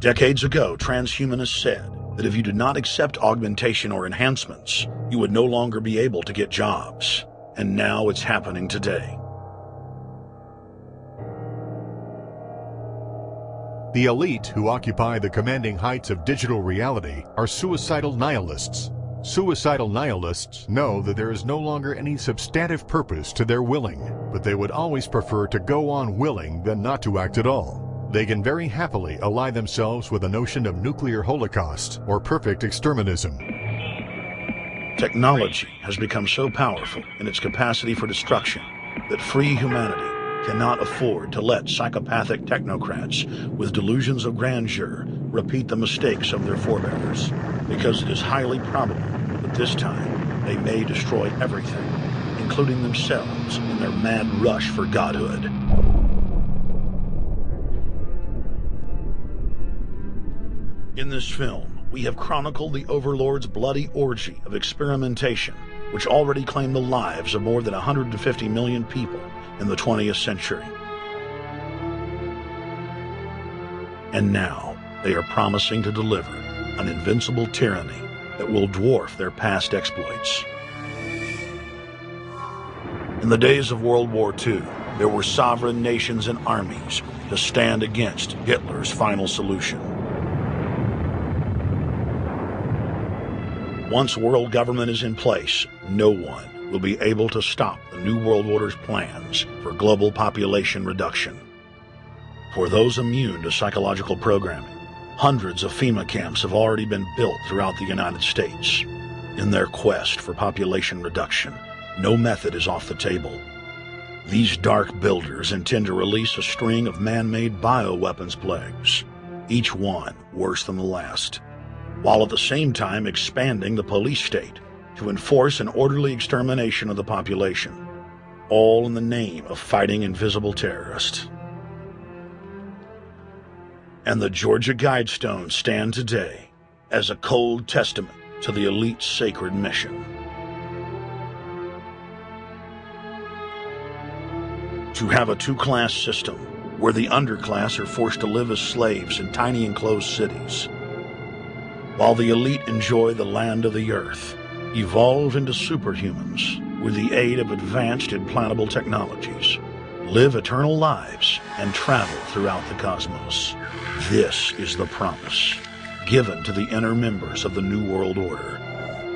Decades ago, transhumanists said that if you did not accept augmentation or enhancements, you would no longer be able to get jobs. And now it's happening today. The elite who occupy the commanding heights of digital reality are suicidal nihilists. Suicidal nihilists know that there is no longer any substantive purpose to their willing, but they would always prefer to go on willing than not to act at all. They can very happily ally themselves with the notion of nuclear holocaust or perfect exterminism. Technology has become so powerful in its capacity for destruction that free humanity cannot afford to let psychopathic technocrats with delusions of grandeur repeat the mistakes of their forebears, because it is highly probable that this time they may destroy everything, including themselves in their mad rush for godhood. In this film, we have chronicled the Overlord's bloody orgy of experimentation, which already claimed the lives of more than 150 million people in the 20th century. And now, they are promising to deliver an invincible tyranny that will dwarf their past exploits. In the days of World War II, there were sovereign nations and armies to stand against Hitler's final solution. Once world government is in place, no one will be able to stop the New World Order's plans for global population reduction. For those immune to psychological programming, hundreds of FEMA camps have already been built throughout the United States. In their quest for population reduction, no method is off the table. These dark builders intend to release a string of man-made bioweapons plagues, each one worse than the last, while at the same time expanding the police state to enforce an orderly extermination of the population, all in the name of fighting invisible terrorists. And the Georgia Guidestones stand today as a cold testament to the elite's sacred mission. To have a two-class system where the underclass are forced to live as slaves in tiny enclosed cities, while the elite enjoy the land of the earth, evolve into superhumans with the aid of advanced implantable technologies, live eternal lives, and travel throughout the cosmos. This is the promise given to the inner members of the New World Order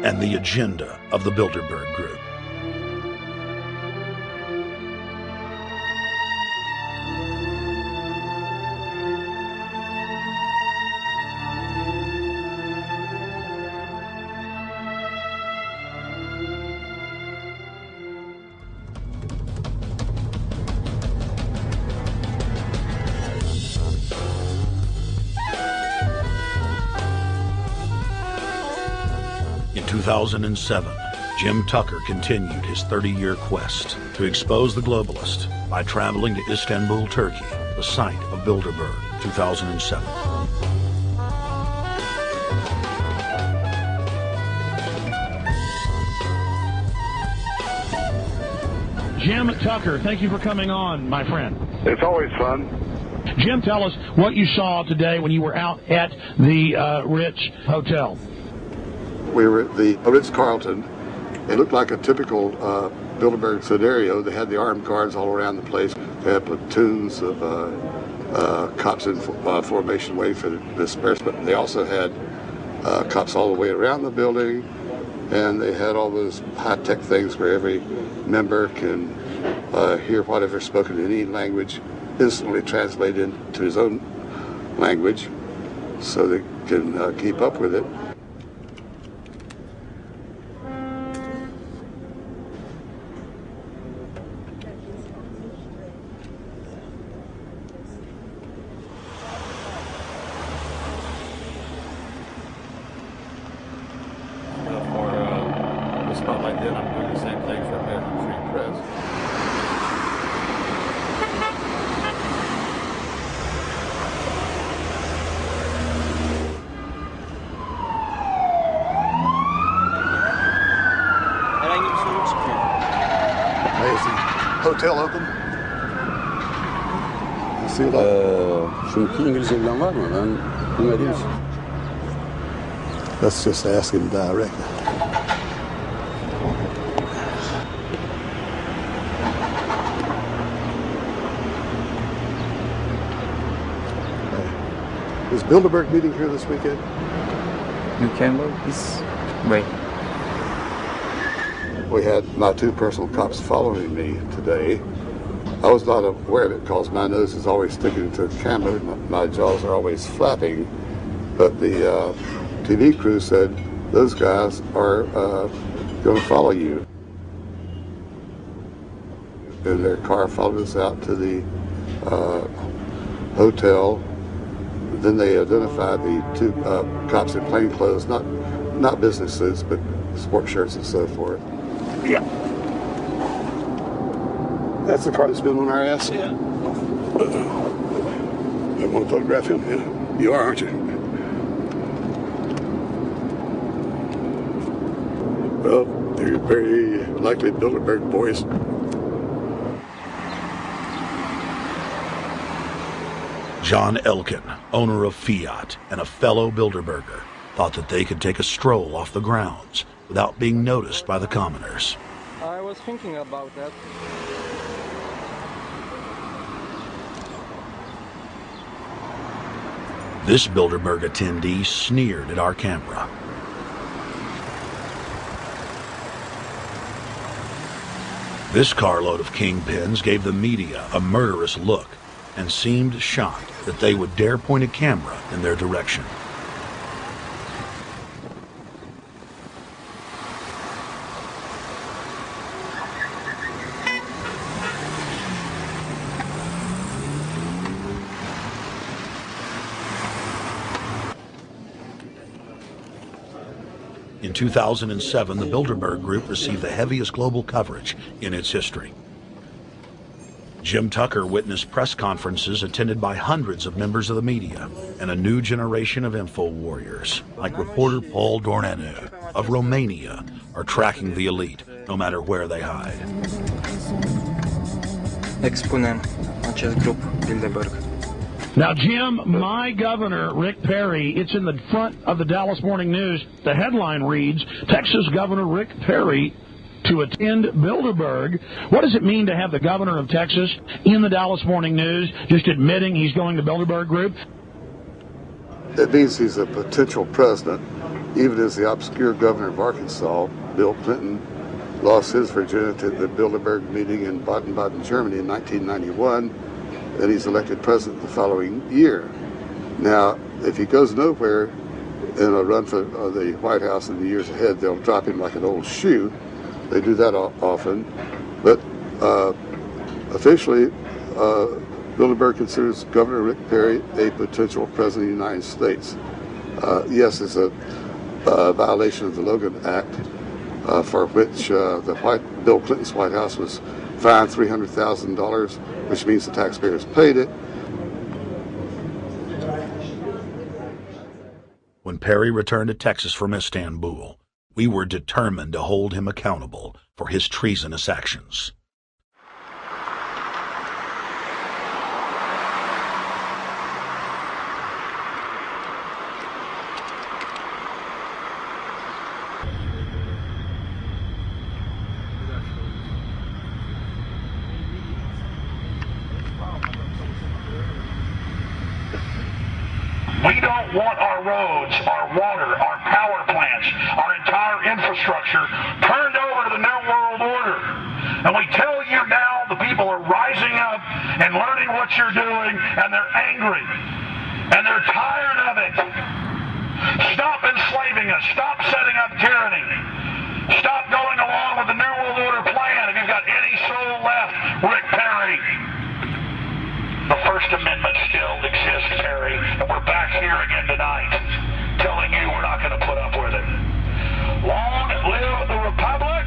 and the agenda of the Bilderberg Group. In 2007, Jim Tucker continued his 30-year quest to expose the globalist by traveling to Istanbul, Turkey, the site of Bilderberg, 2007. Jim Tucker, thank you for coming on, my friend. It's always fun. Jim, tell us what you saw today when you were out at the Ritz Hotel. We were at the Ritz-Carlton. It looked like a typical Bilderberg scenario. They had the armed guards all around the place. They had platoons of cops in formation waiting for the disbursement. They also had cops all the way around the building, and they had all those high-tech things where every member can hear whatever's spoken in any language, instantly translate into his own language so they can keep up with it. Spotlight did. I'm doing the same thing for American Free Press. Is the hotel open? Çünkü İngilizce bilen var mı? Ben bilmediğim için. Let's just ask him directly. Is Bilderberg meeting here this weekend? You can go this way. We had my two personal cops following me today. I was not aware of it because my nose is always sticking to the camera. My jaws are always flapping. But the TV crew said those guys are going to follow you. And their car followed us out to the hotel. Then they identified the two cops in plain clothes, not business suits, but sport shirts and so forth. Yeah. That's the car that's been on our ass? Yeah. I want to photograph him? Yeah. You are, aren't you? Well, they're very likely Bilderberg boys. John Elkin, owner of Fiat and a fellow Bilderberger, thought that they could take a stroll off the grounds without being noticed by the commoners. I was thinking about that. This Bilderberg attendee sneered at our camera. This carload of kingpins gave the media a murderous look and seemed shocked that they would dare point a camera in their direction. In 2007, the Bilderberg Group received the heaviest global coverage in its history. Jim Tucker witnessed press conferences attended by hundreds of members of the media and a new generation of info warriors, like reporter Paul Dornanu of Romania, are tracking the elite, no matter where they hide. Expunem acest grup Bilderberg. Now, Jim, my governor, Rick Perry, it's in the front of the Dallas Morning News. The headline reads, Texas Governor Rick Perry to attend Bilderberg. What does it mean to have the governor of Texas in the Dallas Morning News just admitting he's going to Bilderberg Group? It means he's a potential president, even as the obscure governor of Arkansas, Bill Clinton, lost his virginity at the Bilderberg meeting in Baden-Baden, Germany in 1991, and he's elected president the following year. Now, if he goes nowhere in a run for the White House in the years ahead, they'll drop him like an old shoe. They do that often, but officially, Bilderberg considers Governor Rick Perry a potential president of the United States. Yes, it's a violation of the Logan Act, for which Bill Clinton's White House was fined $300,000, which means the taxpayers paid it. When Perry returned to Texas from Istanbul, we were determined to hold him accountable for his treasonous actions. We don't want our roads, our water, our power plants, our entire infrastructure turned over to the New World Order. And we tell you now the people are rising up and learning what you're doing, and they're angry. And they're tired of it. Stop enslaving us. Stop setting up tyranny. Stop going along with the New World Order plan if you've got any soul left, Rick Perry. The First Amendment still exists, Perry, and we're back here again tonight telling you we're not going to put up with it. Long live the Republic!